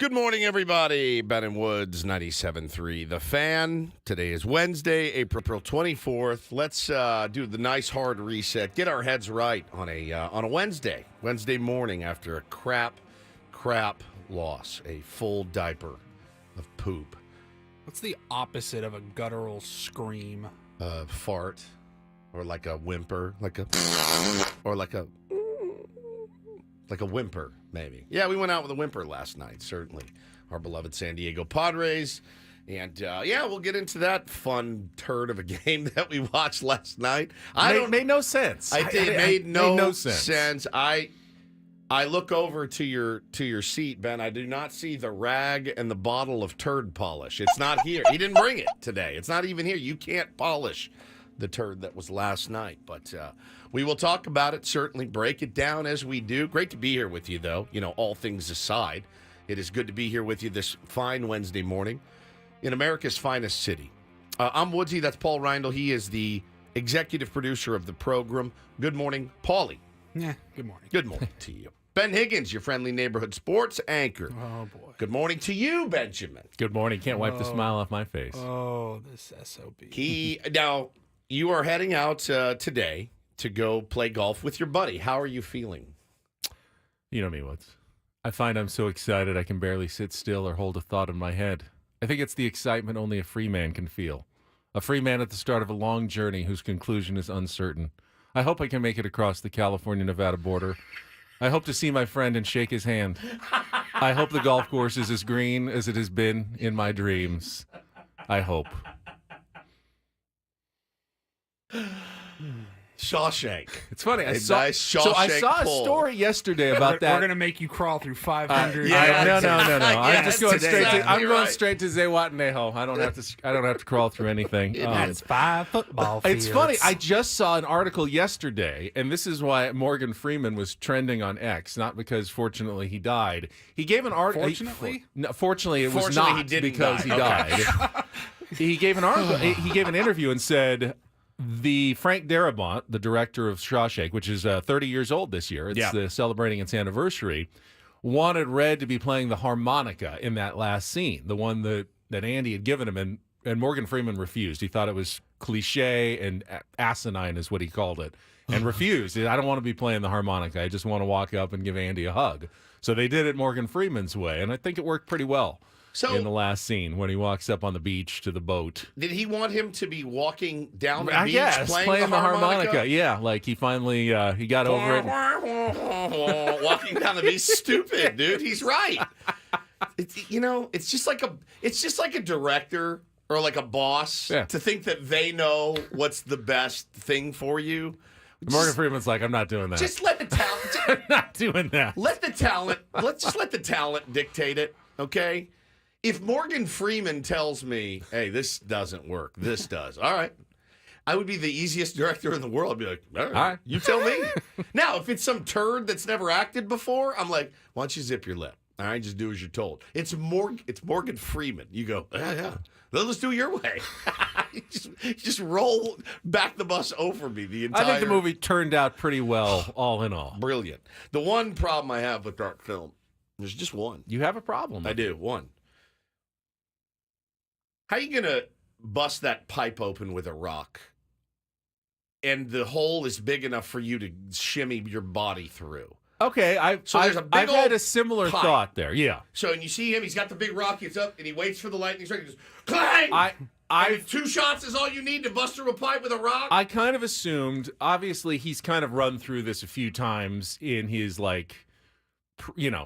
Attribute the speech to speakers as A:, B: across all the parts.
A: Good morning, everybody. Ben and Woods, 97.3 The Fan. Today is Wednesday, April 24th. Let's do the nice hard reset. Get our heads right on a Wednesday morning after a crap loss. A full diaper of poop.
B: What's the opposite of a guttural scream?
A: Fart, or like a whimper, or like a whimper, maybe. Yeah, we went out with a whimper last night, certainly. Our beloved San Diego Padres. And, we'll get into that fun turd of a game that we watched last night.
C: It made no sense.
A: It made no sense. I look over to your seat, Ben. I do not see the rag and the bottle of turd polish. It's not here. He didn't bring it today. It's not even here. You can't polish the turd that was last night. But we will talk about it, certainly break it down as we do. Great to be here with you, though. You know, all things aside, it is good to be here with you this fine Wednesday morning in America's finest city. I'm Woodsy. That's Paul Reindl. He is the executive producer of the program. Good morning, Paulie.
B: Yeah, good morning.
A: Good morning to you. Ben Higgins, your friendly neighborhood sports anchor.
B: Oh, boy.
A: Good morning to you, Benjamin.
C: Good morning. Can't wipe the smile off my face.
B: Oh, this SOB.
A: Now, you are heading out today to go play golf with your buddy. How are you feeling?
C: You know me, Woods. I find I'm so excited I can barely sit still or hold a thought in my head. I think it's the excitement only a free man can feel. A free man at the start of a long journey whose conclusion is uncertain. I hope I can make it across the California-Nevada border. I hope to see my friend and shake his hand. I hope the golf course is as green as it has been in my dreams. I hope.
A: Shawshank.
C: It's funny. I saw
A: nice Shawshank
C: a
A: pull.
C: story yesterday about that.
B: We're going to make you crawl through 500.
C: No. I'm just going straight
A: exactly
C: to. I'm going
A: right.
C: straight to Zewatenejo. I don't have to crawl through anything.
B: That's 5 football fields.
C: It's funny. I just saw an article yesterday, and this is why Morgan Freeman was trending on X. Not because, fortunately, he died. He gave an article.
B: Fortunately?
C: Fortunately, it was
A: Fortunately,
C: not
A: he didn't
C: because
A: die.
C: he died. He gave an article. He gave an interview and said. The Frank Darabont, the director of Shawshank, which is 30 years old this year, it's celebrating its anniversary, wanted Red to be playing the harmonica in that last scene, the one that Andy had given him, and Morgan Freeman refused. He thought it was cliche and asinine is what he called it, and refused. I don't want to be playing the harmonica. I just want to walk up and give Andy a hug. So they did it Morgan Freeman's way, and I think it worked pretty well.
A: So,
C: in the last scene when he walks up on the beach to the boat.
A: Did he want him to be walking down the beach
C: playing the harmonica? Yeah, like he finally he got over it.
A: Walking down the beach, stupid, dude. He's right. It's just like a director or like a boss to think that they know what's the best thing for you.
C: Morgan Freeman's like, I'm not doing that.
A: Just let the talent.
C: I'm not doing that.
A: Let's just let the talent dictate it, okay? If Morgan Freeman tells me, hey, this doesn't work, this does, all right. I would be the easiest director in the world. I'd be like, all right. You tell me. Now, if it's some turd that's never acted before, I'm like, why don't you zip your lip? All right, just do as you're told. It's Morgan Freeman. You go, yeah. Let's do it your way. just roll back the bus over me the entire.
C: I think the movie turned out pretty well, all in all.
A: Brilliant. The one problem I have with that film, there's just one.
C: You have a problem.
A: I do. One. How are you going to bust that pipe open with a rock and the hole is big enough for you to shimmy your body through?
C: Okay, I've had a similar thought there. Yeah.
A: So, and you see him, he's got the big rock, he's up, and he waits for the lightning strike, and just clang! Two shots is all you need to bust through a pipe with a rock?
C: I kind of assumed, obviously, he's kind of run through this a few times in his,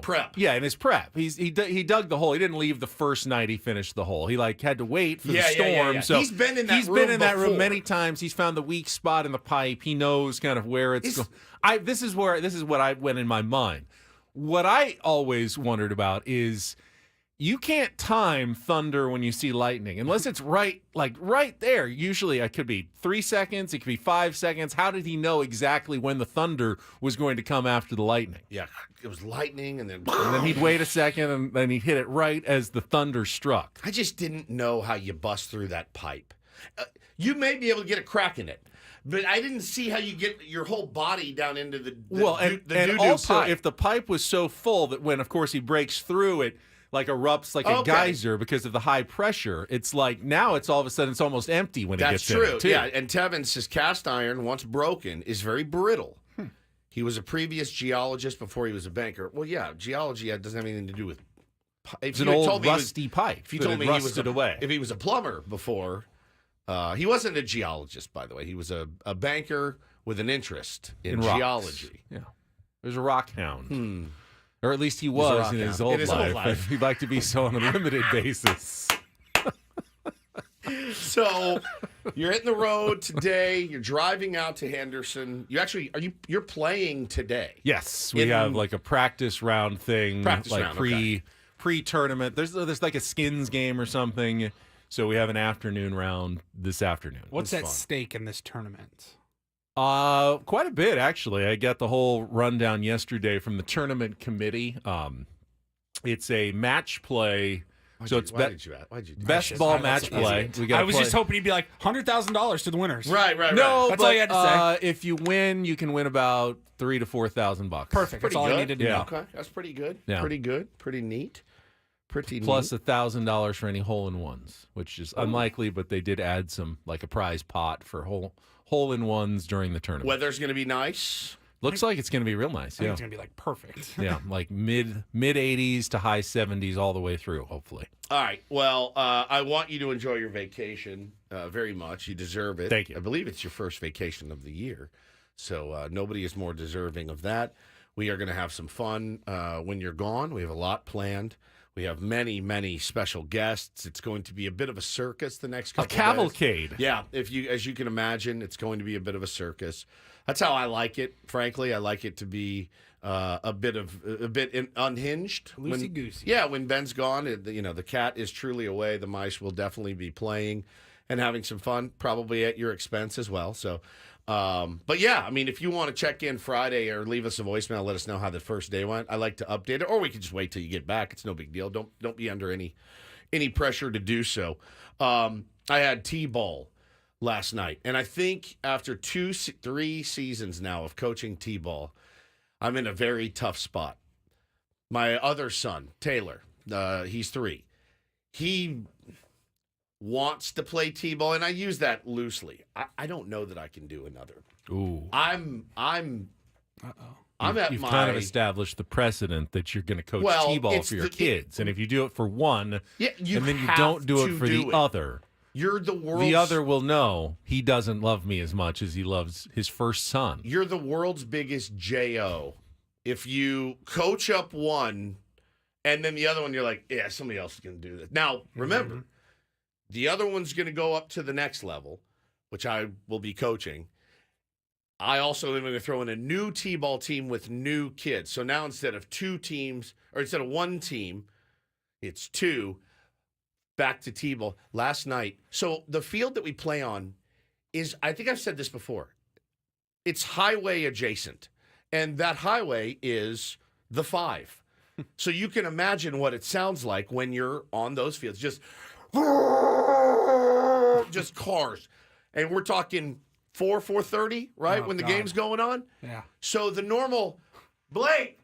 C: prep. Yeah, in his prep. He dug the hole. He didn't leave the first night he finished the hole. He had to wait for the storm.
A: Yeah.
C: So
A: he's been in that room
C: many times. He's found the weak spot in the pipe. He knows kind of where it's going. This is what I went in my mind. What I always wondered about is you can't time thunder when you see lightning unless it's right there. Usually it could be 3 seconds, it could be 5 seconds. How did he know exactly when the thunder was going to come after the lightning?
A: Yeah, it was lightning and then
C: he'd wait a second and then he'd hit it right as the thunder struck.
A: I just didn't know how you bust through that pipe. You may be able to get a crack in it. But I didn't see how you get your whole body down into the
C: and also
A: pipe.
C: if the pipe was so full that when, of course, he breaks through it, erupts like a geyser because of the high pressure. It's like now it's all of a sudden it's almost empty when it gets in. That's true.
A: Yeah, and Tevin's his cast iron, once broken, is very brittle. He was a previous geologist before he was a banker. Well, yeah, geology doesn't have anything to do with.
C: It's an old rusty pipe.
A: If you told me he was if he was a plumber before, he wasn't a geologist, by the way. He was a banker with an interest in geology.
C: Yeah, he was a rock hound. Or at least he was in his old life. He'd like to be so on a limited basis.
A: So you're hitting the road today. You're driving out to Henderson. You're playing today?
C: Yes, we have like a practice round thing, pre-tournament. There's like a skins game or something. So we have an afternoon round this afternoon.
B: What's at stake in this tournament?
C: Quite a bit, actually. I got the whole rundown yesterday from the tournament committee. It's a match play. Why'd you best ball match play.
B: I was just hoping he'd be like $100,000 to the winners.
A: Right.
C: No,
B: that's all you had to
C: say. If you win, you can win about $3,000 to $4,000.
B: Perfect. That's all I needed to know.
A: Okay, that's pretty good. Yeah. Pretty neat.
C: Plus $1,000 for any hole-in-ones, which is unlikely, but they did add some like a prize pot for hole-in-ones during the tournament.
A: Weather's going to be nice.
C: Looks like it's going to be real nice.
B: I think it's going to be like perfect.
C: Yeah, like mid 80s to high 70s all the way through, hopefully.
A: All right. Well, I want you to enjoy your vacation very much. You deserve it.
C: Thank you.
A: I believe it's your first vacation of the year, so nobody is more deserving of that. We are going to have some fun when you're gone. We have a lot planned. We have many, many special guests. It's going to be a bit of a circus the next couple of days.
C: A cavalcade.
A: Yeah, as you can imagine, it's going to be a bit of a circus. That's how I like it. Frankly, I like it to be a bit unhinged.
B: Loosey goosey.
A: Yeah, when Ben's gone, the cat is truly away. The mice will definitely be playing and having some fun, probably at your expense as well. So, but yeah, I mean, if you want to check in Friday or leave us a voicemail, let us know how the first day went. I like to update it, or we can just wait till you get back. It's no big deal. Don't be under any pressure to do so. I had T-ball last night, and I think after 3 seasons now of coaching T-ball, I'm in a very tough spot. My other son, Taylor, he's 3. He wants to play T-ball, and I use that loosely. I don't know that I can do another.
C: Ooh.
A: I'm
C: You've kind of established the precedent that you're going to coach T-ball for your kids, and if you do it for one, and then you don't do it for the other,
A: you're the world's...
C: The other will know he doesn't love me as much as he loves his first son.
A: You're the world's biggest J.O. If you coach up one, and then the other one, you're like, yeah, somebody else is going to do this. Now, remember, the other one's going to go up to the next level, which I will be coaching. I also am going to throw in a new T-ball team with new kids. So now instead of 2 teams, or instead of 1 team, it's 2. Back to T-ball last night. So the field that we play on is, I think I've said this before, it's highway adjacent. And that highway is the 5. So you can imagine what it sounds like when you're on those fields. Just cars. And we're talking 4:30, right? When the game's going on.
B: Yeah.
A: So the normal, Blake,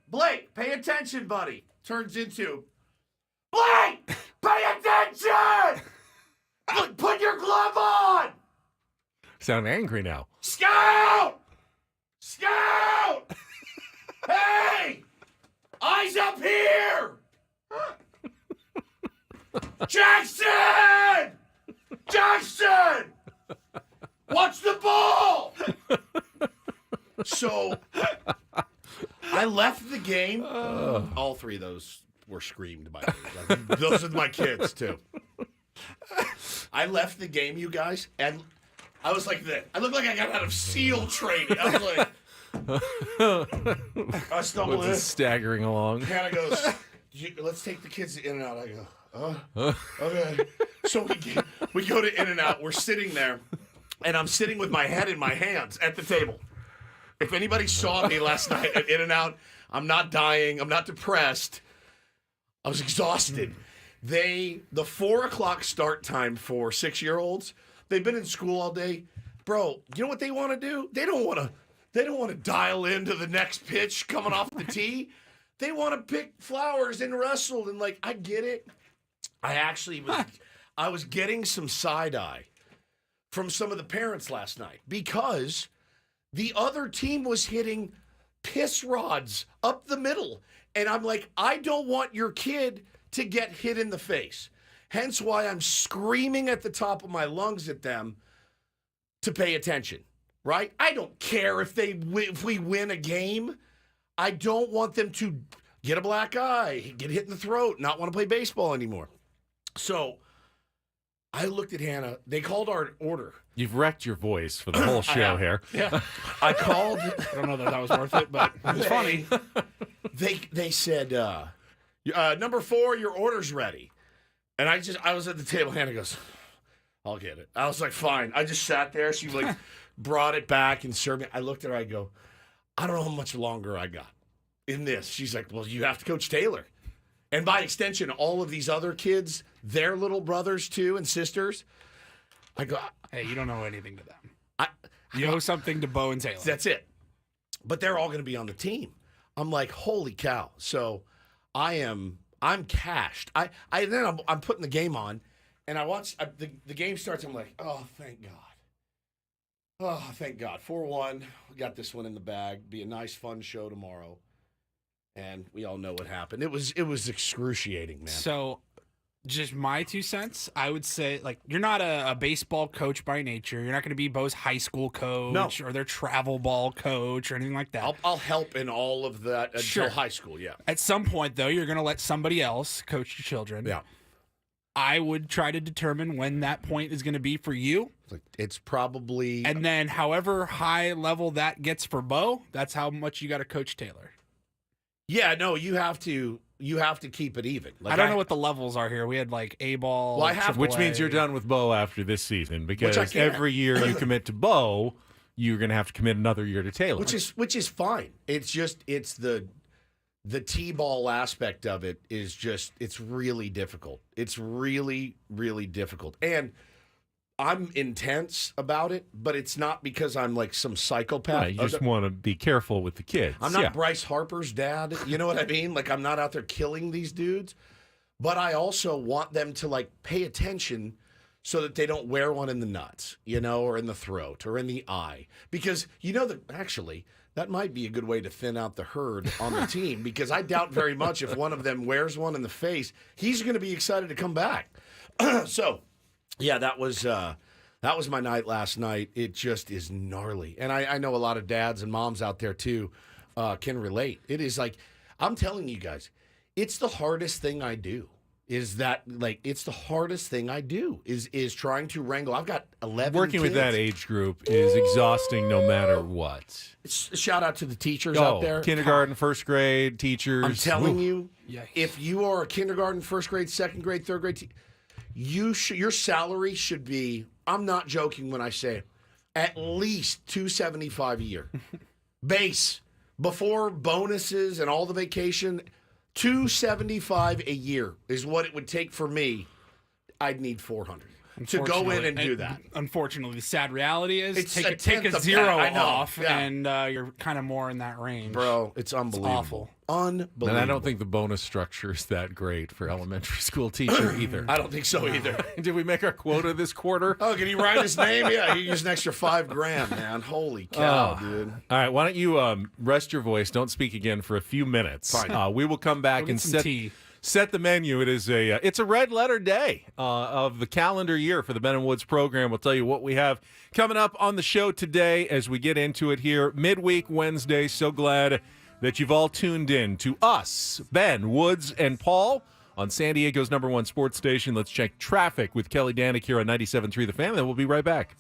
A: pay attention, buddy, turns into, Blake, pay attention! Look, put your glove on!
C: Sound angry now.
A: Scout! Hey! Eyes up here! Jackson! Watch the ball! So, I left the game. All 3 of those were screamed by me. Those are my kids, too. I left the game, you guys, and I was like this. I looked like I got out of SEAL training. I was like... I stumbled in.
C: Staggering along.
A: Hannah goes, let's take the kids to In-N-Out. I go, okay. So we go to In-N-Out. We're sitting there, and I'm sitting with my head in my hands at the table. If anybody saw me last night at In-N-Out, I'm not dying. I'm not depressed. I was exhausted. The 4 o'clock start time for 6-year-olds, they've been in school all day. Bro, you know what they want to do? They don't want to dial into the next pitch coming off the tee. They want to pick flowers and wrestle. And, like, I get it. I was getting some side eye from some of the parents last night because the other team was hitting piss rods up the middle. And I'm like, I don't want your kid to get hit in the face. Hence why I'm screaming at the top of my lungs at them to pay attention, right? I don't care if we win a game. I don't want them to get a black eye, get hit in the throat, not want to play baseball anymore. So I looked at Hannah. They called our order.
C: You've wrecked your voice for the whole show here.
B: Yeah.
A: I called.
B: I don't know that was worth it, but it was funny.
A: They said, number 4, your order's ready. And I was at the table. Hannah goes, I'll get it. I was like, fine. I just sat there. She like brought it back and served me. I looked at her. I go, I don't know how much longer I got in this. She's like, well, you have to coach Taylor. And by extension, all of these other kids, their little brothers too and sisters. I go,
B: hey, you don't know anything to them. You owe something to Bo and Taylor.
A: That's it. But they're all going to be on the team. I'm like, holy cow. So I'm cashed. I'm putting the game on, and I watch the game starts. I'm like, oh, thank God. Oh, thank God. 4-1. We got this one in the bag. Be a nice, fun show tomorrow. And we all know what happened. It was excruciating, man.
B: So, just my 2 cents, I would say, like, you're not a baseball coach by nature. You're not going to be Bo's high school coach or their travel ball coach or anything like that.
A: I'll help in all of that until high school, yeah.
B: At some point, though, you're going to let somebody else coach your children.
A: Yeah.
B: I would try to determine when that point is going to be for you.
A: It's probably...
B: And then however high level that gets for Bo, that's how much you got to coach Taylor.
A: Yeah, no, you have to keep it even. Like,
B: I don't know what the levels are here. We had like A-ball,
C: which means you're done with Bo after this season because every year you commit to Bo, you're going to have to commit another year to Taylor.
A: Which is fine. It's the T-ball aspect of it is just, it's really difficult. It's really, really difficult. And I'm intense about it, but it's not because I'm like some psychopath.
C: Right, you just want to be careful with the kids.
A: I'm not Bryce Harper's dad. You know what I mean? Like, I'm not out there killing these dudes, but I also want them to like pay attention so that they don't wear one in the nuts, or in the throat or in the eye. Because actually that might be a good way to thin out the herd on the team, because I doubt very much if one of them wears one in the face, he's going to be excited to come back. So, yeah, that was my night last night. It just is gnarly. And I know a lot of dads and moms out there, too, can relate. It is like, I'm telling you guys, it's the hardest thing I do. It's the hardest thing I do is trying to wrangle. I've got 11
C: Working
A: kids.
C: with that age group is exhausting no matter what.
A: Shout out to the teachers out there.
C: Kindergarten, first grade teachers.
A: I'm telling you,
B: Yikes.
A: if you are a kindergarten, first grade, second grade, third grade your salary should be, I'm not joking when I say, at least $275 a year. Base, before bonuses and all the vacation, $275 a year is what it would take for me. I'd need $400 to go in and do that.
B: Unfortunately, the sad reality is
A: It's
B: take a
A: of
B: zero
A: that. I know.
B: off,
A: Yeah.
B: and you're kind of more in that range.
A: Bro, it's unbelievable.
B: awful.
A: Unbelievable.
C: And I don't think the bonus structure is that great for elementary school teacher either.
A: I don't think so either.
C: Did we make our quota this quarter?
A: Oh, can you write his name? Yeah, he used an extra $5,000, man. Holy cow, dude.
C: All right, why don't you rest your voice? Don't speak again for a few minutes.
A: Fine.
C: We will come back
B: Go get
C: and
B: some tea.
C: set the menu. It is it's a red letter day of the calendar year for the Ben and Woods program. We'll tell you what we have coming up on the show today as we get into it here midweek Wednesday. So glad that you've all tuned in to us, Ben, Woods, and Paul on San Diego's #1 sports station. Let's check traffic with Kelly Danik here on 97.3 The Fan, and we'll be right back.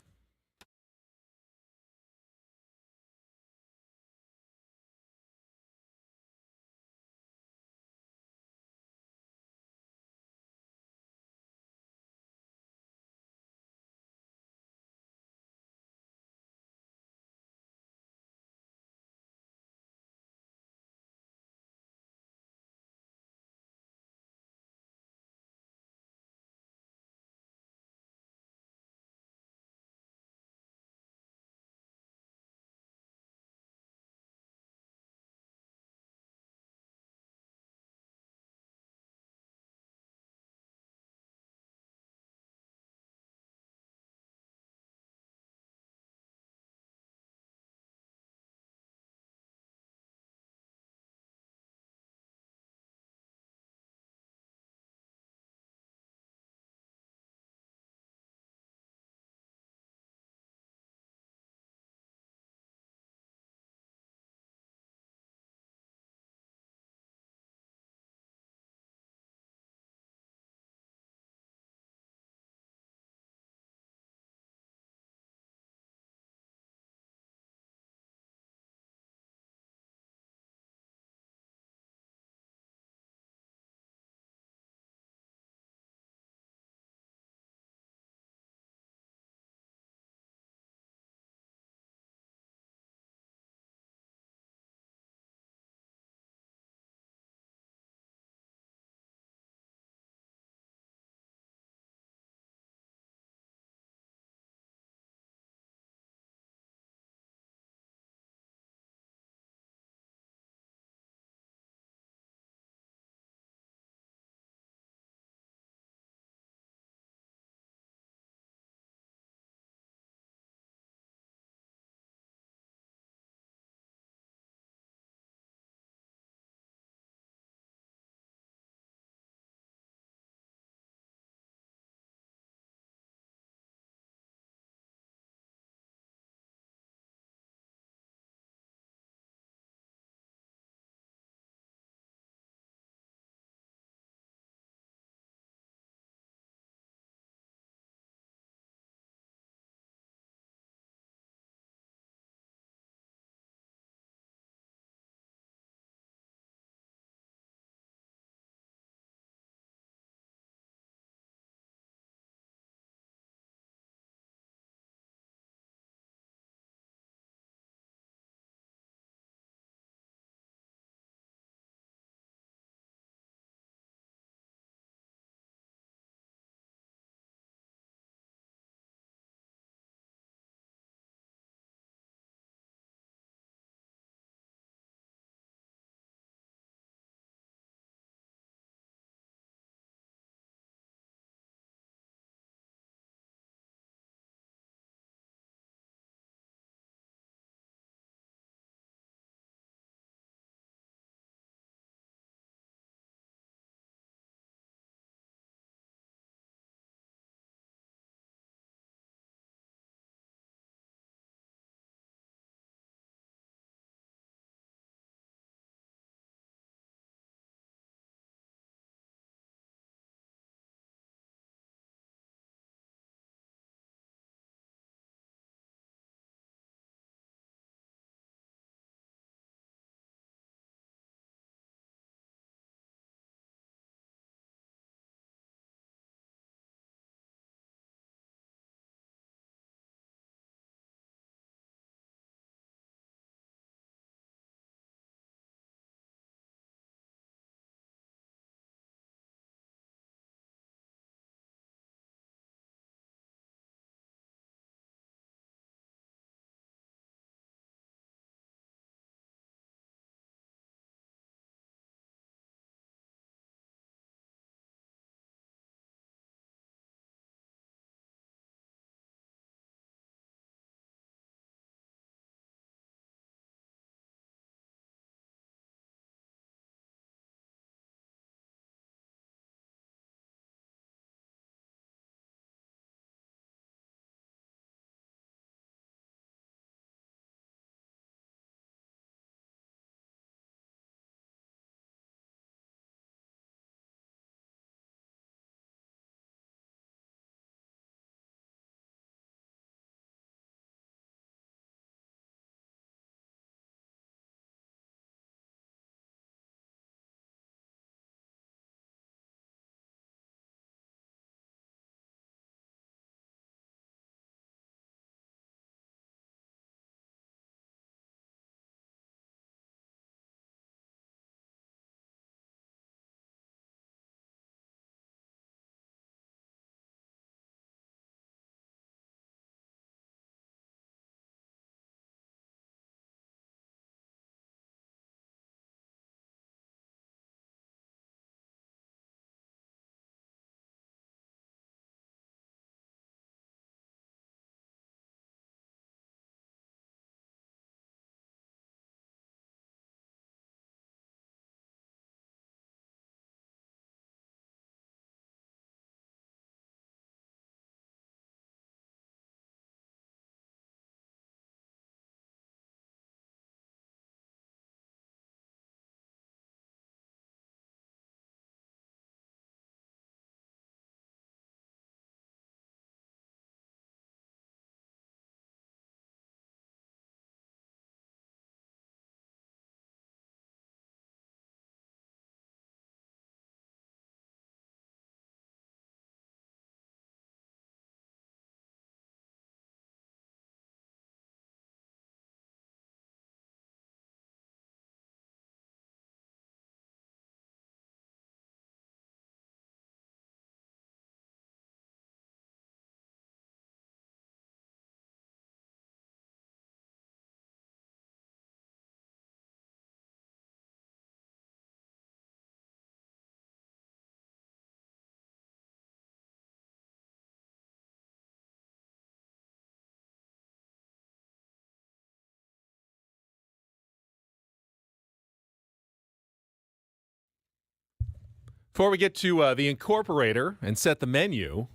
C: Before we get to the Incorporator and set the menu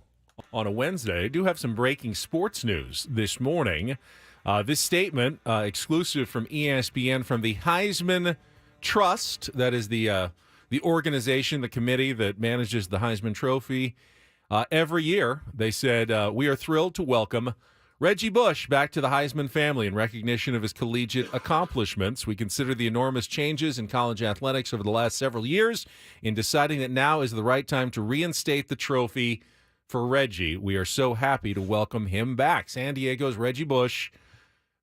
C: on a Wednesday, I do have some breaking sports news this morning. This statement, exclusive from ESPN, from the Heisman Trust, that is the organization, the committee that manages the Heisman Trophy. Every year, they said, we are thrilled to welcome Reggie Bush back to the Heisman family in recognition of his collegiate accomplishments. We consider the enormous changes in college athletics over the last several years in deciding that now is the right time to reinstate the trophy for Reggie. We are so happy to welcome him back. San Diego's Reggie Bush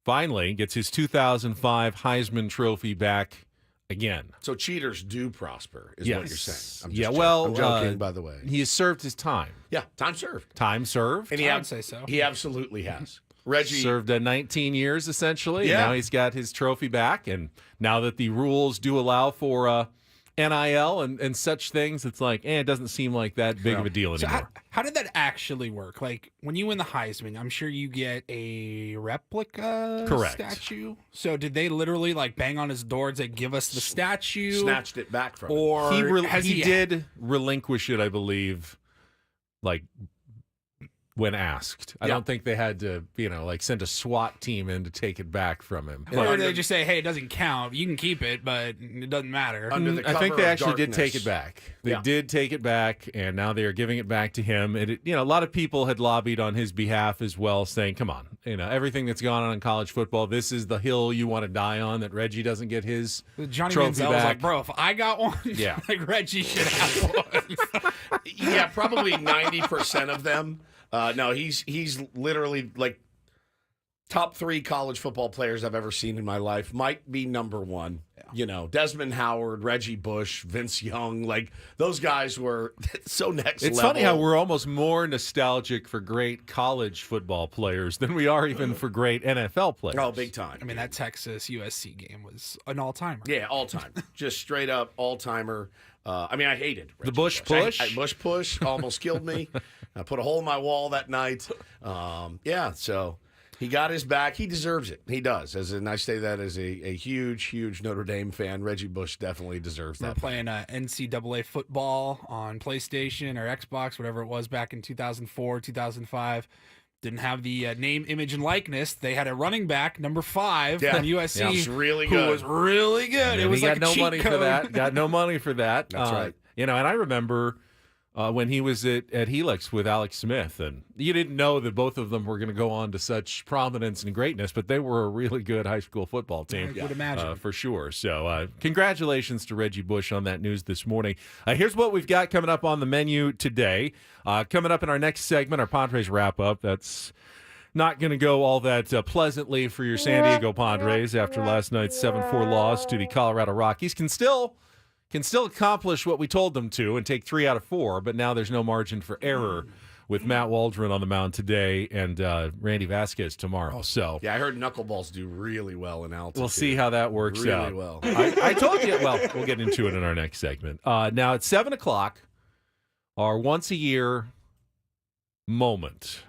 C: finally gets his 2005 Heisman Trophy back again.
A: So cheaters do prosper, is what you're saying.
C: I'm
A: joking, by the way.
C: He has served his time.
A: Yeah, time served.
C: Time served.
A: And
B: I would say so.
A: He absolutely has. Reggie
C: served 19 years, essentially.
A: Yeah.
C: Now he's got his trophy back. And now that the rules do allow for NIL and such things, it's like, it doesn't seem like that big of a deal
B: So
C: anymore.
B: how did that actually work? Like, when you win the Heisman, I'm sure you get a replica statue. So did they literally, like, bang on his door and say, give us the statue?
A: snatched it back from him.
B: Or
C: he did relinquish it, I believe, like, when asked. I don't think they had to, send a SWAT team in to take it back from him.
B: Or did they just say, hey, it doesn't count. You can keep it, but it doesn't matter.
A: Under the
C: I think
A: cover
C: they
A: of
C: actually did
A: darkness.
C: take it back. They did take it back, and now they are giving it back to him. And a lot of people had lobbied on his behalf as well, saying, "Come on, everything that's gone on in college football, this is the hill you want to die on. That Reggie doesn't get his
B: Johnny
C: trophy
B: Manziel
C: back."
B: was like, bro, if I got one,
C: Yeah.
B: like Reggie should have one.
A: Yeah, probably 90% of them. No, he's literally like top 3 college football players I've ever seen in my life. Might be number 1. Yeah. Desmond Howard, Reggie Bush, Vince Young, like those guys were so next level.
C: It's funny how we're almost more nostalgic for great college football players than we are even for great NFL players.
A: Oh, big time.
B: I mean, that Texas USC game was an all-timer.
A: Yeah, all-time. Just straight up all-timer. I hated Reggie
C: The Bush
A: Bush.
C: push?
A: Bush push almost killed me. I put a hole in my wall that night. So he got his back. He deserves it. He does. And I say that as a huge, huge Notre Dame fan. Reggie Bush definitely deserves
B: We're
A: that.
B: playing NCAA football on PlayStation or Xbox, whatever it was, back in 2004, 2005. Didn't have the name, image, and likeness. They had a running back, number 5 from USC,
A: Yeah, was really
B: who
A: good.
B: was really good.
C: Yeah,
B: it was
C: he
B: like
C: got
B: a
C: no
B: cheat
C: money
B: code.
C: for that. Got no money for that.
A: That's right.
C: And I remember when he was at Helix with Alex Smith, and you didn't know that both of them were going to go on to such prominence and greatness, but they were a really good high school football team.
B: I would imagine.
C: For sure. So congratulations to Reggie Bush on that news this morning. Here's what we've got coming up on the menu today. Coming up in our next segment, our Padres Wrap-Up. That's not going to go all that pleasantly for your San Diego Padres after last night's 7-4 loss to the Colorado Rockies. Can still accomplish what we told them to and take 3 out of 4, but now there's no margin for error with Matt Waldron on the mound today and Randy Vasquez tomorrow. So
A: Yeah, I heard knuckleballs do really well in altitude.
C: we'll see how that works
A: really
C: out.
A: well.
C: I told you. Well, we'll get into it in our next segment. Now at 7 o'clock, our once-a-year moment.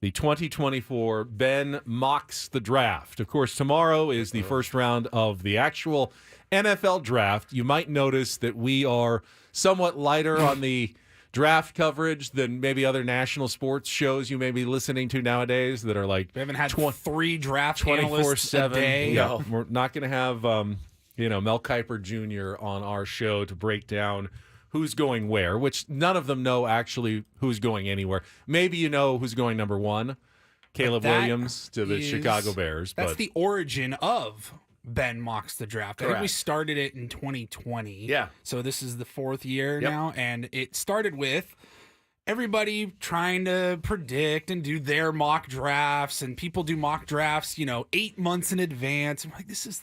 C: The 2024 Ben Mocks the Draft. Of course, tomorrow is the first round of the actual NFL draft. You might notice that we are somewhat lighter on the draft coverage than maybe other national sports shows you may be listening to nowadays that are like
B: We haven't had 3 draft analysts a
C: 24/7.
B: day.
C: Yeah, we're not going to have Mel Kiper Jr. on our show to break down who's going where, which none of them know actually who's going anywhere. Maybe you know who's going number 1, Caleb Williams to the Chicago Bears.
B: That's
C: but
B: the origin of Ben Mocks the Draft. I think we
A: Correct.
B: started it in 2020.
A: Yeah.
B: So this is the 4th year
A: Yep.
B: now, and it started with everybody trying to predict and do their mock drafts, and people do mock drafts, 8 months in advance. I'm like, this is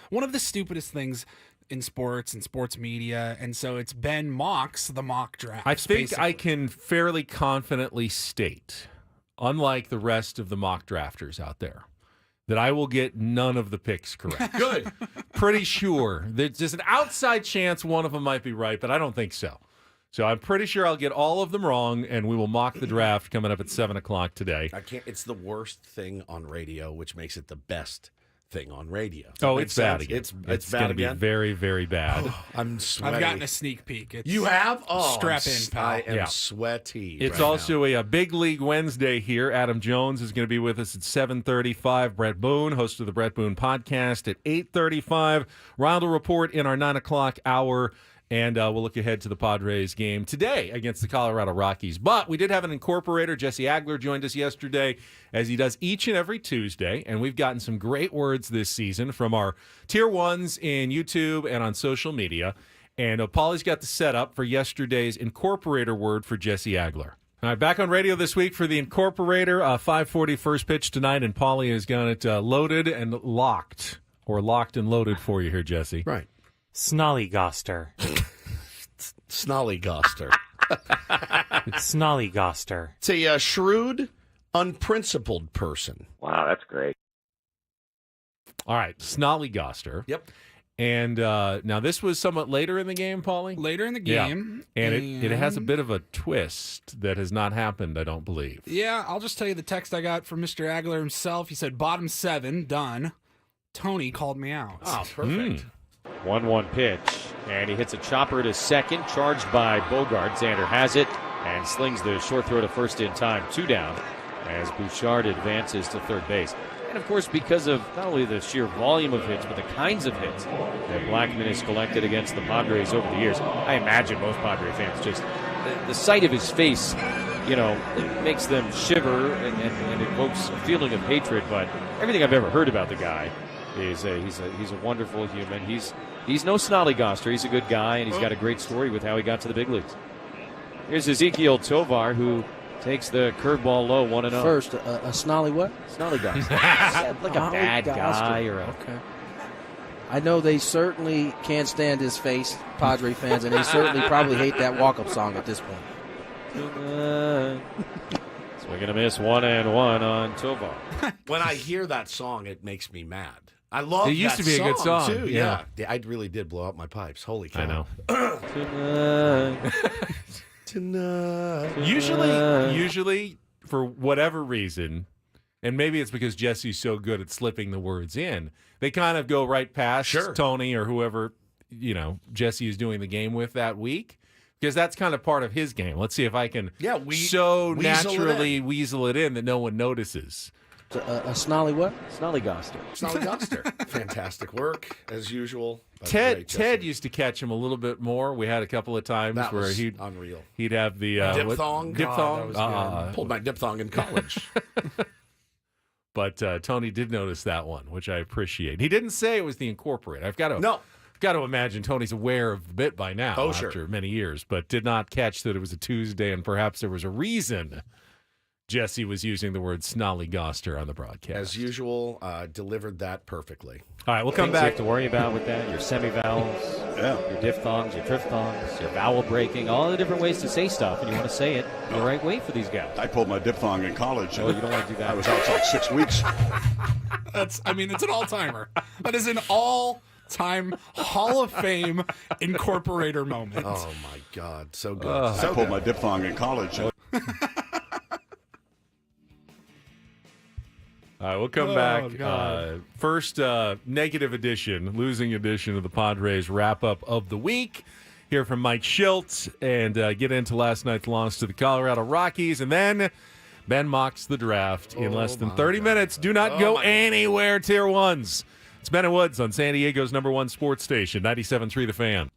B: one of the stupidest things in sports and sports media, and so it's Ben Mocks the mock draft.
C: I think I can fairly confidently state, unlike the rest of the mock drafters out there, that I will get none of the picks correct.
A: Good.
C: Pretty sure. There's just an outside chance one of them might be right, but I don't think so. So I'm pretty sure I'll get all of them wrong, and we will mock the draft coming up at 7 o'clock today.
A: I can't. It's the worst thing on radio, which makes it the best thing on radio.
C: Oh,
A: Makes
C: it's bad
A: sense?
C: again.
A: It's bad
C: going to be
A: again.
C: very, very bad.
A: I'm sweaty.
B: I've gotten a sneak peek. It's
A: You have? Oh,
B: strap in, pal.
A: I am
C: Yeah.
A: sweaty.
C: It's
A: right
C: also a Big League Wednesday here. Adam Jones is going to be with us at 7:35. Bret Boone, host of the Bret Boone podcast, at 8:35. Reindl Report in our 9 o'clock hour. And we'll look ahead to the Padres game today against the Colorado Rockies. But we did have an Incorporator. Jesse Agler joined us yesterday, as he does each and every Tuesday. And we've gotten some great words this season from our Tier 1s in YouTube and on social media. And Paulie's got the setup for yesterday's Incorporator word for Jesse Agler. All right, back on radio this week for the Incorporator. 5:40 first pitch tonight, and Paulie has got it loaded and locked, or locked and loaded for you here, Jesse.
A: Right.
D: Snollygoster.
A: Snollygoster.
D: Snollygoster.
A: It's a shrewd, unprincipled person.
E: Wow, that's great.
C: All right, Snollygoster.
A: Yep.
C: And now this was somewhat later in the game, Paulie?
B: Later in the
C: Yeah.
B: game.
C: And it has a bit of a twist that has not happened, I don't believe.
B: Yeah, I'll just tell you the text I got from Mr. Agler himself. He said, bottom 7, done. Tony called me out.
A: Oh, perfect.
F: 1-1 pitch, and he hits a chopper to second, charged by Bogart. Xander has it and slings the short throw to first in time, 2 down, as Bouchard advances to third base. And of course, because of not only the sheer volume of hits, but the kinds of hits that Blackman has collected against the Padres over the years, I imagine most Padre fans just, the sight of his face, it makes them shiver and evokes a feeling of hatred. But everything I've ever heard about the guy is he's a wonderful human. He's no snollygoster. He's a good guy, and he's got a great story with how he got to the big leagues. Here's Ezekiel Tovar, who takes the curveball low, 1-0.
G: First, a snolly what?
F: Snollygoster. Like a bad guy or a...
G: Okay. I know they certainly can't stand his face, Padre fans, and they certainly probably hate that walk-up song at this point.
F: Swing and a miss, 1-1 on Tovar.
A: When I hear that song, it makes me mad. I love
C: It used
A: that
C: to be a good song,
A: too.
C: yeah.
A: I really did blow out my pipes. Holy cow.
C: I know.
A: Tonight.
C: Usually, for whatever reason, and maybe it's because Jesse's so good at slipping the words in, they kind of go right past Tony or whoever, Jesse is doing the game with that week. Because that's kind of part of his game. Let's see if I can
A: weasel
C: naturally weasel it in that no one notices.
G: A snolly what?
F: Snollygoster.
A: Snollygoster. Fantastic work, as usual.
C: Ted used to catch him a little bit more. We had a couple of times
A: That
C: where
A: was
C: he'd
A: unreal.
C: He'd have the
A: diphthong.
C: Diphthong.
A: God, that was good. Pulled my diphthong in college.
C: But Tony did notice that one, which I appreciate. He didn't say it was the Incorporator. I've got to imagine Tony's aware of the bit by now after many years, but did not catch that it was a Tuesday and perhaps there was a reason Jesse was using the word snollygoster on the broadcast.
A: As usual, delivered that perfectly.
C: All right, we'll come
F: Things
C: back.
F: you have to worry about with that, your semivowels, your diphthongs, your triphthongs, your vowel breaking, all the different ways to say stuff, and you want to say it the right way for these guys.
H: I pulled my diphthong in college.
F: Oh, you don't want to do that.
H: I was outside 6 weeks.
B: It's an all-timer. That is an all-time Hall of Fame Incorporator moment.
A: Oh, my God. So good.
H: I pulled my diphthong in college.
C: All right, we'll come back. First negative edition, losing edition of the Padres wrap-up of the week. Hear from Mike Schiltz and get into last night's loss to the Colorado Rockies. And then Ben mocks the draft in less than 30 minutes. Do not go anywhere, Tier 1s. It's Ben and Woods on San Diego's #1 sports station, 97.3 The Fan.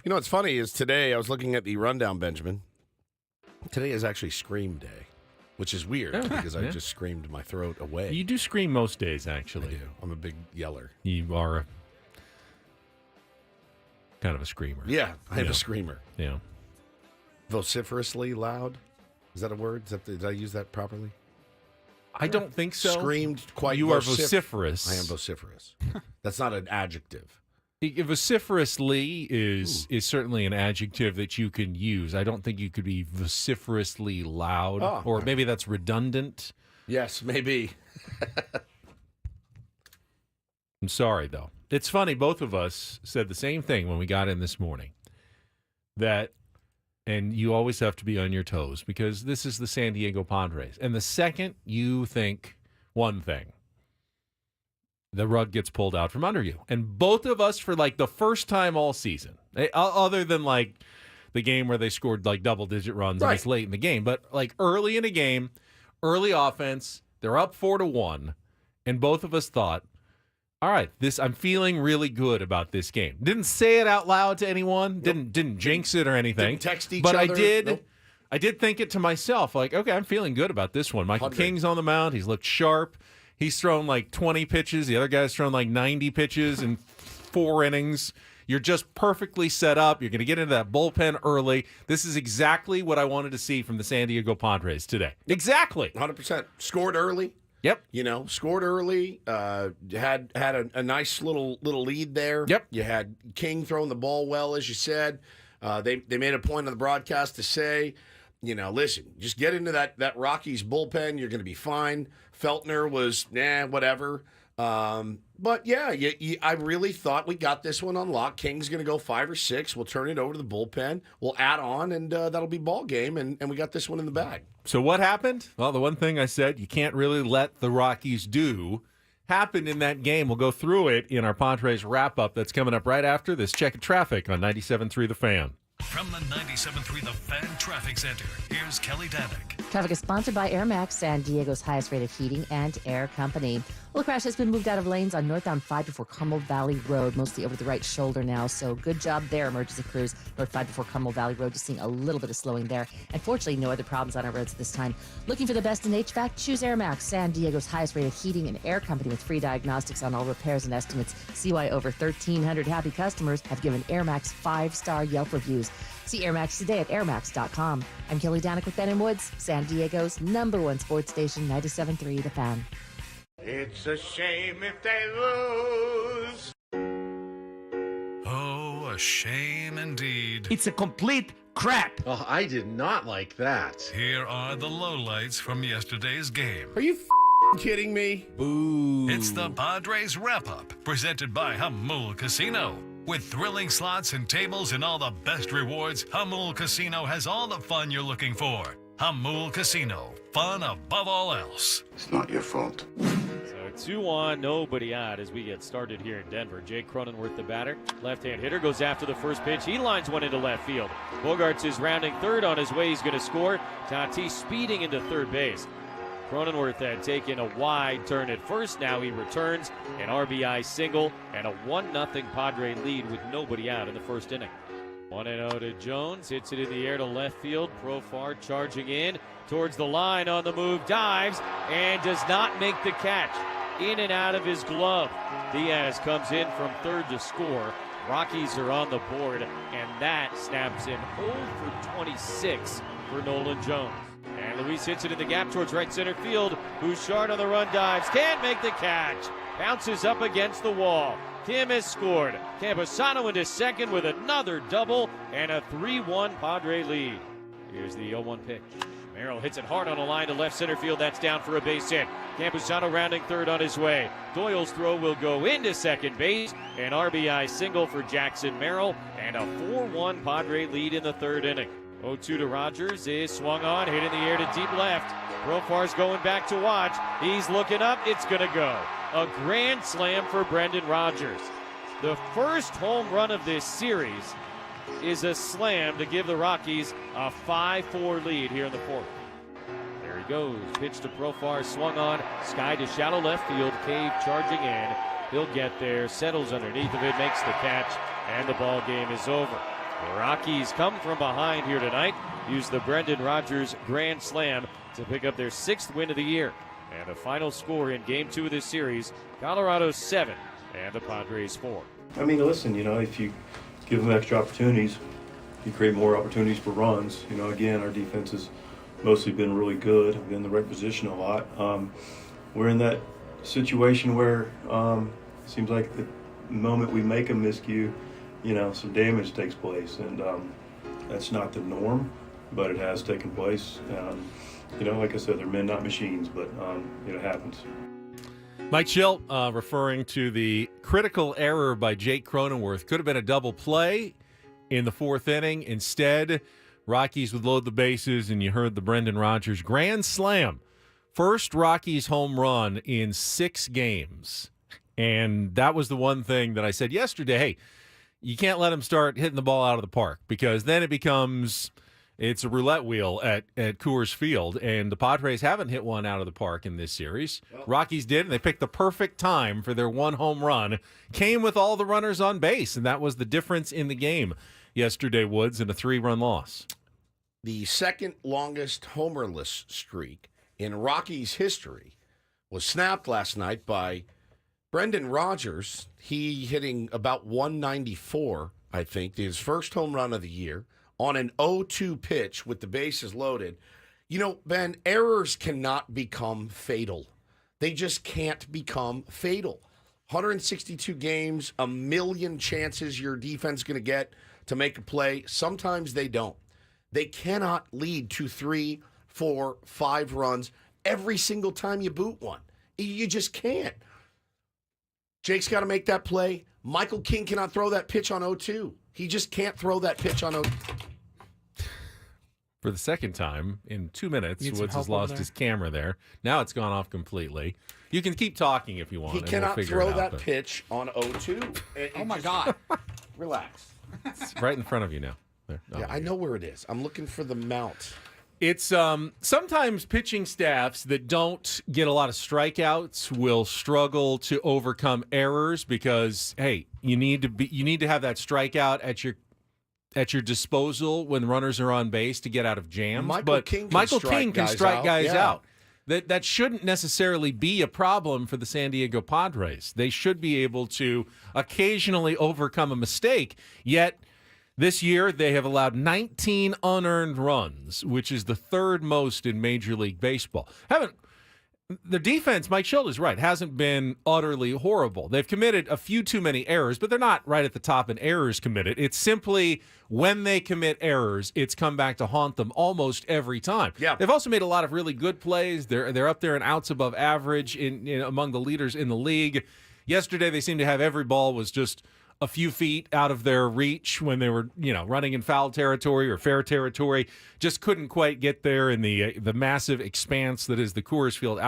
A: You know what's funny is today I was looking at the rundown, Benjamin. Today is actually Scream Day, which is weird because I just screamed my throat away.
C: You do scream most days,
A: I
C: actually.
A: do. I'm a big yeller.
C: You are kind of a screamer.
A: Yeah, I am a screamer.
C: Yeah.
A: Vociferously loud? Is that a word? Did I use that properly?
C: I don't think so.
A: Screamed quite
C: You are vociferous.
A: I am vociferous. That's not an adjective.
C: Vociferously is certainly an adjective that you can use. I don't think you could be vociferously loud, or maybe that's redundant.
A: Yes, maybe.
C: I'm sorry, though. It's funny. Both of us said the same thing when we got in this morning. And you always have to be on your toes because this is the San Diego Padres. And the second you think one thing, the rug gets pulled out from under you. And both of us, for like the first time all season, other than like the game where they scored like double-digit runs and it's late in the game, but like early in a game, early offense, they're up 4-1, and both of us thought, all right, I'm feeling really good about this game. Didn't say it out loud to anyone. Nope. Didn't jinx it or anything.
A: Didn't text each
C: other. But I did.
A: Nope.
C: I did think it to myself, like, okay, I'm feeling good about this one. Michael King's on the mound. He's looked sharp. He's thrown like 20 pitches. The other guy's thrown like 90 pitches in 4 innings. You're just perfectly set up. You're going to get into that bullpen early. This is exactly what I wanted to see from the San Diego Padres today. Exactly.
A: 100%. Scored early.
C: Yep.
A: Scored early. Had a nice little lead there.
C: Yep.
A: You had King throwing the ball well, as you said. They made a point on the broadcast to say, listen, just get into that Rockies bullpen. You're going to be fine. Feltner was, whatever. But yeah, I really thought we got this one on lock. King's going to go 5 or 6. We'll turn it over to the bullpen. We'll add on, and that'll be ball game. And we got this one in the bag.
C: So what happened? Well, the one thing I said you can't really let the Rockies do happened in that game. We'll go through it in our Padres Wrap-Up that's coming up right after this check of traffic on 97.3 The Fan.
E: From the 97.3 The Fan Traffic Center, here's Kelly Danick.
I: Traffic is sponsored by Air Max, San Diego's highest rated heating and air company. Well, the crash has been moved out of lanes on northbound 5 before Carmel Valley Road, mostly over the right shoulder now. So good job there, emergency crews. North 5 before Carmel Valley Road, just seeing a little bit of slowing there. And fortunately, no other problems on our roads this time. Looking for the best in HVAC? Choose Air Max, San Diego's highest rated heating and air company with free diagnostics on all repairs and estimates. See why over 1,300 happy customers have given Air Max 5-star Yelp reviews. See Air Max today at airmax.com. I'm Kelly Danick with Ben & Woods, San Diego's #1 sports station, 97.3 The Fan.
J: It's a shame if they lose.
E: Oh, a shame indeed.
J: It's a complete crap.
A: Oh, I did not like that.
E: Here are the lowlights from yesterday's game.
A: Are you kidding me?
C: Boo.
E: It's the Padres Wrap-Up, presented by Hamul Casino. With thrilling slots and tables and all the best rewards, Hamul Casino has all the fun you're looking for. Hamul Casino, fun above all else.
H: It's not your fault.
F: So 2 on, nobody out as we get started here in Denver. Jake Cronenworth, the batter. Left-hand hitter goes after the first pitch. He lines one into left field. Bogarts is rounding third on his way. He's going to score. Tatis speeding into third base. Cronenworth had taken a wide turn at first. Now he returns, an RBI single, and a 1-0 Padre lead with nobody out in the first inning. 1-0 to Jones, hits it in the air to left field. Profar charging in towards the line on the move, dives, and does not make the catch. In and out of his glove. Diaz comes in from third to score. Rockies are on the board, and that snaps him 0 for 26 for Nolan Jones. And Luis hits it in the gap towards right center field. Bouchard on the run, dives, can't make the catch. Bounces up against the wall. Kim has scored. Camposano into second with another double and a 3-1 Padre lead. Here's the 0-1 pitch. Merrill hits it hard on a line to left center field. That's down for a base hit. Camposano rounding third on his way. Doyle's throw will go into second base. An RBI single for Jackson Merrill and a 4-1 Padre lead in the third inning. 0-2 to Rogers is swung on, hit in the air to deep left. Profar's going back to watch. He's looking up. It's going to go. A grand slam for Brendan Rodgers. The first home run of this series is a slam to give the Rockies a 5-4 lead here in the fourth. There he goes. Pitch to Profar, swung on. Sky to shallow left field. Cave charging in. He'll get there, settles underneath of it, makes the catch, and the ball game is over. The Rockies come from behind here tonight. Use the Brendan Rodgers Grand Slam to pick up their 6th win of the year. And the final score in Game 2 of this series, Colorado 7 and the Padres 4.
K: I mean, listen, if you give them extra opportunities, you create more opportunities for runs. Again, our defense has mostly been really good, been in the right position a lot. We're in that situation where it seems like the moment we make a miscue, some damage takes place, and that's not the norm, but it has taken place. Like I said, they're men, not machines, but it happens.
C: Mike Schilt referring to the critical error by Jake Cronenworth. Could have been a double play in the 4th inning. Instead, Rockies would load the bases, and you heard the Brendan Rodgers Grand Slam. First Rockies home run in 6 games. And that was the one thing that I said yesterday, hey, you can't let him start hitting the ball out of the park, because then it's a roulette wheel at Coors Field, and the Padres haven't hit one out of the park in this series. Rockies did, and they picked the perfect time for their 1 home run. Came with all the runners on base, and that was the difference in the game yesterday, Woods, in a 3-run loss.
A: The second longest homerless streak in Rockies history was snapped last night by Brendan Rodgers. He hitting about 194, I think, his first home run of the year, on an 0-2 pitch with the bases loaded. Ben, errors cannot become fatal. They just can't become fatal. 162 games, 1 million chances your defense is going to get to make a play. Sometimes they don't. They cannot lead to 3, 4, 5 runs every single time you boot one. You just can't. Jake's got to make that play. Michael King cannot throw that pitch on 0-2. He just can't throw that pitch on 0-2.
C: For the second time in 2 minutes, Woods has lost his camera there. Now it's gone off completely. You can keep talking if you want.
A: He cannot throw that pitch on 0-2.
B: Oh, my God.
A: Relax.
C: It's right in front of you now. There.
A: Yeah, I know where it is. I'm looking for the mount.
C: It's sometimes pitching staffs that don't get a lot of strikeouts will struggle to overcome errors because, hey, you need to have that strikeout at your disposal when runners are on base to get out of jams.
A: Michael King can
C: strike guys out. That shouldn't necessarily be a problem for the San Diego Padres. They should be able to occasionally overcome a mistake, yet this year they have allowed 19 unearned runs, which is the 3rd most in Major League Baseball. The defense, Mike Schilt is right, hasn't been utterly horrible. They've committed a few too many errors, but they're not right at the top in errors committed. It's simply when they commit errors, it's come back to haunt them almost every time.
A: Yeah.
C: They've also made a lot of really good plays. They're up there in outs above average in among the leaders in the league. Yesterday, they seemed to have every ball was just a few feet out of their reach when they were, running in foul territory or fair territory. Just couldn't quite get there in the massive expanse that is the Coors Field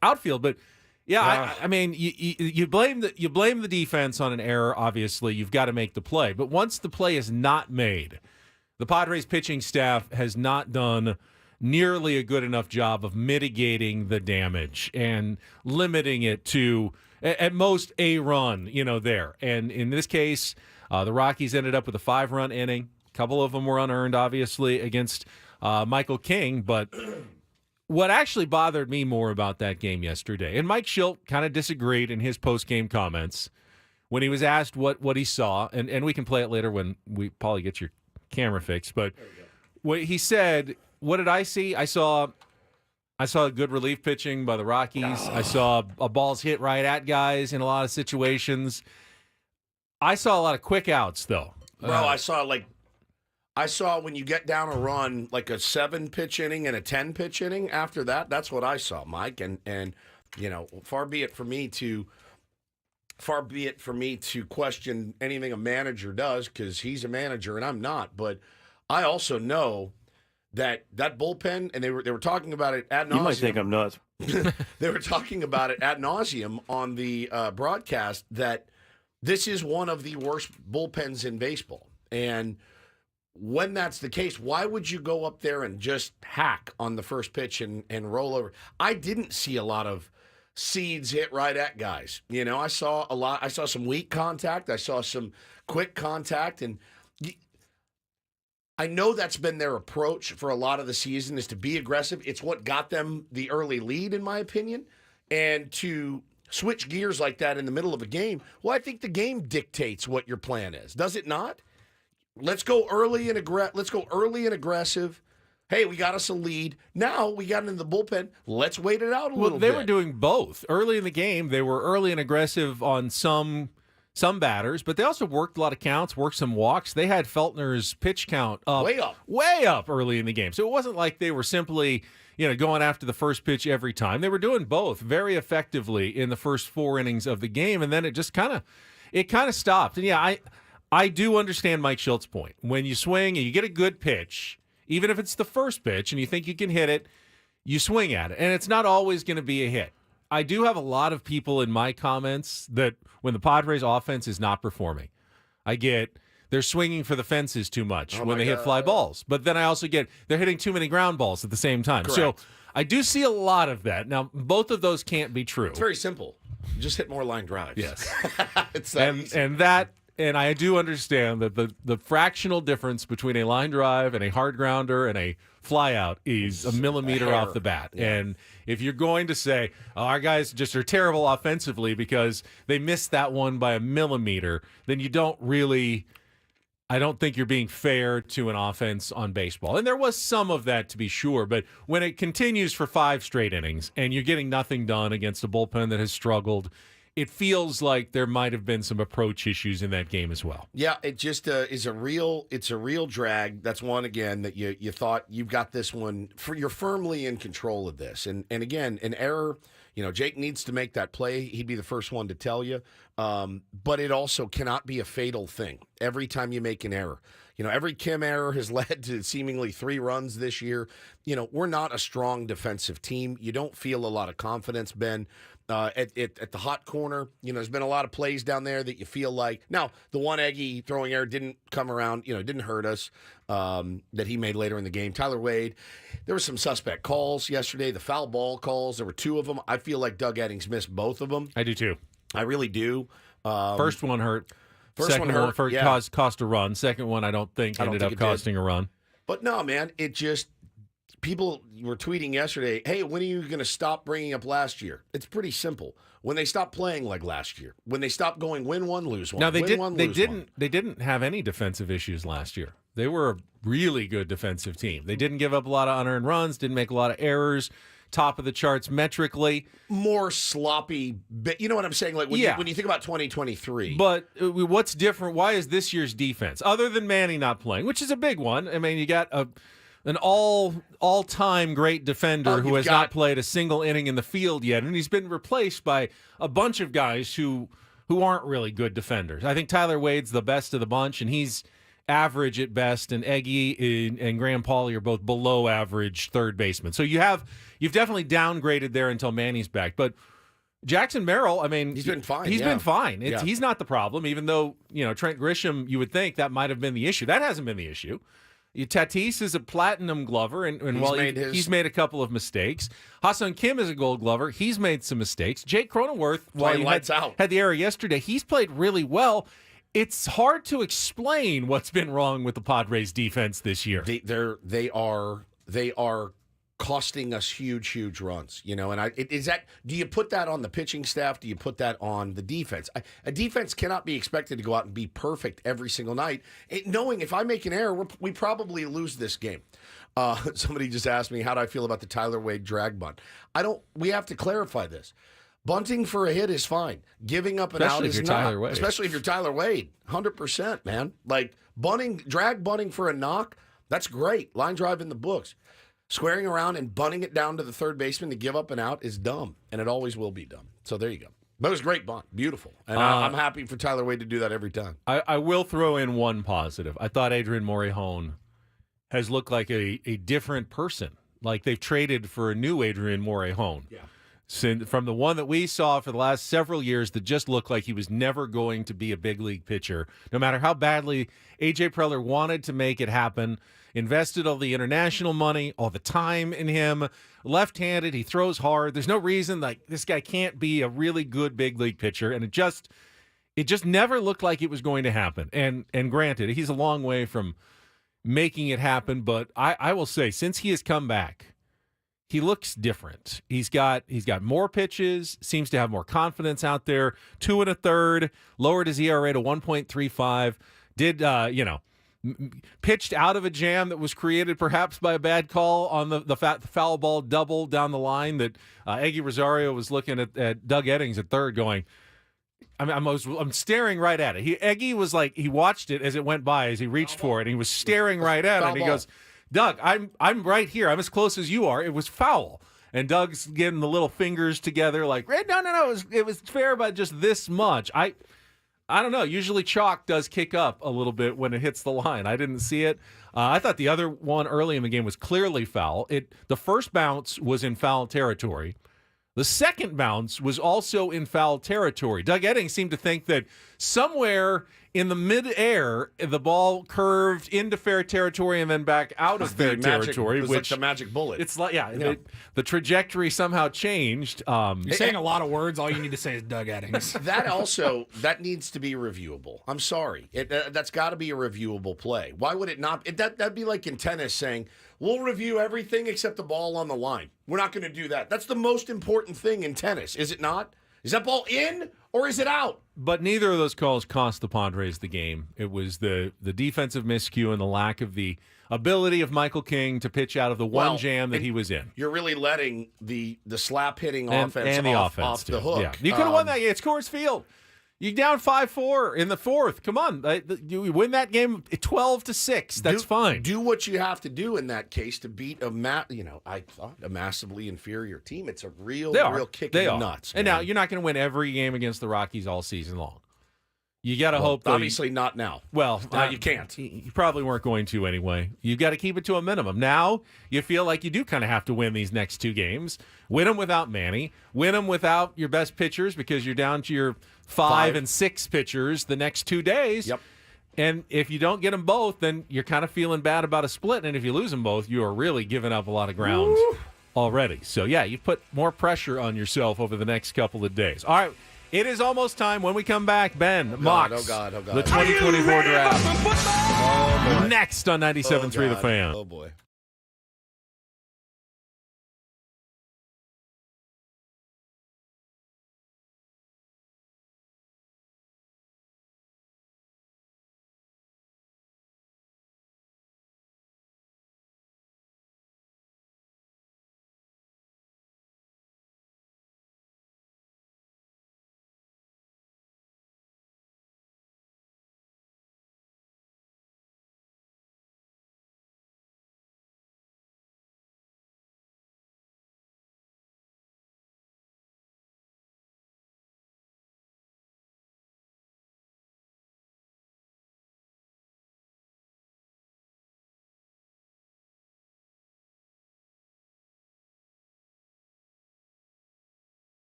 C: outfield. But yeah, I mean, you blame the defense on an error. Obviously, you've got to make the play. But once the play is not made, the Padres pitching staff has not done nearly a good enough job of mitigating the damage and limiting it to at most a run, there. And in this case, the Rockies ended up with a 5-run inning. A couple of them were unearned, obviously, against Michael King. But what actually bothered me more about that game yesterday, and Mike Schilt kind of disagreed in his post-game comments when he was asked what he saw, and we can play it later when we probably get your camera fixed. But what he said, what did I see? I saw a good relief pitching by the Rockies. I saw a balls hit right at guys in a lot of situations. I saw a lot of quick outs, though.
A: Bro, I saw when you get down a run, like a 7-pitch inning and a 10-pitch inning. After that, that's what I saw, Mike. And far be it for me to question anything a manager does, because he's a manager and I'm not. But I also know that bullpen, and they were talking about it ad nauseum.
K: You might think I'm nuts.
A: They were talking about it ad nauseum on the broadcast, that this is one of the worst bullpens in baseball. And when that's the case, why would you go up there and just hack on the first pitch and roll over? I didn't see a lot of seeds hit right at guys. I saw some weak contact. I saw some quick contact, and I know that's been their approach for a lot of the season is to be aggressive. It's what got them the early lead, in my opinion. And to switch gears like that in the middle of a game, well, I think the game dictates what your plan is. Does it not? Let's go early and aggressive. Hey, we got us a lead. Now we got into the bullpen. Let's wait it out a little bit.
C: They were doing both. Early in the game, they were early and aggressive on some batters, but they also worked a lot of counts, worked some walks. They had Feltner's pitch count up, way up early in the game. So it wasn't like they were simply, going after the first pitch every time. They were doing both very effectively in the first 4 innings of the game, and then it just kind of stopped. And yeah, I do understand Mike Schilt's point. When you swing and you get a good pitch, even if it's the first pitch and you think you can hit it, you swing at it, and it's not always going to be a hit. I do have a lot of people in my comments that when the Padres offense is not performing, I get they're swinging for the fences too much when they hit fly balls. But then I also get they're hitting too many ground balls at the same time.
A: Correct.
C: So I do see a lot of that. Now, both of those can't be true.
A: It's very simple. You just hit more line drives.
C: Yes.
A: It's that easy.
C: And I do understand that the fractional difference between a line drive and a hard grounder and a fly out is a millimeter off the bat. Yeah. And if you're going to say, our guys just are terrible offensively because they missed that one by a millimeter, then you don't really, I don't think you're being fair to an offense on baseball. And there was some of that, to be sure. But when it continues for 5 straight innings and you're getting nothing done against a bullpen that has struggled, it feels like there might have been some approach issues in that game as well.
A: Yeah, it just is a real drag. That's one, again, that you thought you've got this one, you're firmly in control of this. And again, an error, Jake needs to make that play. He'd be the first one to tell you. But it also cannot be a fatal thing every time you make an error. Every Kim error has led to seemingly 3 runs this year. We're not a strong defensive team. You don't feel a lot of confidence, Ben. At the hot corner, there's been a lot of plays down there that you feel like. Now, the one Eggy throwing error didn't come around, didn't hurt us, that he made later in the game. Tyler Wade, there were some suspect calls yesterday, the foul ball calls. There were 2 of them. I feel like Doug Eddings missed both of them.
C: I do too.
A: I really do.
C: First one hurt.
A: Second one hurt.
C: Cost a run. Second one, I don't think ended up costing a run.
A: But no, man, it just. People were tweeting yesterday, hey, when are you going to stop bringing up last year? It's pretty simple. When they stop playing like last year. When they stop going win one, lose one.
C: Now, they
A: didn't
C: have any defensive issues last year. They were a really good defensive team. They didn't give up a lot of unearned runs, didn't make a lot of errors, top of the charts metrically.
A: More sloppy. You know what I'm saying? Like when you think about 2023.
C: But what's different? Why is this year's defense, other than Manny not playing, which is a big one? I mean, you got an all-time great defender who has not played a single inning in the field yet, and he's been replaced by a bunch of guys who aren't really good defenders. I think Tyler Wade's the best of the bunch, and he's average at best, and Eggy and Graham Pauley are both below average third basemen. So you've definitely downgraded there until Manny's back. But Jackson Merrill, I mean,
A: he's been fine.
C: He's been fine. He's not the problem, even though Trent Grisham, you would think that might have been the issue. That hasn't been the issue. Tatis is a platinum glover, and while he's made a couple of mistakes. Ha-Seong Kim is a gold glover. He's made some mistakes. Jake Cronenworth, while he had the error yesterday, he's played really well. It's hard to explain what's been wrong with the Padres defense this year.
A: They are costing us huge runs, and do you put that on the pitching staff? Do you put that on the defense? A defense cannot be expected to go out and be perfect every single night. Knowing if I make an error, we probably lose this game. Somebody just asked me, how do I feel about the Tyler Wade drag bunt? We have to clarify this. Bunting for a hit is fine. Giving up an out is not. Especially if you're Tyler Wade. 100%, man. Like drag bunting for a knock, that's great. Line drive in the books. Squaring around and bunting it down to the third baseman to give up an out is dumb, and it always will be dumb. So there you go. But it was a great bunt. Beautiful. And I'm happy for Tyler Wade to do that every time.
C: I will throw in one positive. I thought Adrian Morejon has looked like a different person. Like they've traded for a new Adrian Morejon.
A: Yeah.
C: From the one that we saw for the last several years that just looked like he was never going to be a big league pitcher, no matter how badly A.J. Preller wanted to make it happen, invested all the international money, all the time in him, left-handed, he throws hard. There's no reason like this guy can't be a really good big league pitcher, and it just never looked like it was going to happen. And granted, he's a long way from making it happen. But I will say, since he has come back, he looks different. He's got more pitches, seems to have more confidence out there. 2 1/3, lowered his ERA to 1.35. Did pitched out of a jam that was created perhaps by a bad call on the foul ball double down the line that Eggy Rosario was looking at Doug Eddings at third going, I'm staring right at it. Eggy was like, he watched it as it went by, as he reached for it, and he was staring right at it, and he goes, Doug, I'm right here. I'm as close as you are. It was foul. And Doug's getting the little fingers together like, no, it was fair by just this much. I don't know. Usually chalk does kick up a little bit when it hits the line. I didn't see it. I thought the other one early in the game was clearly foul. The first bounce was in foul territory. The second bounce was also in foul territory. Doug Eddings seemed to think that somewhere in the midair, the ball curved into fair territory and then back out of fair territory.
A: It was like the magic bullet.
C: It's like, the trajectory somehow changed.
B: You're saying a lot of words. All you need to say is Doug Eddings.
A: That needs to be reviewable. I'm sorry. That's got to be a reviewable play. Why would it not? That'd be like in tennis saying, we'll review everything except the ball on the line. We're not going to do that. That's the most important thing in tennis, is it not? Is that ball in or is it out?
C: But neither of those calls cost the Padres the game. It was the defensive miscue and the lack of the ability of Michael King to pitch out of the one jam that he was in.
A: You're really letting the slap hitting offense
C: and the
A: off
C: offense
A: the hook.
C: Yeah. You could have won that game. It's Coors Field. You down 5-4 in the fourth. Come on, you win that game 12-6. That's fine.
A: Do what you have to do in that case to beat I thought a massively inferior team. It's a real kick in the nuts.
C: And now you're not going to win every game against the Rockies all season long. You got to hope.
A: Obviously, not now.
C: Well,
A: now you can't.
C: You probably weren't going to anyway. You got to keep it to a minimum. Now you feel like you do kind of have to win these next two games. Win them without Manny. Win them without your best pitchers because you're down to your 5 and 6 pitchers the next 2 days.
A: Yep.
C: And if you don't get them both, then you're kind of feeling bad about a split. And if you lose them both, you are really giving up a lot of ground already. So, yeah, you put more pressure on yourself over the next couple of days. All right. It is almost time. When we come back, Ben, Mox,
A: oh God.
C: the 2024 draft. Next on 97.3 The Fan.
A: Oh, boy.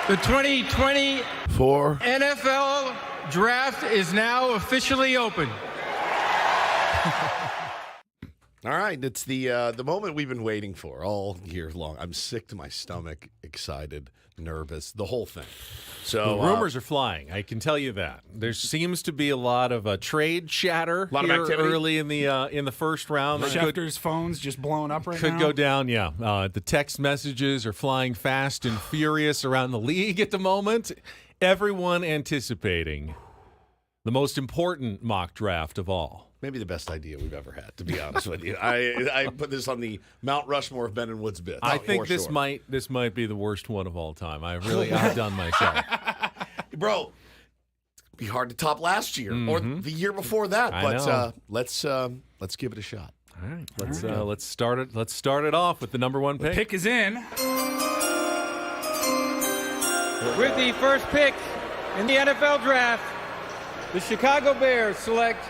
L: The 2020
A: 4
L: NFL Draft is now officially open.
A: All right, it's the moment we've been waiting for all year long. I'm sick to my stomach, excited, nervous, the whole thing. So
C: the rumors are flying. I can tell you that. There seems to be a lot of trade chatter
A: lot of
C: here
A: activity
C: early in the first round.
B: Schefter's phone's just blowing up right now.
C: Could go down, yeah. The text messages are flying fast and furious around the league at the moment. Everyone anticipating the most important mock draft of all.
A: maybe the best idea we've ever had, to be honest with you. I put this on the Mount Rushmore of Ben and Woods bits.
C: I think this might be the worst one of all time. I really outdone myself.
A: Bro, it'd be hard to top last year or the year before that. But let's give it a shot.
C: All right, let's start it. Let's start it off with the number one pick.
B: The pick is in.
L: With the first pick in the NFL draft, the Chicago Bears select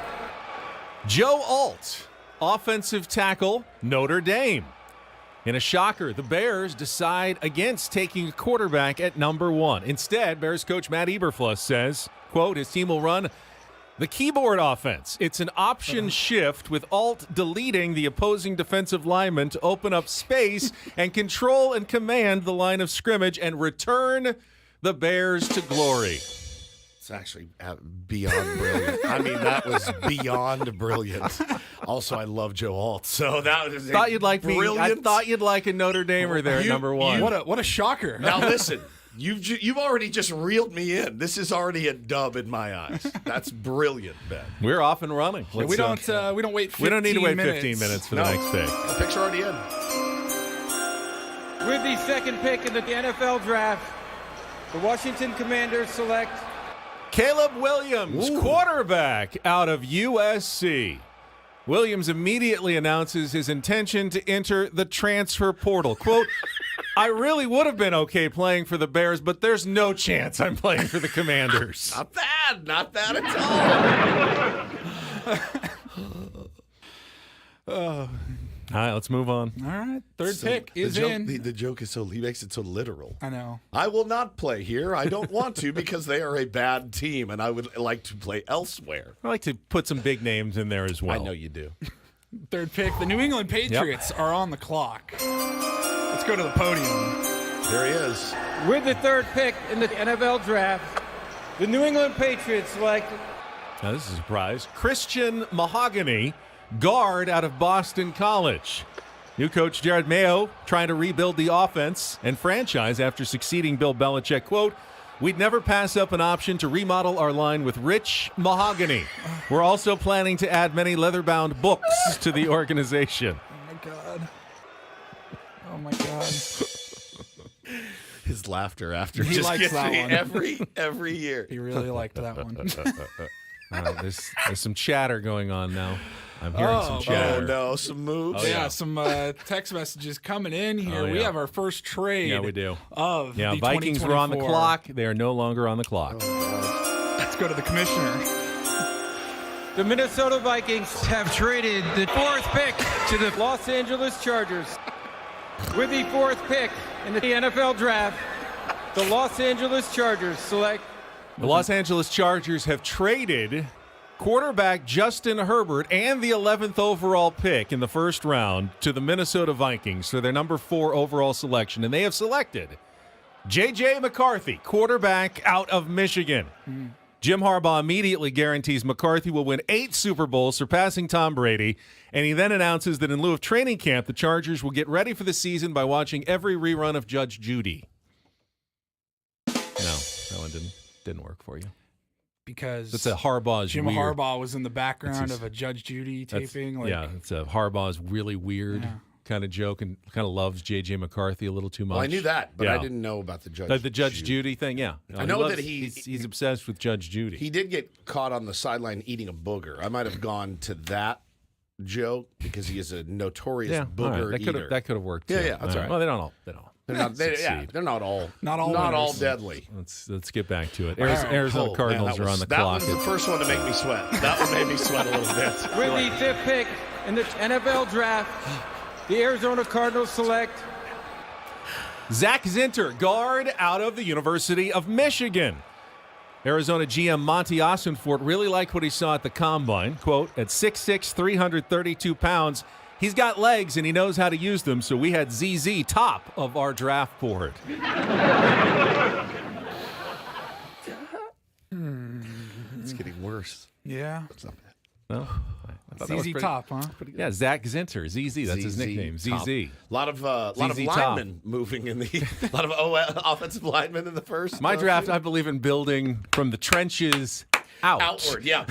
C: Joe Alt, offensive tackle, Notre Dame. In a shocker, the Bears decide against taking a quarterback at number one. Instead, Bears coach Matt Eberflus says, quote, his team will run the keyboard offense. It's an option shift with Alt deleting the opposing defensive lineman to open up space and control and command the line of scrimmage and return the Bears to glory.
A: It's actually beyond brilliant. I mean, that was beyond brilliant. Also, I love Joe Alt, so that was
C: thought you'd like
A: brilliant.
C: I thought you'd like a Notre Damer there at number one.
B: What a shocker!
A: Now listen, you've already just reeled me in. This is already a dub in my eyes. That's brilliant, Ben.
C: We're off and running.
B: We don't wait. 15
C: we don't need to wait
B: minutes.
C: 15 minutes for the next pick.
A: The picks are already in.
L: with the second pick in the NFL draft, the Washington Commanders select
C: Caleb Williams, quarterback out of USC. Williams immediately announces his intention to enter the transfer portal. Quote, I really would have been okay playing for the Bears, but there's no chance I'm playing for the Commanders.
A: Not bad at all.
C: All right, let's move on.
B: All right, third pick is in.
A: The joke is he makes it so literal.
B: I know.
A: I will not play here. I don't want to because they are a bad team, and I would like to play elsewhere.
C: I like to put some big names in there as well.
A: I know you do.
B: Third pick. The New England Patriots are on the clock. Let's go to the podium.
A: There he is.
L: with the third pick in the NFL draft, the New England Patriots select.
C: Now this is a surprise. Christian Mahogany, guard out of Boston College. New coach Jared Mayo trying to rebuild the offense and franchise after succeeding Bill Belichick. Quote, we'd never pass up an option to remodel our line with rich mahogany. We're also planning to add many leather-bound books to the organization.
B: Oh, my God.
A: His laughter after
B: he
A: just
B: likes
A: gets
B: that
A: me
B: one.
A: every year.
B: He really liked that one.
C: There's some chatter going on now. I'm hearing some chatter.
A: Oh, no, some moves.
B: Oh, yeah, some text messages coming in here. We have our first trade.
C: Yeah, we do.
B: Of the
C: Vikings were on the clock. They are no longer on the clock.
B: Let's go to the commissioner.
L: The Minnesota Vikings have traded the fourth pick to the Los Angeles Chargers. With the fourth pick in the NFL draft, the Los Angeles Chargers select.
C: The Los Angeles Chargers have traded quarterback Justin Herbert and the 11th overall pick in the first round to the Minnesota Vikings for their number 4 overall selection. And they have selected J.J. McCarthy, quarterback out of Michigan. Jim Harbaugh immediately guarantees McCarthy will win 8 Super Bowls, surpassing Tom Brady. And he then announces that in lieu of training camp, the Chargers will get ready for the season by watching every rerun of Judge Judy. No, that one didn't work for you.
B: Because
C: it's a Harbaugh's
B: Jim
C: weird.
B: Harbaugh was in the background of a Judge Judy taping.
C: It's a Harbaugh's really weird kind of joke and kind of loves J.J. McCarthy a little too much.
A: Well, I knew that, but I didn't know about the Judge
C: The Judge Judy thing, yeah.
A: I know that
C: he's obsessed with Judge Judy.
A: He did get caught on the sideline eating a booger. I might have gone to that joke because he is a notorious booger eater.
C: That could have worked too.
A: Yeah, that's all right.
C: Well, they don't all.
A: They're not all deadly.
C: Let's get back to it. Arizona Cardinals are on the clock.
A: That was the first one to make me sweat. That one made me sweat a little bit.
L: With the fifth pick in the NFL draft, the Arizona Cardinals select
C: Zach Zinter, guard out of the University of Michigan. Arizona GM Monty Ossenfort really liked what he saw at the Combine. Quote, at 6'6", 332 pounds, he's got legs and he knows how to use them, so we had ZZ top of our draft board.
A: It's getting worse.
B: Yeah.
C: No?
B: ZZ Top, huh?
C: Yeah, Zach Zinter, ZZ. That's his nickname,
A: Top.
C: ZZ.
A: A lot of
C: ZZ
A: linemen moving in the a lot of offensive linemen in the first.
C: My draft, I believe in building from the trenches out.
A: Outward, yeah.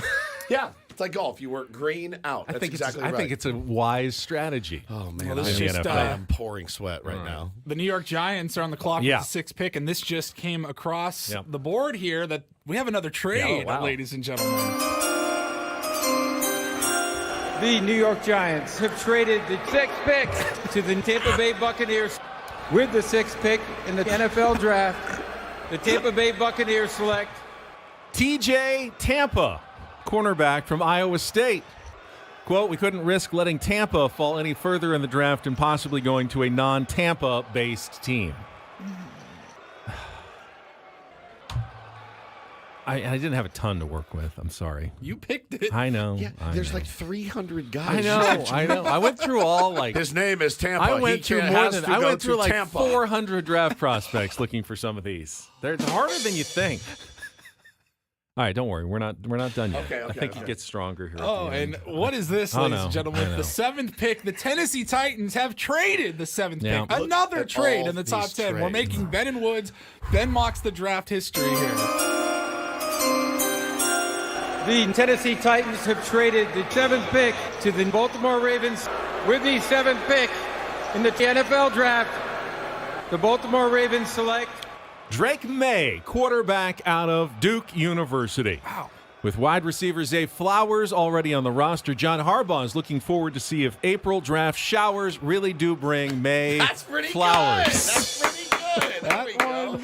A: Yeah. It's like golf. You work green out. That's exactly right.
C: I think it's a wise strategy.
A: Oh, man.
B: Well, this just,
A: I'm pouring sweat right now.
B: The New York Giants are on the clock with the 6th pick, and this just came across the board here that we have another trade, ladies and gentlemen.
L: The New York Giants have traded the 6th pick to the Tampa Bay Buccaneers. With the 6th pick in the NFL draft, the Tampa Bay Buccaneers select
C: TJ Tampa, cornerback from Iowa State. Quote, we couldn't risk letting Tampa fall any further in the draft and possibly going to a non-Tampa-based team. I didn't have a ton to work with. I'm sorry.
B: You picked it.
C: I know.
A: Yeah, there's like 300 guys.
C: I know. I went through all like
A: his name is Tampa.
C: I went through like
A: Tampa.
C: 400 draft prospects looking for some of these. They're harder than you think. All right, don't worry. We're not done yet.
A: Okay,
C: I think it gets stronger here.
B: Oh, and what is this, ladies and gentlemen? The 7th pick, the Tennessee Titans have traded the 7th pick. Another trade in the top 10. We're making Ben and Woods. Ben mocks the draft history here.
L: the Tennessee Titans have traded the 7th pick to the Baltimore Ravens. With the 7th pick in the NFL draft, the Baltimore Ravens select
C: Drake May, quarterback out of Duke University.
B: Wow.
C: With wide receiver Zay Flowers already on the roster, John Harbaugh is looking forward to see if April draft showers really do bring May
A: That's pretty
C: flowers.
A: Good. That's pretty good. There we go.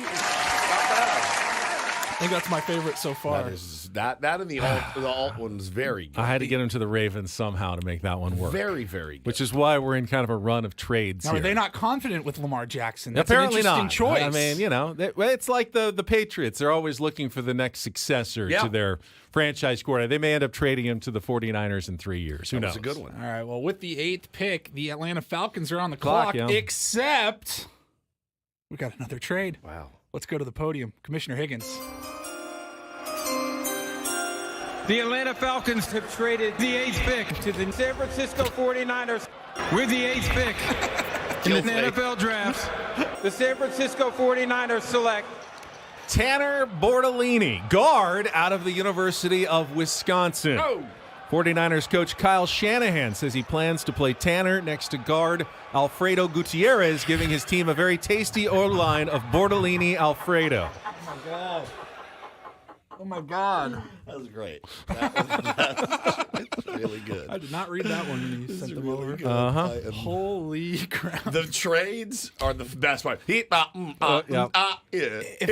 B: I think that's my favorite so far.
A: That and the alt one's very good.
C: I had to get him to the Ravens somehow to make that one work.
A: Very, very good.
C: Which is why we're in kind of a run of trades
B: Now,
C: here.
B: are they not confident with Lamar Jackson? That's
C: Apparently
B: an interesting
C: not.
B: choice.
C: I mean, you know, it's like the Patriots. They're always looking for the next successor to their franchise quarterback. They may end up trading him to the 49ers in 3 years. Who knows?
A: That's a good one.
B: All right, well, with the 8th pick, the Atlanta Falcons are on the clock, except we got another trade.
A: Wow.
B: Let's go to the podium. Commissioner Higgins.
L: the Atlanta Falcons have traded the 8th pick to the San Francisco 49ers. With the 8th pick in the NFL draft, the San Francisco 49ers select
C: Tanner Bortolini, guard out of the University of Wisconsin. 49ers coach Kyle Shanahan says he plans to play Tanner next to guard Alfredo Gutierrez, giving his team a very tasty O-line of Bortolini Alfredo.
B: Oh, my God.
A: That was great. That's really good.
B: I did not read that one when you sent them over. Holy crap.
A: The trades are the best part.
B: If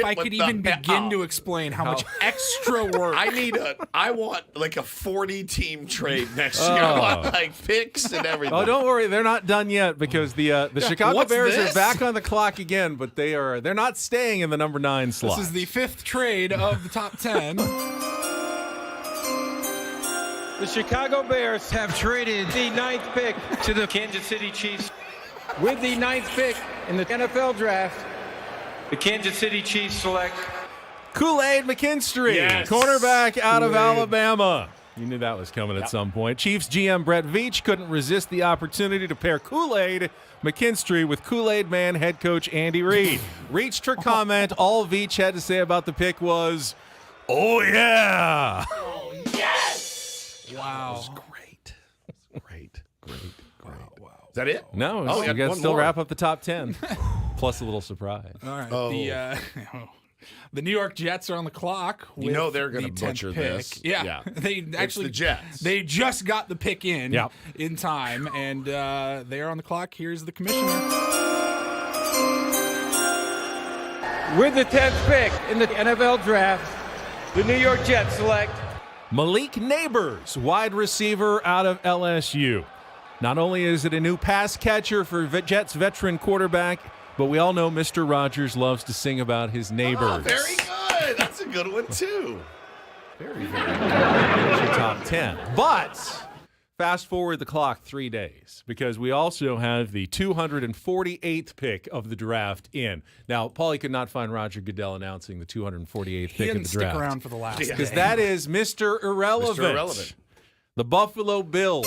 B: I could even begin to explain how much extra work.
A: I want like a 40-team trade next year. I want like picks and everything.
C: Oh, don't worry, they're not done yet because the Chicago Bears are back on the clock again, but they're not staying in the number 9 slot.
B: This is the 5th trade of the top 10.
L: the Chicago Bears have traded the 9th pick to the Kansas City Chiefs. With the 9th pick in the NFL draft, the Kansas City Chiefs select
C: Kool-Aid McKinstry, cornerback out of Alabama. You knew that was coming at some point. Chiefs GM Brett Veach couldn't resist the opportunity to pair Kool-Aid McKinstry with Kool-Aid Man head coach Andy Reid. Reached for comment. All Veach had to say about the pick was, "Oh yeah!"
A: Oh yes!
B: Wow,
A: that was great. Great. Wow. Is that it?
C: No,
A: we
C: got to still
A: more.
C: wrap up the top 10. Plus a little surprise.
B: All right. The New York Jets are on the clock.
A: You know they're going
B: the
A: to butcher
B: 10th pick.
A: this.
B: Yeah. They actually
A: the Jets.
B: They just got the pick in time, and they are on the clock. Here's the commissioner.
L: with the 10th pick in the NFL draft, the New York Jets select
C: Malik Neighbors, wide receiver out of LSU. Not only is it a new pass catcher for Jets veteran quarterback but we all know Mr. Rogers loves to sing about his neighbors.
A: Oh, very good. That's a good one, too. Very, very good.
C: There's your top 10. But fast forward the clock 3 days, because we also have the 248th pick of the draft in. Now, Paulie could not find Roger Goodell announcing the 248th pick of the draft.
B: He didn't stick around for the last day.
C: Because that is Mr. Irrelevant.
A: Mr. Irrelevant.
C: The Buffalo Bills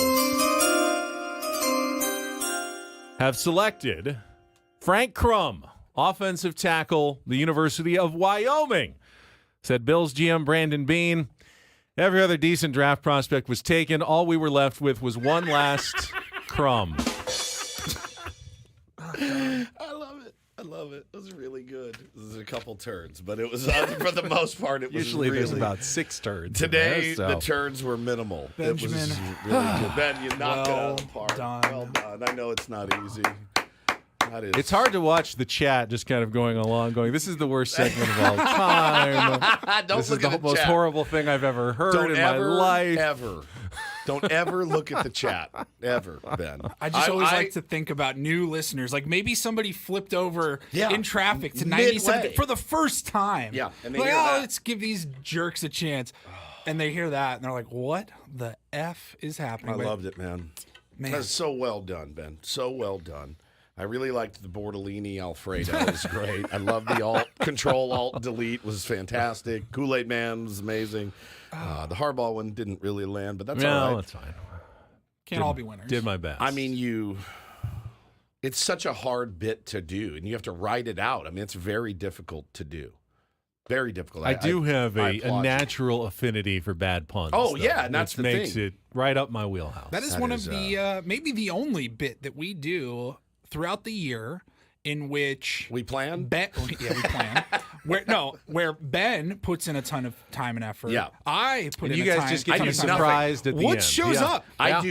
C: have selected Frank Crum, offensive tackle, the University of Wyoming. Said Bills GM Brandon Beane, every other decent draft prospect was taken. All we were left with was one last Crum.
A: I love it. I love it. It was really good. There's a couple turds, but it was, for the most part, it was
C: Usually
A: really...
C: there's about 6 turds.
A: Today,
C: there,
A: the turds were minimal.
B: Benjamin.
A: It was really good. Ben, you knocked it out of the
B: Well
A: park.
B: done.
A: Well done. I know it's not easy. That is.
C: It's hard to watch the chat just kind of going along, going, this is the worst segment of all time. This is the most horrible thing I've ever heard in my life.
A: Don't ever look at the chat. Ever, Ben.
B: I just always like to think about new listeners. Like maybe somebody flipped over in traffic to 97 for the first time.
A: Yeah. And they
B: like,
A: hear that.
B: let's give these jerks a chance. And they hear that, and they're like, what the F is happening?
A: I loved it, man. That's so well done, Ben. So well done. I really liked the Bortolini Alfredo. It was great. I loved the Control Alt Delete was fantastic. Kool-Aid Man was amazing. The Harbaugh one didn't really land, but that's all right.
C: That's fine.
B: Can't all be winners.
C: Did my best.
A: I mean, it's such a hard bit to do, and you have to write it out. I mean, it's very difficult to do. Very difficult.
C: I do have a natural affinity for bad puns.
A: Oh,
C: though,
A: yeah, and that's
C: which
A: the
C: makes
A: thing.
C: it right up my wheelhouse.
B: That is one of the, maybe the only bit that we do throughout the year in which
A: we plan.
B: We plan. Where Ben puts in a ton of time and effort.
A: Yeah,
B: I put in.
C: You
B: a
C: guys
B: time,
C: just get surprised at the
B: what
C: end.
B: shows up?
A: I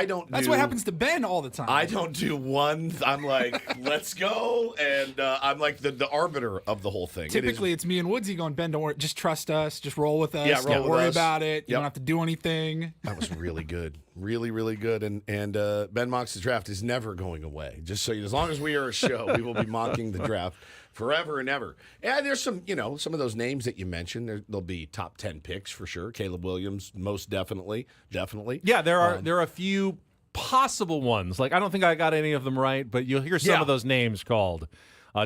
A: don't.
B: That's what happens to Ben all the time.
A: I don't do one. I'm like, let's go, and I'm like the arbiter of the whole thing.
B: Typically, it's me and Woodsy going, Ben, don't worry, just trust us, just roll with us.
A: Yeah,
B: don't worry about it. You don't have to do anything.
A: That was really good. Really, really good. And Ben Mocks' draft is never going away. Just so as long as we are a show, we will be mocking the draft forever and ever. And there's some of those names that you mentioned. There'll be top 10 picks for sure. Caleb Williams, most definitely.
C: Yeah, there are a few possible ones. Like I don't think I got any of them right, but you'll hear some of those names called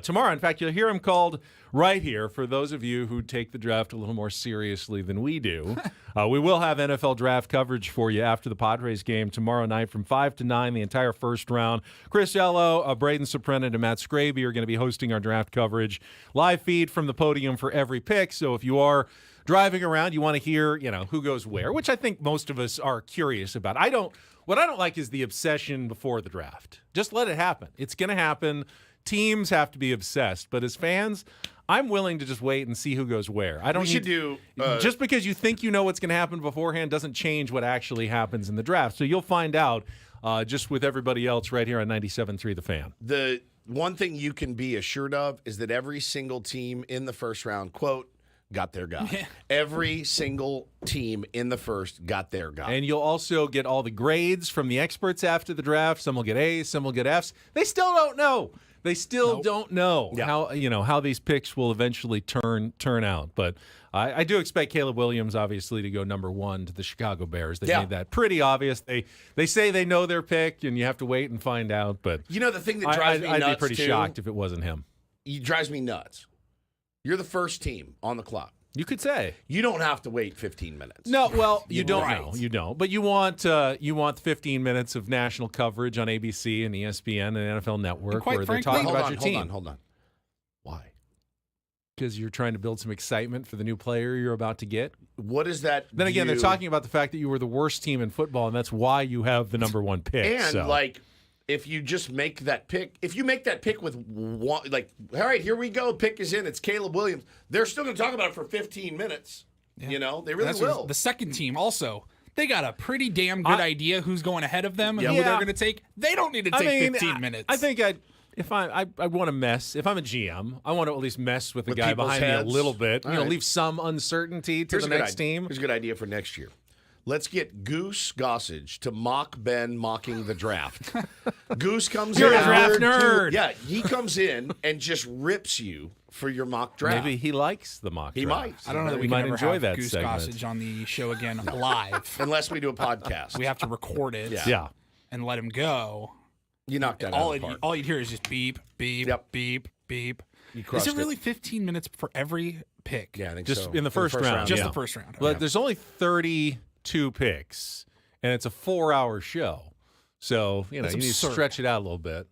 C: tomorrow. In fact, you'll hear them called right here for those of you who take the draft a little more seriously than we do. We will have NFL draft coverage for you after the Padres game tomorrow night from 5 to 9, the entire first round. Chris Ello, Braden Soprano, and Matt Scraby are going to be hosting our draft coverage. Live feed from the podium for every pick. So if you are driving around, you want to hear, who goes where, which I think most of us are curious about. What I don't like is the obsession before the draft. Just let it happen. It's going to happen. Teams have to be obsessed, but as fans, I'm willing to just wait and see who goes where. Just because you think you know what's going to happen beforehand doesn't change what actually happens in the draft. So you'll find out just with everybody else right here on 97.3 The Fan.
A: The one thing you can be assured of is that every single team in the first round, quote, got their guy. Yeah. Every single team in the first got their guy.
C: And you'll also get all the grades from the experts after the draft. Some will get A's, some will get F's. They still don't know. They still don't know how these picks will eventually turn out. But I do expect Caleb Williams, obviously, to go number 1 to the Chicago Bears. They made that pretty obvious. They say they know their pick, and you have to wait and find out. But
A: the thing that drives me nuts,
C: I'd be pretty shocked if it wasn't him.
A: It drives me nuts. You're the first team on the clock.
C: You could say.
A: You don't have to wait 15 minutes.
C: No, well, you don't know. You don't. But you want 15 minutes of national coverage on ABC and ESPN and NFL Network where they're talking about your team.
A: Hold on. Why?
C: Because you're trying to build some excitement for the new player you're about to get.
A: What is that?
C: Then again, they're talking about the fact that you were the worst team in football, and that's why you have the number 1 pick.
A: And, if you just make that pick, if you make that pick with one, all right, here we go, pick is in, it's Caleb Williams, they're still going to talk about it for 15 minutes. Yeah. They really will.
B: The second team also, they got a pretty damn good idea who's going ahead of them and who they're going to take. They don't need to take 15 minutes.
C: I think if I want to mess, if I'm a GM, I want to at least mess with the guy behind me a little bit. Leave some uncertainty to the next team.
A: Here's a good idea for next year. Let's get Goose Gossage to mock Ben mocking the draft. Goose comes
B: You're
A: in.
B: a draft nerd.
A: Yeah, he comes in and just rips you for your mock draft.
C: Maybe he likes the mock
A: He
C: draft.
A: might.
B: I don't know that we
C: might
B: can ever
C: enjoy
B: have
C: that
B: Goose
C: segment.
B: Gossage on the show again live.
A: Unless we do a podcast.
B: We have to record it
C: Yeah.
B: and let him go.
A: You knocked that out of the park.
B: All you'd hear is just beep, beep,
A: Yep.
B: beep, beep.
A: You
B: Is
A: crushed
B: it really 15 minutes for every pick?
A: Yeah, I think
C: Just
A: so.
C: in the first round.
B: Just
C: yeah.
B: the first round.
C: Well,
B: Okay.
C: there's only 32 picks, and it's a 4-hour show. So, you
B: That's
C: need to
B: absurd.
C: stretch it out a little bit.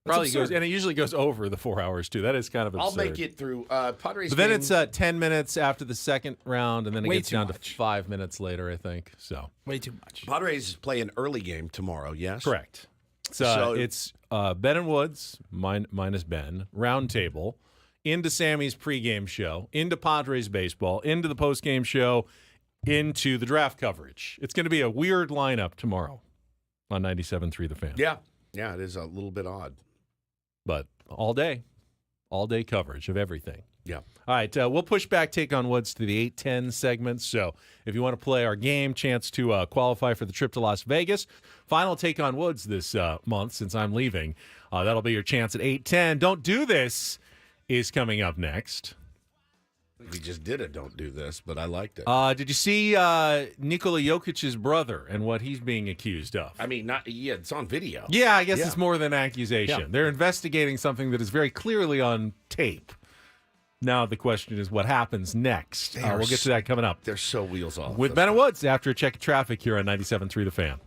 C: Probably
B: absurd.
C: goes, and it usually goes over the 4 hours, too. That is kind of absurd.
A: I'll make it through. Padres.
C: But then
A: game-
C: it's 10 minutes after the second round, and then it
B: Way
C: gets
B: too
C: down
B: much.
C: to 5 minutes later, I think. So
B: Way too much.
A: Padres play an early game tomorrow. Yes.
C: correct.
A: So-
C: It's Ben and Woods minus Ben round table into Sammy's pregame show, into Padres baseball, into the postgame show, into the draft coverage. It's going to be a weird lineup tomorrow on 97.3 The Fan.
A: Yeah. Yeah, it is a little bit odd.
C: But all day coverage of everything.
A: Yeah.
C: All right, we'll push back Take on Woods to the 8:10 segment. So if you want to play our game, chance to qualify for the trip to Las Vegas, final Take on Woods this month since I'm leaving. That'll be your chance at 8:10. Don't Do This is coming up next.
A: We just did it. Don't do this, but I liked it.
C: Did you see Nikola Jokic's brother and what he's being accused of?
A: I mean, not yeah. It's on video.
C: Yeah, I guess
A: Yeah.
C: it's more than accusation.
A: Yeah.
C: They're investigating something that is very clearly on tape. Now the question is what happens next.
A: They are
C: We'll get to that coming up.
A: They're so wheels off.
C: With Ben and Woods after a check of traffic here on 97.3 The Fan.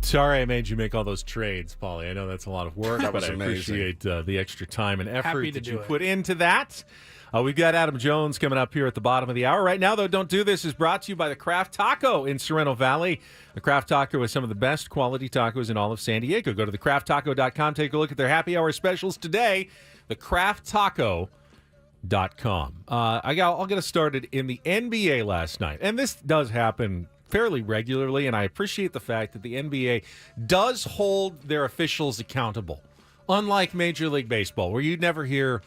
C: Sorry I made you make all those trades, Paulie. I know that's a lot of work,
A: That
C: but
A: was
C: I
A: amazing.
C: appreciate the extra time and effort
B: Happy to
C: that
B: do
C: you
B: it.
C: put into that. We've got Adam Jones coming up here at the bottom of the hour. Right now, though, Don't Do This is brought to you by the Craft Taco in Sorrento Valley. The Craft Taco is some of the best quality tacos in all of San Diego. Go to thecrafttaco.com. Take a look at their happy hour specials today. Thecrafttaco.com. I'll get us started in the NBA last night. And this does happen fairly regularly, and I appreciate the fact that the NBA does hold their officials accountable, unlike Major League Baseball, where you'd never hear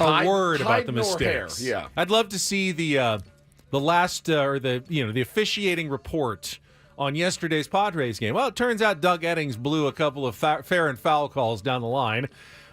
C: a word about the mistakes.
A: Yeah.
C: I'd love to see the last or the officiating report on yesterday's Padres game. Well, it turns out Doug Eddings blew a couple of fair and foul calls down the line.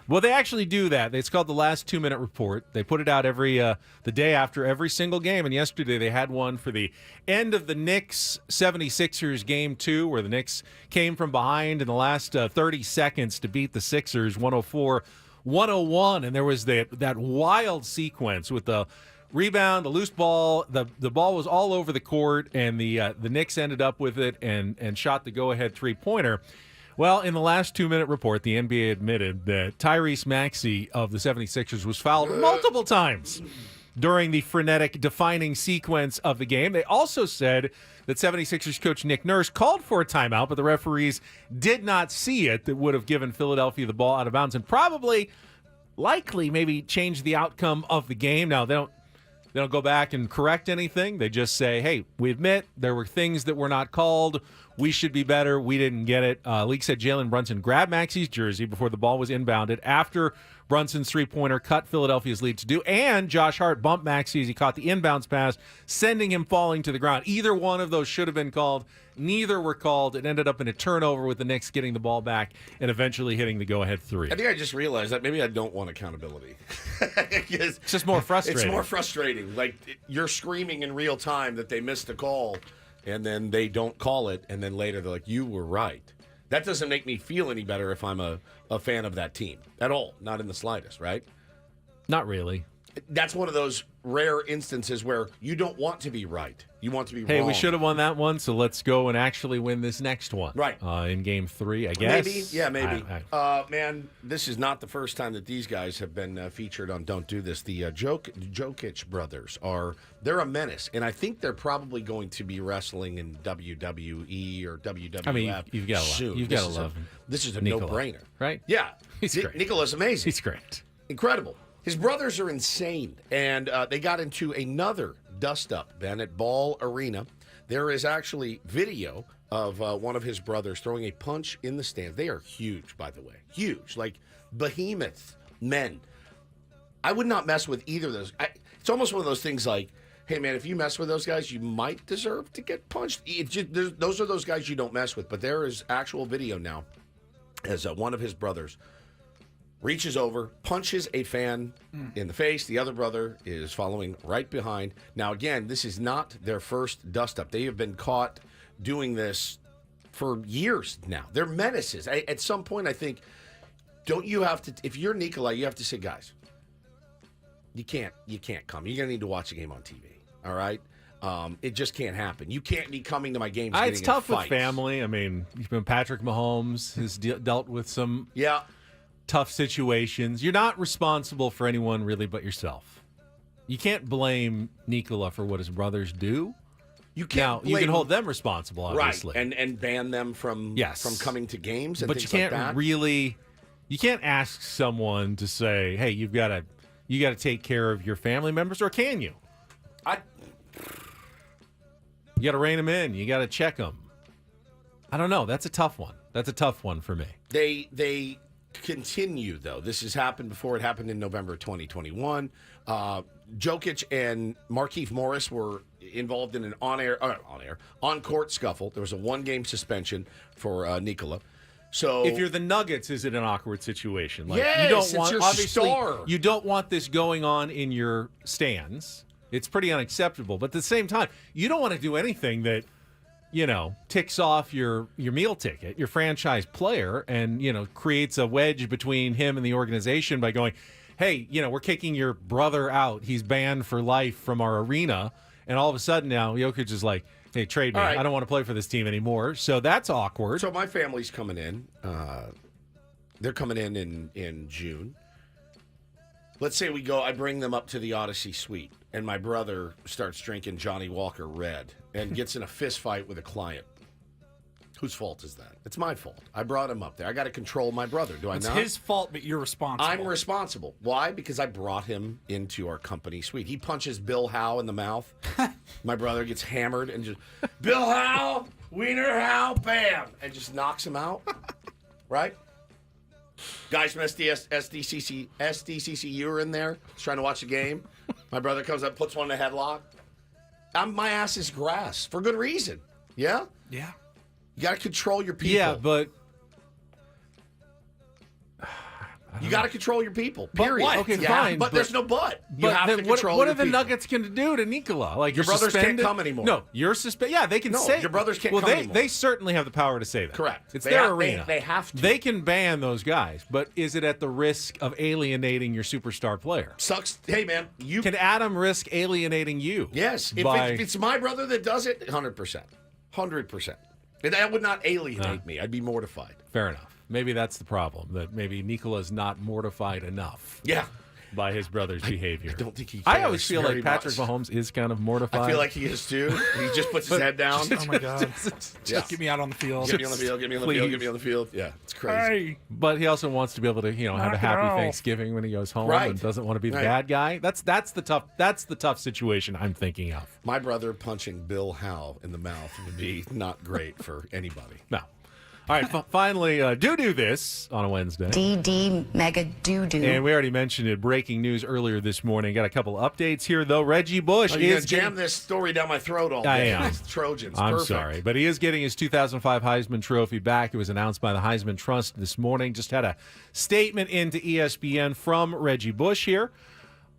C: Well, they actually do that. It's called the last 2-minute report. They put it out the day after every single game. And yesterday they had one for the end of the Knicks 76ers game 2, where the Knicks came from behind in the last 30 seconds to beat the Sixers 104-101. And there was that wild sequence with the rebound, the loose ball. The ball was all over the court, and the Knicks ended up with it and shot the go-ahead three-pointer. Well, in the last 2-minute report, the NBA admitted that Tyrese Maxey of the 76ers was fouled multiple times during the frenetic defining sequence of the game. They also said that 76ers coach Nick Nurse called for a timeout, but the referees did not see it. That would have given Philadelphia the ball out of bounds and likely maybe changed the outcome of the game. Now, they don't go back and correct anything. They just say, hey, we admit there were things that were not called. We should be better. We didn't get it. League said Jalen Brunson grabbed Maxey's jersey before the ball was inbounded after Brunson's three-pointer cut Philadelphia's lead to 2. And Josh Hart bumped Maxey as he caught the inbounds pass, sending him falling to the ground. Either one of those should have been called. Neither were called. It ended up in a turnover with the Knicks getting the ball back and eventually hitting the go-ahead 3.
A: I think I just realized that maybe I don't want accountability. It's
C: just more frustrating.
A: It's more frustrating. Like, you're screaming in real time that they missed a call, and then they don't call it, and then later they're like, you were right. That doesn't make me feel any better if I'm a fan of that team at all. Not in the slightest, right?
C: Not really.
A: That's one of those rare instances where you don't want to be right. You want to be wrong.
C: Hey, we should have won that one, so let's go and actually win this next one.
A: Right.
C: In game 3, I guess.
A: Maybe. Yeah, maybe. Man, this is not the first time that these guys have been featured on Don't Do This. The Jokic brothers they're a menace, and I think they're probably going to be wrestling in WWE or WWF.
C: I mean, you've got to love him.
A: This is a
C: Nikola,
A: no-brainer.
C: Right?
A: Yeah.
C: He's great.
A: Nikola's amazing.
C: He's great.
A: Incredible. His brothers are insane, and they got into another dust-up, Ben, at Ball Arena. There is actually video of one of his brothers throwing a punch in the stands. They are huge, by the way. Huge. Like behemoth men. I would not mess with either of those. It's almost one of those things like, hey, man, if you mess with those guys, you might deserve to get punched. Those are those guys you don't mess with. But there is actual video now as one of his brothers reaches over, punches a fan in the face. The other brother is following right behind. Now, again, this is not their first dust-up. They have been caught doing this for years now. They're menaces. At some point, I think, don't you have to, if you're Nikola, you have to say, guys, you can't come. You're going to need to watch a game on TV, all right? It just can't happen. You can't be coming to my games getting
C: It's tough
A: in
C: with
A: fights.
C: family. I mean, Patrick Mahomes has dealt with some tough situations. You're not responsible for anyone really but yourself. You can't blame Nikola for what his brothers do.
A: You can't.
C: You can hold them responsible, obviously,
A: right? And ban them from coming to games. And
C: but
A: things
C: you can't
A: like that.
C: really. You can't ask someone to say, "Hey, you got to take care of your family members," or can you? You got to rein them in. You got to check them. I don't know. That's a tough one. That's a tough one for me.
A: They continue, though. This has happened before. It happened in November 2021. Jokic and Markieff Morris were involved in an on-court scuffle. There was a 1-game suspension for Nikola. So
C: if you're the Nuggets, is it an awkward situation? Like,
A: yes,
C: you don't
A: it's
C: want,
A: your
C: obviously,
A: star.
C: You don't want this going on in your stands. It's pretty unacceptable. But at the same time, you don't want to do anything that, ticks off your meal ticket, your franchise player, and, creates a wedge between him and the organization by going, hey, we're kicking your brother out. He's banned for life from our arena. And all of a sudden now, Jokic is like, hey, trade me.
A: All right.
C: I don't want to play for this team anymore. So that's awkward.
A: So my family's coming in. They're coming in June. Let's say I bring them up to the Odyssey Suite, and my brother starts drinking Johnny Walker Red and gets in a fist fight with a client. Whose fault is that? It's my fault. I brought him up there. I got to control my brother. Do I
B: It's
A: not?
B: his fault, but you're responsible.
A: I'm responsible. Why? Because I brought him into our company suite. He punches Bill Howe in the mouth. My brother gets hammered and just, Bill Howe, Wiener Howe, bam, and just knocks him out. Right? Guys from SDCCU are in there. He's trying to watch the game. My brother comes up, puts one in a headlock. My ass is grass for good reason. Yeah?
B: Yeah.
A: You got to control your people.
C: Yeah, but
A: you got to control your people. Period.
B: what?
C: Okay,
A: Yeah,
C: fine.
A: but there's no but. You
C: But
A: have
C: then
A: to control
C: what
A: your
C: are the
A: people.
C: Nuggets going to do to Nikola? Like
A: Your
C: you're
A: brothers can't
C: suspended?
A: come anymore.
C: No, you're suspended. Yeah, they can
A: No,
C: say
A: your brothers can't
C: well,
A: come
C: they
A: anymore.
C: they certainly have the power to say that.
A: Correct.
C: It's
A: They
C: their
A: have-
C: arena.
A: they have to.
C: They can ban those guys, but is it at the risk of alienating your superstar player?
A: Sucks. Hey, man, you
C: Can Adam risk alienating you?
A: Yes. If
C: by-
A: it's my brother that does it, 100%. 100%. That would not alienate me. I'd be mortified.
C: Fair enough. Maybe that's the problem. That maybe Nikola's not mortified enough.
A: Yeah.
C: By his brother's behavior.
A: I don't think he
C: I
A: cares
C: always feel
A: very
C: like Patrick
A: much.
C: Mahomes is kind of mortified.
A: I feel like he is too. He just puts his head down.
B: Oh my God.
A: Yeah.
B: Get me out on the field.
A: Get me on the field. Get me on the
C: Please.
A: field. Get me on the field. Yeah, it's crazy.
C: But he also wants to be able to, have
B: Knock
C: a
B: it
C: happy
B: off.
C: Thanksgiving when he goes home
A: Right.
C: and doesn't want to be the
A: Right.
C: bad guy. That's the tough situation I'm thinking of.
A: My brother punching Bill Howe in the mouth would be not great for anybody.
C: No. All right, finally, do this on a Wednesday.
M: DD Mega Doo-Doo.
C: And we already mentioned it. Breaking news earlier this morning. Got a couple updates here, though. Reggie Bush
A: You're
C: is
A: gonna jam this story down my throat all day.
C: I am.
A: It's Trojans.
C: I'm
A: Perfect.
C: sorry, but he is getting his 2005 Heisman Trophy back. It was announced by the Heisman Trust this morning. Just had a statement into ESPN from Reggie Bush here.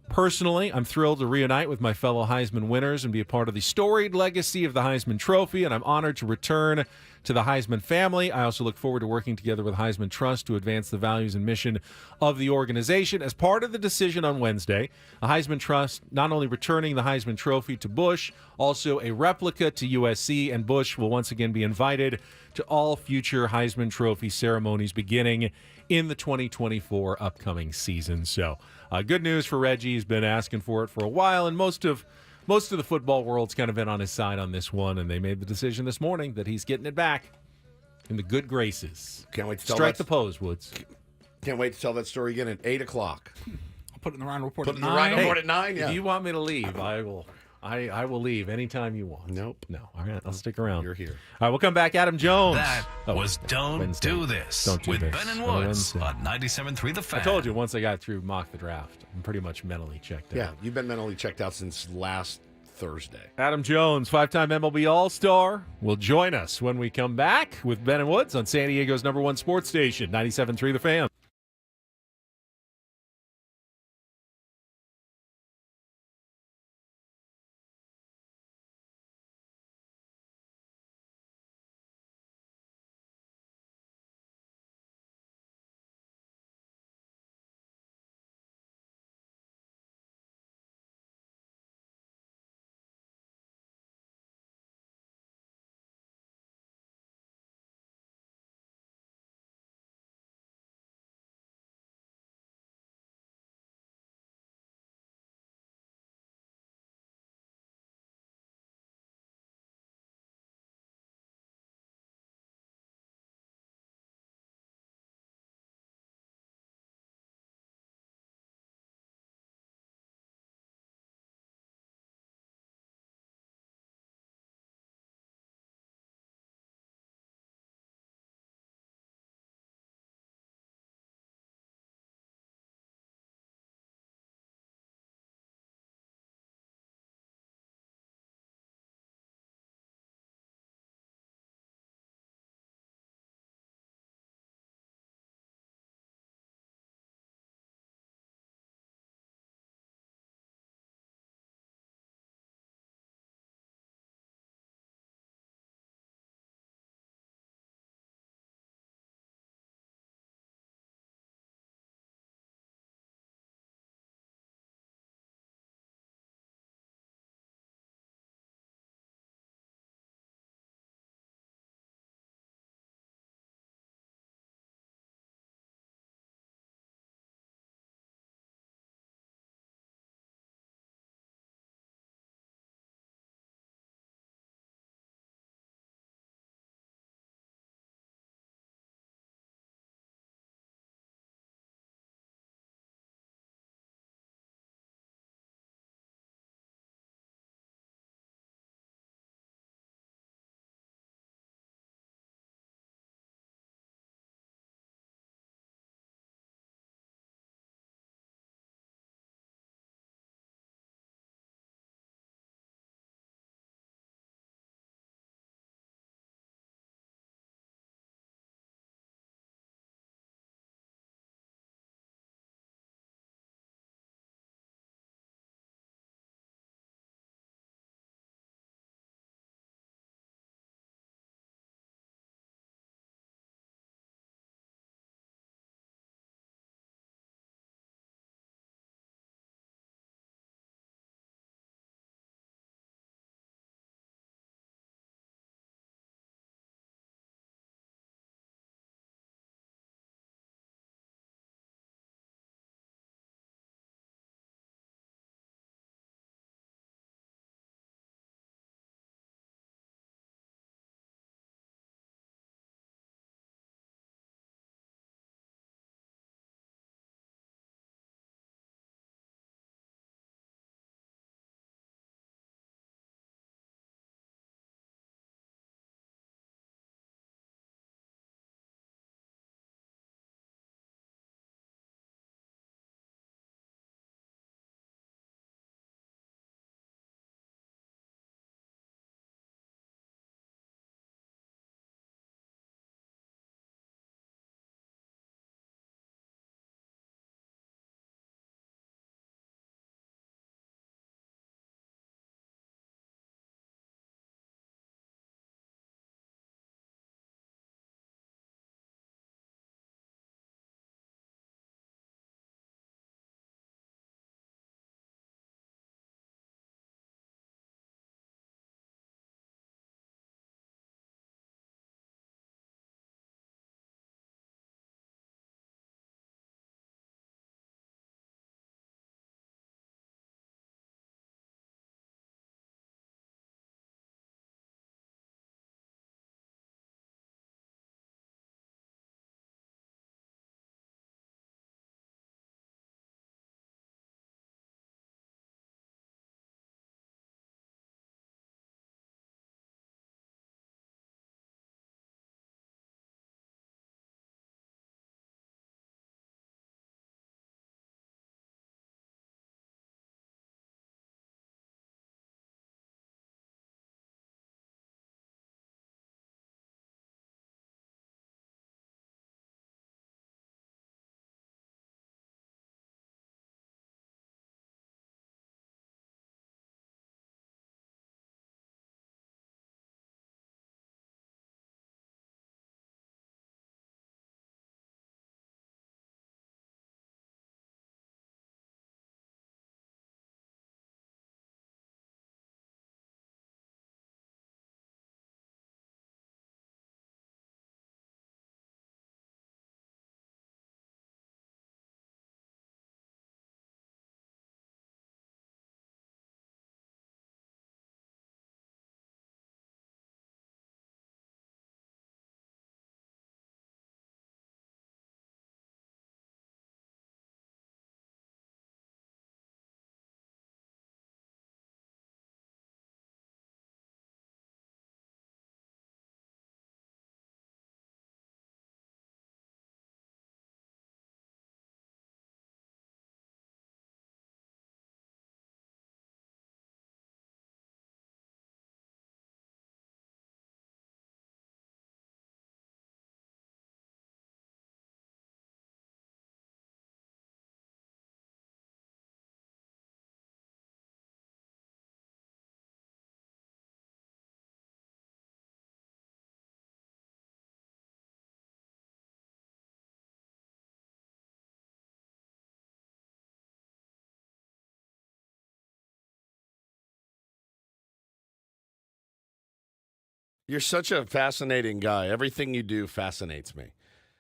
C: Personally, I'm thrilled to reunite with my fellow Heisman winners and be a part of the storied legacy of the Heisman Trophy, and I'm honored to return to the Heisman family. I also look forward to working together with Heisman Trust to advance the values and mission of the organization. As part of the decision on Wednesday, the Heisman Trust not only returning the Heisman Trophy to Bush, also a replica to USC, and Bush will once again be invited to all future Heisman Trophy ceremonies beginning in the 2024 upcoming season. So, good news for Reggie. He's been asking for it for a while, and most of the football world's kind of been on his side on this one, and they made the decision this morning that he's getting it back in the good graces.
A: Can't wait to tell
C: Strike
A: that-
C: the pose, Woods.
A: Can't wait to tell that story again at 8 o'clock.
B: I'll put it in the Reindl Report
A: Put
B: at
A: it in the
B: 9.
A: Reindl Report at 9, yeah.
C: If you want me to leave, I will. I will leave anytime you want.
A: Nope.
C: No. All right, I'll stick around.
A: You're here.
C: All right, we'll come back. Adam Jones.
E: That was Don't
C: Wednesday.
E: Do This
C: Don't do
E: with
C: this
E: Ben and
C: on
E: Woods
C: Wednesday.
E: on 97.3 The Fan.
C: I told you once I got through mock the draft, I'm pretty much mentally checked out.
A: Yeah, you've been mentally checked out since last Thursday.
C: Adam Jones, 5-time MLB All-Star, will join us when we come back with Ben and Woods on San Diego's #1 sports station, 97.3 The Fan.
A: You're such a fascinating guy. Everything you do fascinates me.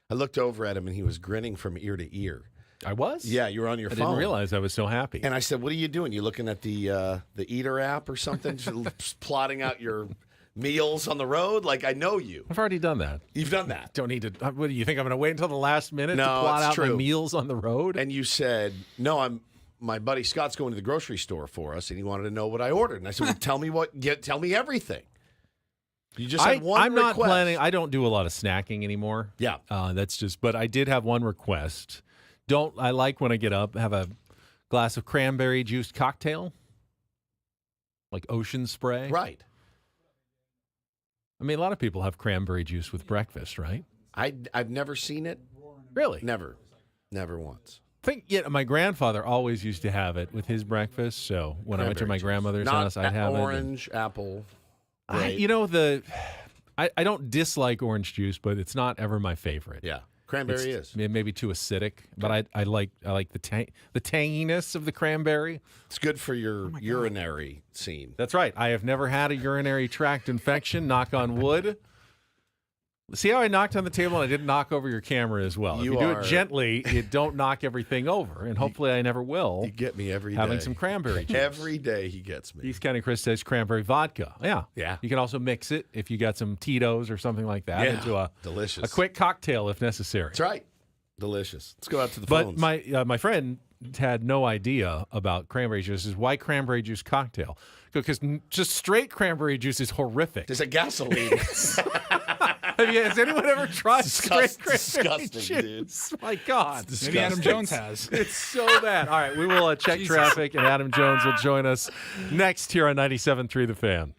A: I looked over at him, and he was grinning from ear to ear.
C: I was?
A: Yeah, you were on your
C: I
A: phone.
C: didn't realize I was so happy.
A: And I said, what are you doing? You looking at the Eater app or something? Just plotting out your meals on the road? Like, I know you.
C: I've already done that.
A: You've done that.
C: Don't need to. What do you think? I'm going to wait until the last minute to
A: No,
C: plot
A: it's
C: out my
A: true.
C: meals on the road?
A: And you said, no, my buddy Scott's going to the grocery store for us, and he wanted to know what I ordered. And I said, well, tell me everything. You just had one
C: I'm
A: request.
C: not planning. I don't do a lot of snacking anymore.
A: Yeah.
C: That's just. But I did have one request. I like when I get up, have a glass of cranberry juice cocktail, like Ocean Spray.
A: Right.
C: I mean, a lot of people have cranberry juice with breakfast, right?
A: I've never seen it.
C: Really?
A: Never once.
C: My grandfather always used to have it with his breakfast. So when I went to my grandmother's house, I'd have
A: orange, apple.
C: I don't dislike orange juice, but it's not ever my favorite.
A: Yeah. Cranberry
C: is maybe too acidic, but I like the tanginess of the cranberry.
A: It's good for your urinary scene.
C: That's right. I have never had a urinary tract infection. Knock on wood. See how I knocked on the table and I didn't knock over your camera as well. If you do it gently, you don't knock everything over, and hopefully I never will.
A: You get me every day.
C: Having some cranberry juice.
A: Every day he gets me.
C: East County Chris says cranberry vodka. Yeah. You can also mix it if you got some Tito's or something like that into a quick cocktail if necessary.
A: That's right. Delicious. Let's go out to the
C: but
A: phones.
C: my friend had no idea about cranberry juice. Why cranberry juice cocktail? Because just straight cranberry juice is horrific.
A: It's a gasoline.
C: Has anyone ever tried straight cranberry
A: disgusting,
C: juice? Dude. My God.
B: Maybe Adam Jones has.
C: It's so bad. All right, we will check traffic, and Adam Jones will join us next here on 97.3 The Fan.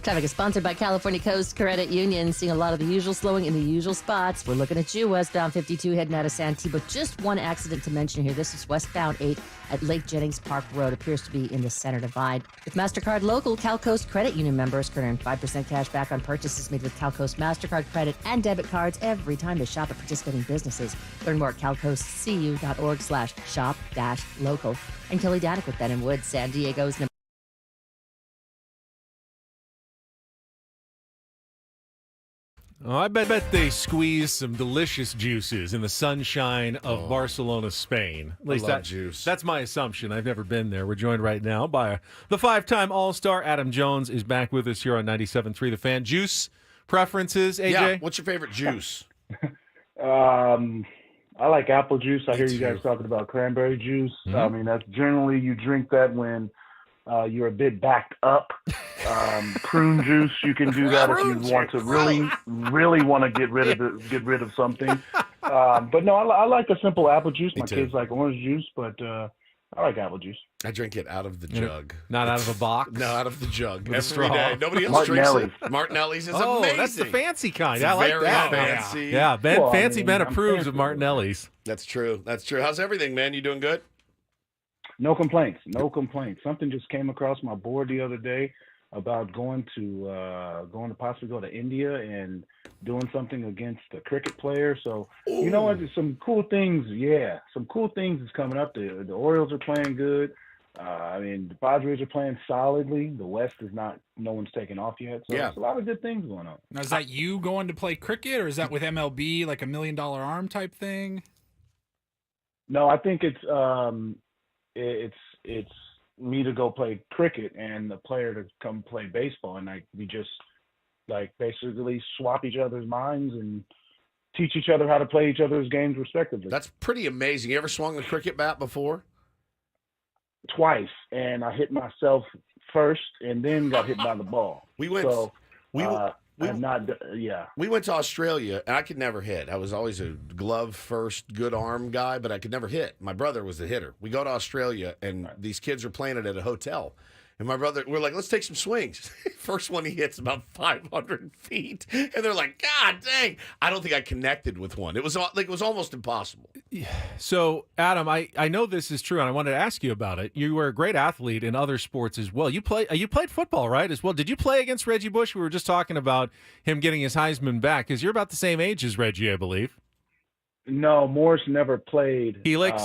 I: Traffic is sponsored by California Coast Credit Union. Seeing a lot of the usual slowing in the usual spots. We're looking at you, westbound 52 heading out of Santee, but just one accident to mention here. This is westbound 8 at Lake Jennings Park Road. Appears to be in the center divide. With MasterCard Local, Cal Coast Credit Union members can earn 5% cash back on purchases made with Cal Coast MasterCard credit and debit cards every time they shop at participating businesses. Learn more at calcoastcu.org/shop-local. And Kelly Danick with Ben and Wood, San Diego's number.
C: Oh, I bet they squeeze some delicious juices in the sunshine of Barcelona, Spain. At least
A: juice.
C: That's my assumption. I've never been there. We're joined right now by the 5-time All-Star Adam Jones is back with us here on 97.3 The Fan. Juice preferences, AJ?
A: Yeah. What's your favorite juice?
N: I like apple juice. I hear you guys talking about cranberry juice.
C: Mm-hmm.
N: I mean, that's generally you drink that when you're a bit backed up. Prune juice, you can do that if you want to really want to get rid of something. But no, I like a simple apple juice. My kids like orange juice, but I like apple juice.
A: I drink it out of the jug.
C: Not out of a box?
A: No, out of the jug.
C: With a
A: Every
C: straw.
A: day. Nobody else drinks it. Martinelli's is amazing.
C: That's the fancy kind.
A: It's
C: I like
A: very
C: that.
A: fancy.
C: Yeah, Ben.
N: Well,
C: fancy Ben
N: I'm
C: approves
N: fancy.
C: of Martinelli's.
A: That's true. How's everything, man? You doing good?
N: No complaints. Something just came across my board the other day about going to possibly go to India and doing something against a cricket player. So you know what? There's some cool things. Yeah, some cool things is coming up. The Orioles are playing good. I mean, the Padres are playing solidly. The West is not. No one's taken off yet. So there's a lot of good things going on.
B: Now, is that you going to play cricket, or is that with MLB, like $1 million arm type thing?
N: No, I think it's me to go play cricket and the player to come play baseball, and we just basically swap each other's minds and teach each other how to play each other's games respectively.
A: That's pretty amazing. You ever swung a cricket bat before?
N: Twice, and I hit myself first and then got hit by the ball.
A: We went to Australia, and I could never hit. I was always a glove first, good arm guy, but I could never hit. My brother was the hitter. We go to Australia, and these kids are playing it at a hotel. And my brother, we're like, let's take some swings. First one he hits about 500 feet. And they're like, God dang. I don't think I connected with one. It was almost impossible.
C: So, Adam, I know this is true, and I wanted to ask you about it. You were a great athlete in other sports as well. You played football, right, as well? Did you play against Reggie Bush? We were just talking about him getting his Heisman back, because you're about the same age as Reggie, I believe.
N: No, Morris never played.
C: Helix?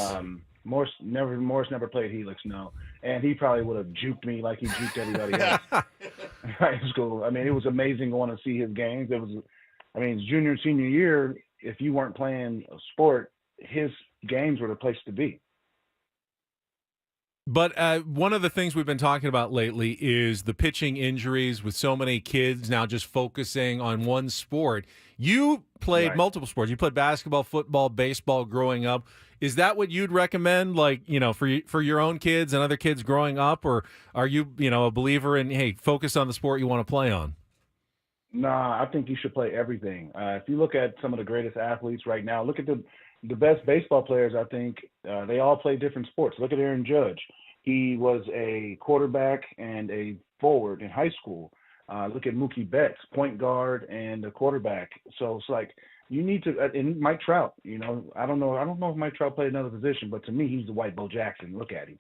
N: Morris never played Helix, no. And he probably would have juked me like he juked everybody else in high school. I mean, it was amazing going to see his games. His junior and senior year, if you weren't playing a sport, his games were the place to be.
C: But one of the things we've been talking about lately is the pitching injuries with so many kids now just focusing on one sport. You played multiple sports. You played basketball, football, baseball growing up. Is that what you'd recommend, for your own kids and other kids growing up? Or are you, a believer in, hey, focus on the sport you want to play on?
N: Nah, I think you should play everything. If you look at some of the greatest athletes right now, look at the best baseball players, I think they all play different sports. Look at Aaron Judge. He was a quarterback and a forward in high school. Look at Mookie Betts, point guard and a quarterback. So it's like you need to. And Mike Trout, I don't know if Mike Trout played another position, but to me, he's the white Bo Jackson. Look at him.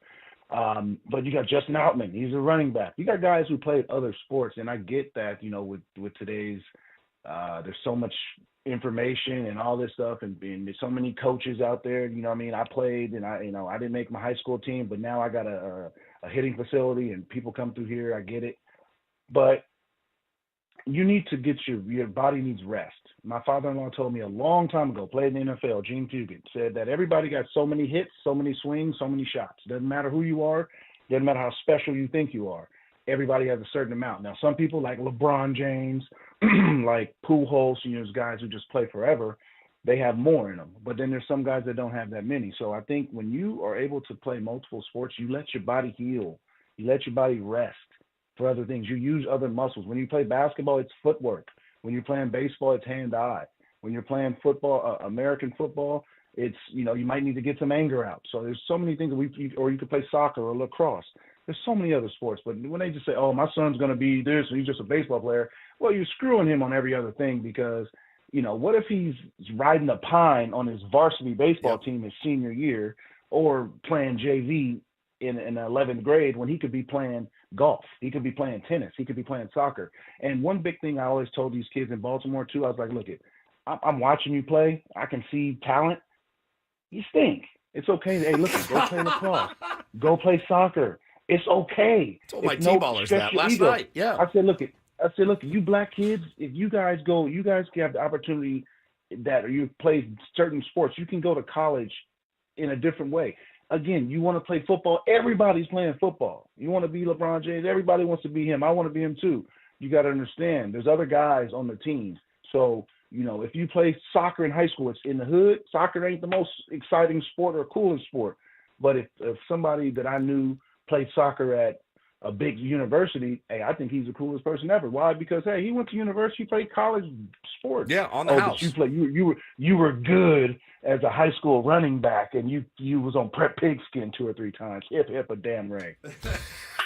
N: But you got Justin Outman. He's a running back. You got guys who played other sports, and I get that. With today's, there's so much information and all this stuff, and there's so many coaches out there. I played, and I didn't make my high school team, but now I got a hitting facility, and people come through here. I get it, but you need to get your body needs rest. My father-in-law told me a long time ago, played in the NFL, Gene Fugit, said that everybody got so many hits, so many swings, so many shots. Doesn't matter who you are, doesn't matter how special you think you are. Everybody has a certain amount. Now, some people like LeBron James, like Pujols, those guys who just play forever, they have more in them. But then there's some guys that don't have that many. So I think when you are able to play multiple sports, you let your body heal. You let your body rest for other things. You use other muscles. When you play basketball, it's footwork. When you're playing baseball, it's hand-eye. When you're playing football, American football, it's, you might need to get some anger out. So there's so many things or you could play soccer or lacrosse. There's so many other sports, but when they just say, oh, my son's going to be this, and he's just a baseball player, well, you're screwing him on every other thing because, what if he's riding a pine on his varsity baseball team his senior year or playing JV in 11th grade when he could be playing golf, he could be playing tennis, he could be playing soccer. And one big thing I always told these kids in Baltimore, too, I was like, look, I'm watching you play. I can see talent. You stink. It's okay. Hey, look, go play lacrosse. Go play soccer. It's okay.
A: I told my T-ballers that last night. Yeah.
N: I said, look, you black kids, if you guys have the opportunity that you play certain sports, you can go to college in a different way. Again, you want to play football, everybody's playing football. You want to be LeBron James, everybody wants to be him. I want to be him too. You got to understand, there's other guys on the team. So, if you play soccer in high school, it's in the hood. Soccer ain't the most exciting sport or coolest sport. But if somebody that I knew played soccer at a big university, hey, I think he's the coolest person ever. Why? Because, hey, he went to university, played college sports.
A: Yeah, on the house.
N: You were good as a high school running back, and you was on prep pigskin 2 or 3 times. Hip, a damn Ray.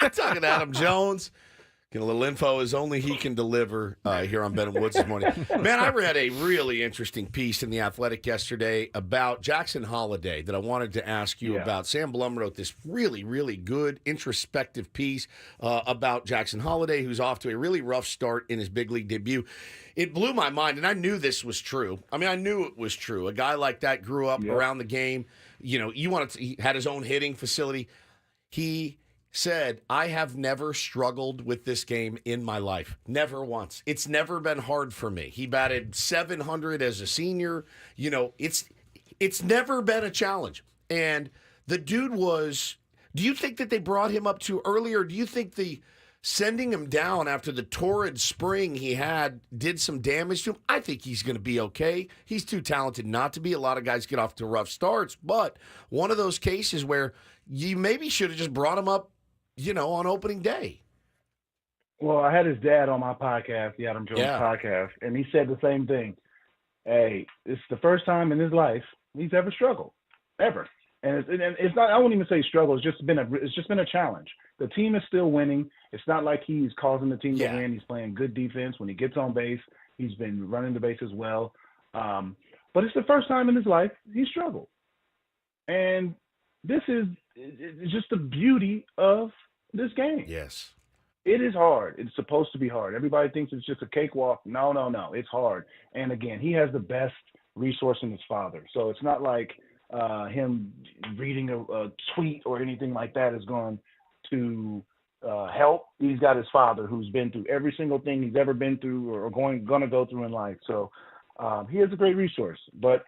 A: Talking to Adam Jones. Get a little info as only he can deliver here on Ben and Woods this morning. Man, I read a really interesting piece in The Athletic yesterday about Jackson Holliday that I wanted to ask you about. Sam Blum wrote this really, really good introspective piece about Jackson Holliday, who's off to a really rough start in his big league debut. It blew my mind, and I knew this was true. I mean, I knew it was true. A guy like that grew up around the game. He had his own hitting facility. He said, I have never struggled with this game in my life. Never once. It's never been hard for me. He batted .700 as a senior. It's never been a challenge. And the dude was, do you think that they brought him up too early, or do you think sending him down after the torrid spring he had did some damage to him? I think he's going to be okay. He's too talented not to be. A lot of guys get off to rough starts, but one of those cases where you maybe should have just brought him up on opening day.
N: Well, I had his dad on my podcast, the Adam Jones podcast, and he said the same thing. Hey, it's the first time in his life he's ever struggled, ever. And it's not. I won't even say struggle. It's just been a challenge. The team is still winning. It's not like he's causing the team to win. He's playing good defense when he gets on base. He's been running the bases well. But it's the first time in his life he struggled, and this is just the beauty of this game.
A: Yes.
N: It is hard. It's supposed to be hard. Everybody thinks it's just a cakewalk. No. It's hard. And again, he has the best resource in his father. So it's not like him reading a tweet or anything like that is going to help. He's got his father who's been through every single thing he's ever been through or going to go through in life. So he is a great resource. But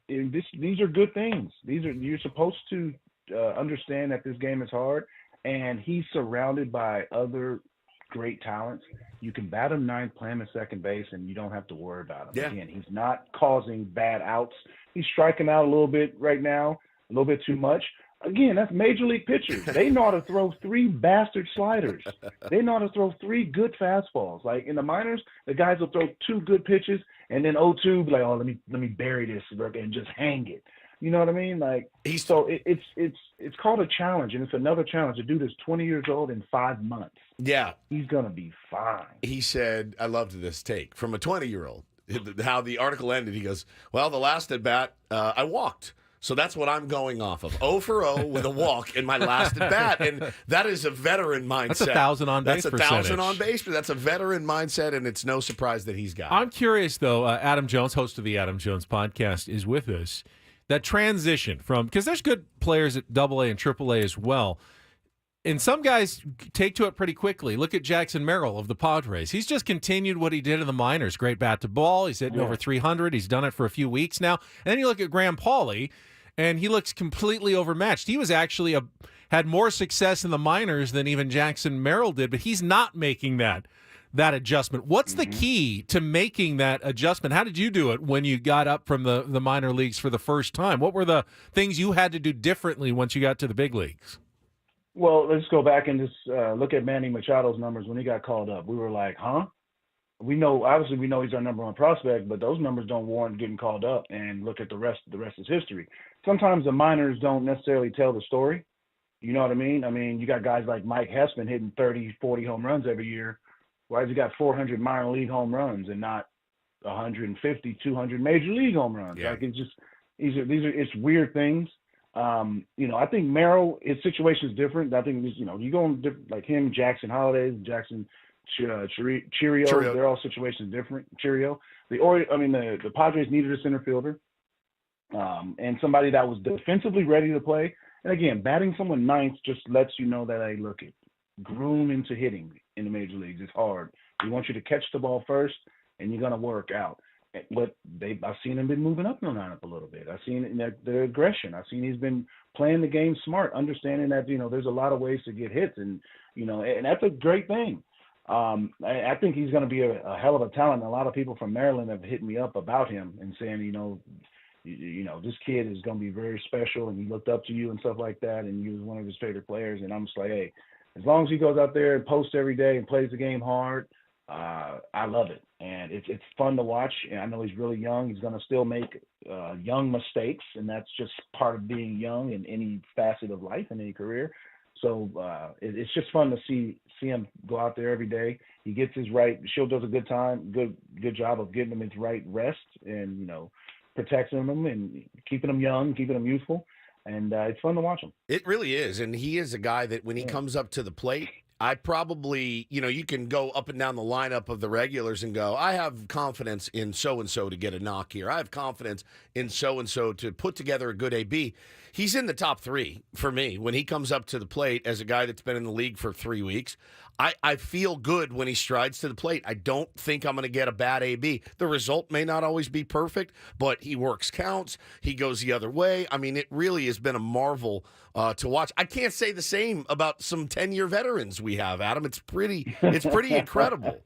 N: these are good things. You're supposed to understand that this game is hard, and he's surrounded by other great talents. You can bat him ninth, play him at second base, and you don't have to worry about him.
A: Yeah.
N: Again, he's not causing bad outs. He's striking out a little bit right now, a little bit too much. Again, that's major league pitchers. They know how to throw 3 bastard sliders. They know how to throw 3 good fastballs. Like in the minors, the guys will throw 2 good pitches and then 0-2, be like, oh, let me bury this and just hang it. You know what I mean? Like, it's called a challenge, and it's another challenge. The dude is 20 years old in 5 months.
A: Yeah.
N: He's going to be fine.
A: He said, I loved this take from a 20-year-old, how the article ended. He goes, well, the last at bat, I walked. So that's what I'm going off of. 0 for 0 with a walk in my last at bat. And that is a veteran mindset.
C: That's 1,000 on base percentage.
A: That's 1,000 on base, but that's a veteran mindset, and it's no surprise that he's got it.
C: I'm curious, though. Adam Jones, host of the Adam Jones podcast, is with us. That transition from, because there's good players at AA and AAA as well. And some guys take to it pretty quickly. Look at Jackson Merrill of the Padres. He's just continued what he did in the minors. Great bat to ball. He's hitting over 300. He's done it for a few weeks now. And then you look at Graham Pauley, and he looks completely overmatched. He was actually had more success in the minors than even Jackson Merrill did, but he's not making that adjustment. What's the key to making that adjustment? How did you do it when you got up from the minor leagues for the first time? What were the things you had to do differently once you got to the big leagues?
N: Well, let's go back and just look at Manny Machado's numbers when he got called up. We were like, huh? Obviously we know he's our number 1 prospect, but those numbers don't warrant getting called up. And look at the rest. The rest is history. Sometimes the minors don't necessarily tell the story. You know what I mean? I mean, you got guys like Mike Hessman hitting 30, 40 home runs every year. Why has he got 400 minor league home runs and not 150, 200 major league home runs?
A: Yeah.
N: Like, it's just it's weird things. I think Merrill, his situation is different. I think you go on like him, Jackson Holiday, Jackson Cheerio. They're all situations different. Cheerio. The Padres needed a center fielder, and somebody that was defensively ready to play. And again, batting someone ninth just lets you know that, hey, look, groom into hitting in the major leagues. It's hard. We want you to catch the ball first, and you're gonna work out. But I've seen him been moving up in the lineup a little bit. I've seen the aggression. I've seen he's been playing the game smart, understanding that there's a lot of ways to get hits, and and that's a great thing. I think he's going to be a hell of a talent. A lot of people from Maryland have hit me up about him and saying, this kid is going to be very special, and he looked up to you and stuff like that, and you was one of his favorite players. And I'm just like, hey, as long as he goes out there and posts every day and plays the game hard, I love it. And it's fun to watch. And I know he's really young. He's going to still make young mistakes, and that's just part of being young in any facet of life, in any career. So it's just fun to see him go out there every day. He gets his right. Shield does a good job of getting him his right rest and protecting him and keeping him young, keeping him youthful, and it's fun to watch him.
A: It really is, and he is a guy that when he comes up to the plate, I probably, you can go up and down the lineup of the regulars and go, I have confidence in so-and-so to get a knock here. I have confidence in so-and-so to put together a good AB. He's in the top 3 for me when he comes up to the plate as a guy that's been in the league for 3 weeks. I feel good when he strides to the plate. I don't think I'm going to get a bad AB. The result may not always be perfect, but he works counts. He goes the other way. I mean, it really has been a marvel to watch. I can't say the same about some 10-year veterans we have, Adam. It's pretty incredible.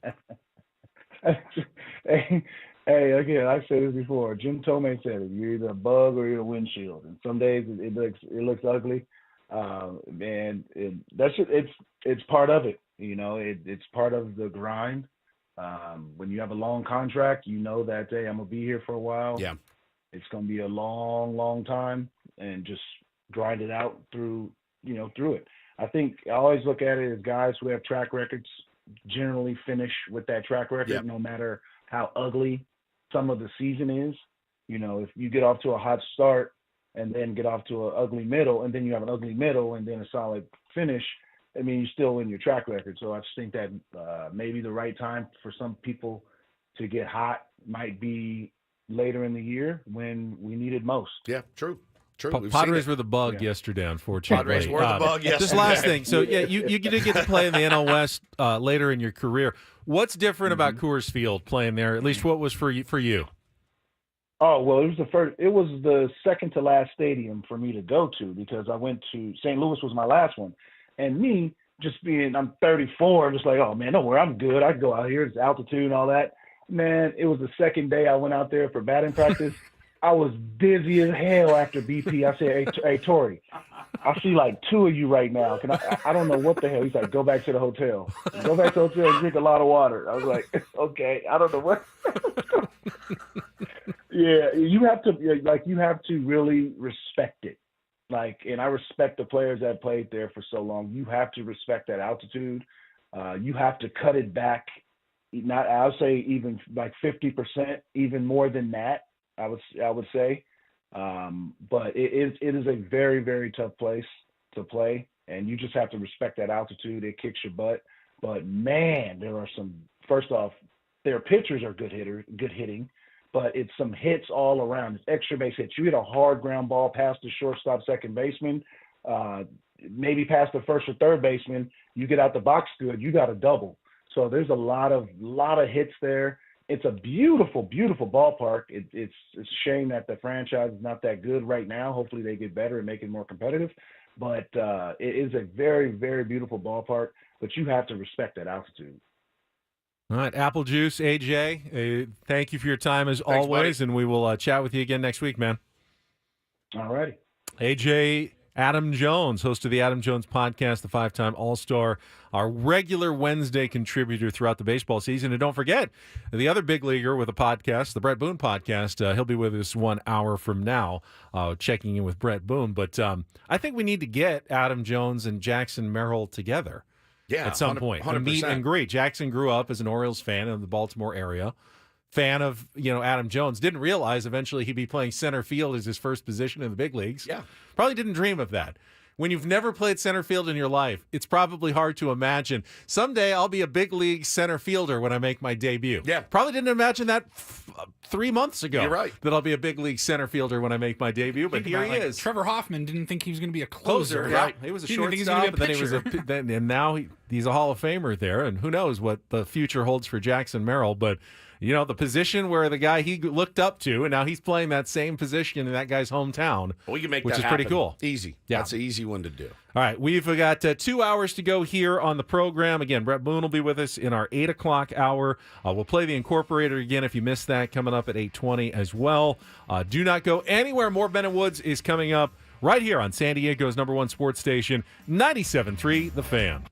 N: Hey, again, I've said this before. Jim Tomei said it. You're either a bug or you're a windshield. And some days it looks ugly. And it's part of it. It's part of the grind. When you have a long contract, that, hey, I'm going to be here for a while.
A: Yeah.
N: It's going to be a long, long time, and just grind it out through it. I think I always look at it as guys who have track records generally finish with that track record, no matter how ugly some of the season is. If you get off to a hot start and then get off to an ugly middle, and then you have an ugly middle and then a solid finish, I mean, you're still in your track record. So I just think that maybe the right time for some people to get hot might be later in the year when we need it most.
A: Yeah, true. True.
C: Padres were the bug yesterday, unfortunately.
A: Padres were the bug yesterday.
C: Just last thing. So, yeah, you did get to play in the NL West later in your career. What's different about Coors Field playing there? At least what was for you?
N: Oh, well, it was the second to last stadium for me to go to because I went to St. Louis was my last one. And me just I'm 34, I'm just like, oh man, don't worry, I'm good. I can go out here, it's altitude and all that. Man, it was the second day I went out there for batting practice. I was dizzy as hell after BP. I said, hey Tori, I see like two of you right now. I don't know what the hell. He's like, go back to the hotel. Go back to the hotel and drink a lot of water. I was like, okay, I don't know what. Yeah, you have to really respect it. And I respect the players that played there for so long. You have to respect that altitude. You have to cut it back. I would say even like 50%, even more than that. I would say. But it is a very, very tough place to play, and you just have to respect that altitude. It kicks your butt. But man, there are some. First off, their pitchers are good hitting, but it's some hits all around. It's extra base hits. You hit a hard ground ball past the shortstop, second baseman, maybe past the first or third baseman. You get out the box good, you got a double. So there's a lot of hits there. It's a beautiful, beautiful ballpark. It's a shame that the franchise is not that good right now. Hopefully they get better and make it more competitive. But it is a very, very beautiful ballpark. But you have to respect that altitude.
C: All right, Apple Juice, AJ, thank you for your time as always,
A: buddy.
C: and we will chat with you again next week, man.
N: All righty.
C: AJ Adam Jones, host of the Adam Jones podcast, the five-time All-Star, our regular Wednesday contributor throughout the baseball season. And don't forget, the other big leaguer with a podcast, the Bret Boone podcast, he'll be with us 1 hour from now, checking in with Bret Boone. But I think we need to get Adam Jones and Jackson Merrill together at some point.
A: 100%.
C: A meet and greet. Jackson grew up as an Orioles fan in the Baltimore area. Fan of, Adam Jones. Didn't realize eventually he'd be playing center field as his first position in the big leagues.
A: Yeah.
C: Probably didn't dream of that. When you've never played center field in your life, it's probably hard to imagine. Someday I'll be a big league center fielder when I make my debut.
A: Yeah.
C: Probably didn't imagine that 3 months ago.
A: You're right.
C: That I'll be a big league center fielder when I make my debut. But here he is.
B: Trevor Hoffman didn't think he was going to be a closer.
C: Right. He was a shortstop, and then he was and now he's a Hall of Famer there. And who knows what the future holds for Jackson Merrill. But the position where the guy he looked up to, and now he's playing that same position in that guy's hometown.
A: We can make
C: which
A: that
C: is
A: happen.
C: pretty cool.
A: Easy.
C: Yeah.
A: That's an easy one to do.
C: All right, we've got 2 hours to go here on the program. Again, Bret Boone will be with us in our 8 o'clock hour. We'll play the Incorporator again if you missed that, coming up at 8:20 as well. Do not go anywhere. More Ben & Woods is coming up right here on San Diego's #1 sports station, 97.3 The Fan.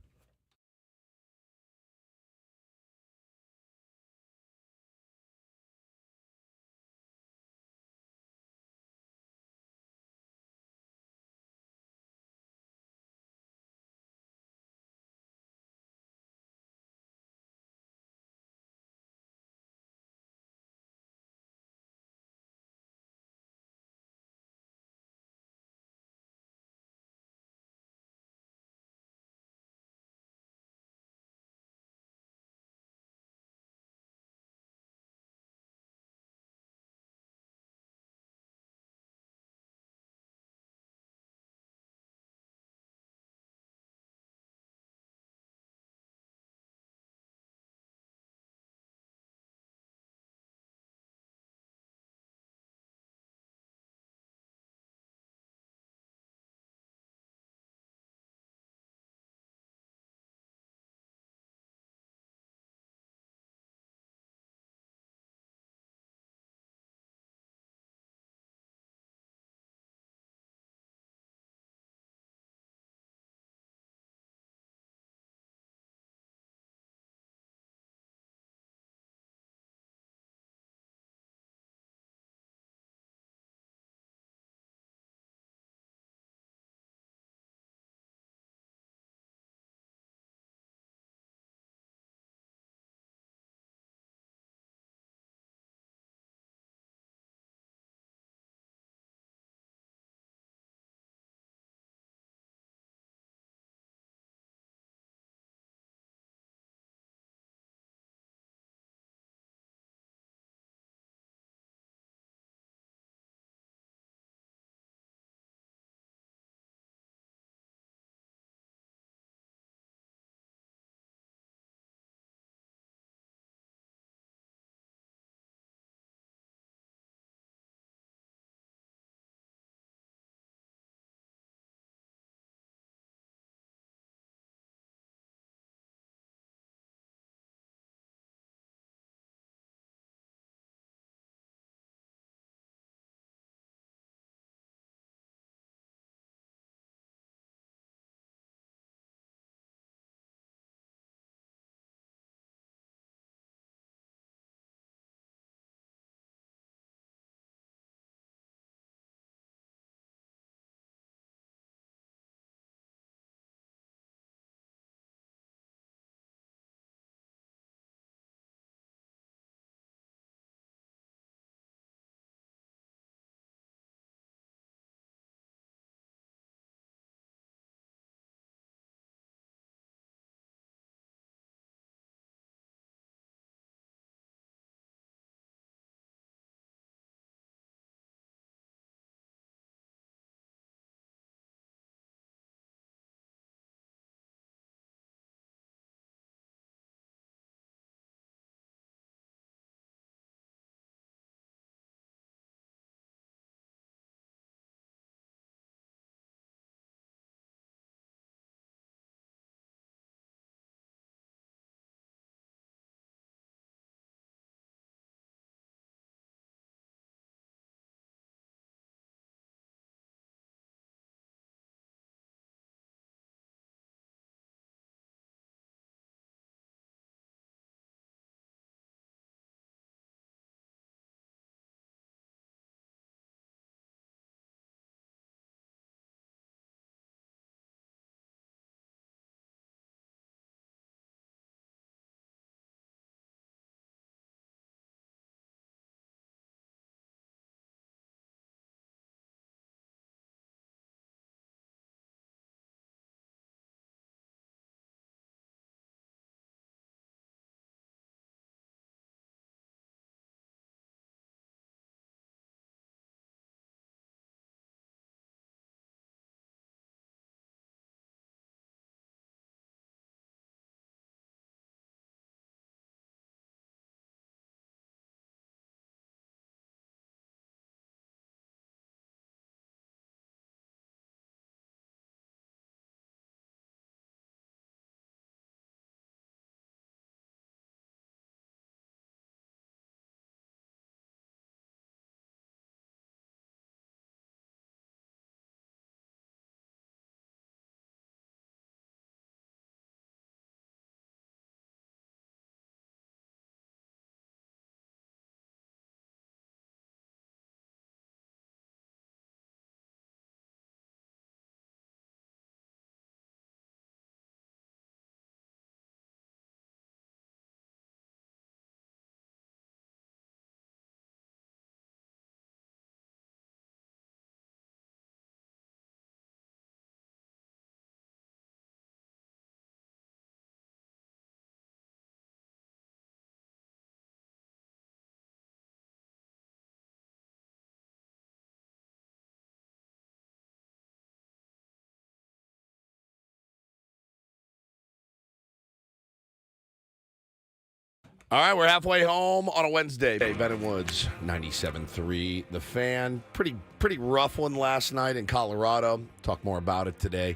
A: All right, we're halfway home on a Wednesday. Hey, Ben and Woods, 97.3. The Fan. Pretty rough one last night in Colorado. Talk more about it today.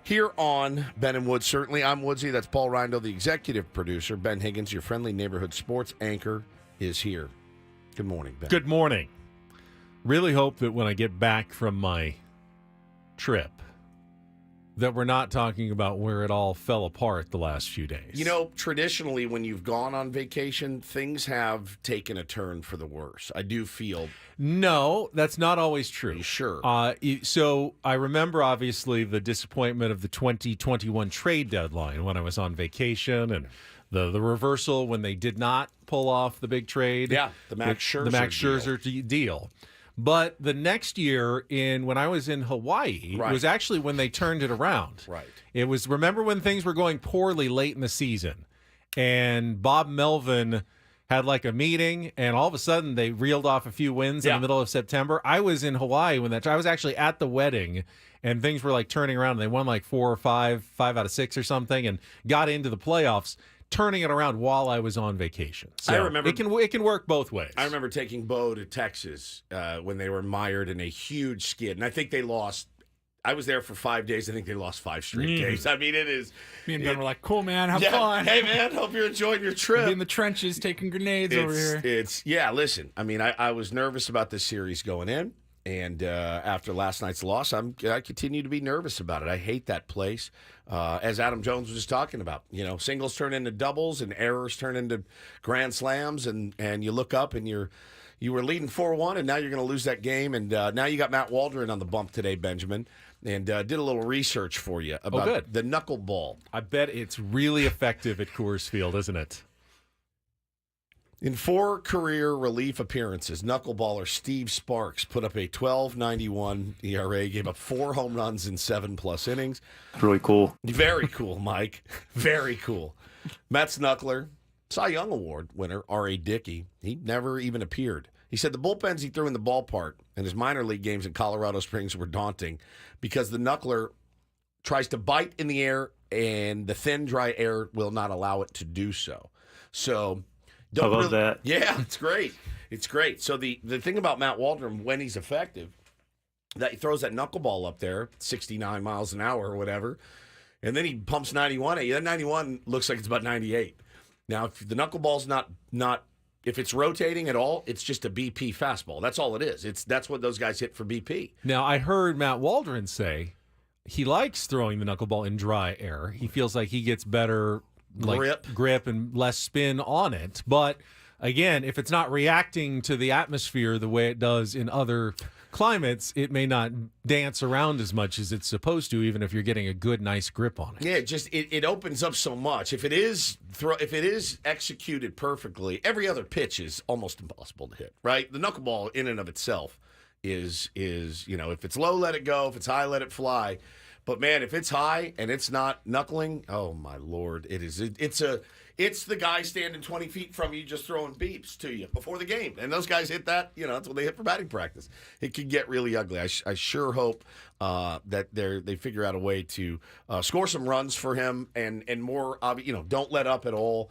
A: Here on Ben and Woods, certainly. I'm Woodsy. That's Paul Reindl, the executive producer. Ben Higgins, your friendly neighborhood sports anchor, is here. Good morning, Ben.
C: Good morning. Really hope that when I get back from my trip, that we're not talking about where it all fell apart the last few days.
A: You know, traditionally, when you've gone on vacation, things have taken a turn for the worse. I do feel.
C: No, that's not always true.
A: Sure.
C: So I remember, obviously, the disappointment of the 2021 trade deadline when I was on vacation, and the reversal when they did not pull off the big trade.
A: Yeah, the Max
C: Scherzer deal. But the next year, when I was in Hawaii,
A: Right.
C: was actually when they turned it around.
A: Right.
C: It was, remember when things were going poorly late in the season, and Bob Melvin had like a meeting, and all of a sudden they reeled off a few wins in the middle of September. I was in Hawaii when I was actually at the wedding, and things were like turning around. And they won like 4 or 5 out of 6 or something, and got into the playoffs, turning it around while I was on vacation. So
A: I remember
C: it can work both ways.
A: I remember taking Bo to Texas when they were mired in a huge skid, and I think they lost. I was there for 5 days. I think they lost 5 straight games. I mean, it is.
B: Me and Ben were like, "Cool, man, have fun."
A: Hey, man, hope you're enjoying your trip.
B: We'll be in the trenches taking grenades over here.
A: Listen. I mean, I was nervous about this series going in, and after last night's loss, I continue to be nervous about it. I hate that place. As Adam Jones was just talking about, singles turn into doubles and errors turn into grand slams, and you look up and you were leading 4-1, and now you're going to lose that game, and now you got Matt Waldron on the bump today, Benjamin, and did a little research for you about the knuckleball.
C: I bet it's really effective at Coors Field, isn't it?
A: In 4 career relief appearances, knuckleballer Steve Sparks put up a 12.91 ERA, gave up 4 home runs in 7+ innings.
K: Really cool.
A: Very cool, Mike. Very cool. Mets knuckler, Cy Young Award winner R.A. Dickey. He never even appeared. He said the bullpens he threw in the ballpark and his minor league games in Colorado Springs were daunting because the knuckler tries to bite in the air and the thin, dry air will not allow it to do so. So...
K: I love that.
A: Yeah, it's great. It's great. So the thing about Matt Waldron, when he's effective, that he throws that knuckleball up there, 69 miles an hour or whatever, and then he pumps 91 at you. That 91 looks like it's about 98. Now, if the knuckleball's not if it's rotating at all, it's just a BP fastball. That's all it is. That's what those guys hit for BP.
C: Now, I heard Matt Waldron say he likes throwing the knuckleball in dry air. He feels like he gets better grip and less spin on it. But again, if it's not reacting to the atmosphere the way it does in other climates, it may not dance around as much as it's supposed to, even if you're getting a good, nice grip on it.
A: Yeah, it opens up so much. If it is executed perfectly, every other pitch is almost impossible to hit. Right? The knuckleball in and of itself is if it's low, let it go. If it's high, let it fly. But man, if it's high and it's not knuckling, oh my Lord, it is. It's the guy standing 20 feet from you just throwing beeps to you before the game, and those guys hit that. That's what they hit for batting practice. It can get really ugly. I sure hope that they figure out a way to score some runs for him and more. Don't let up at all.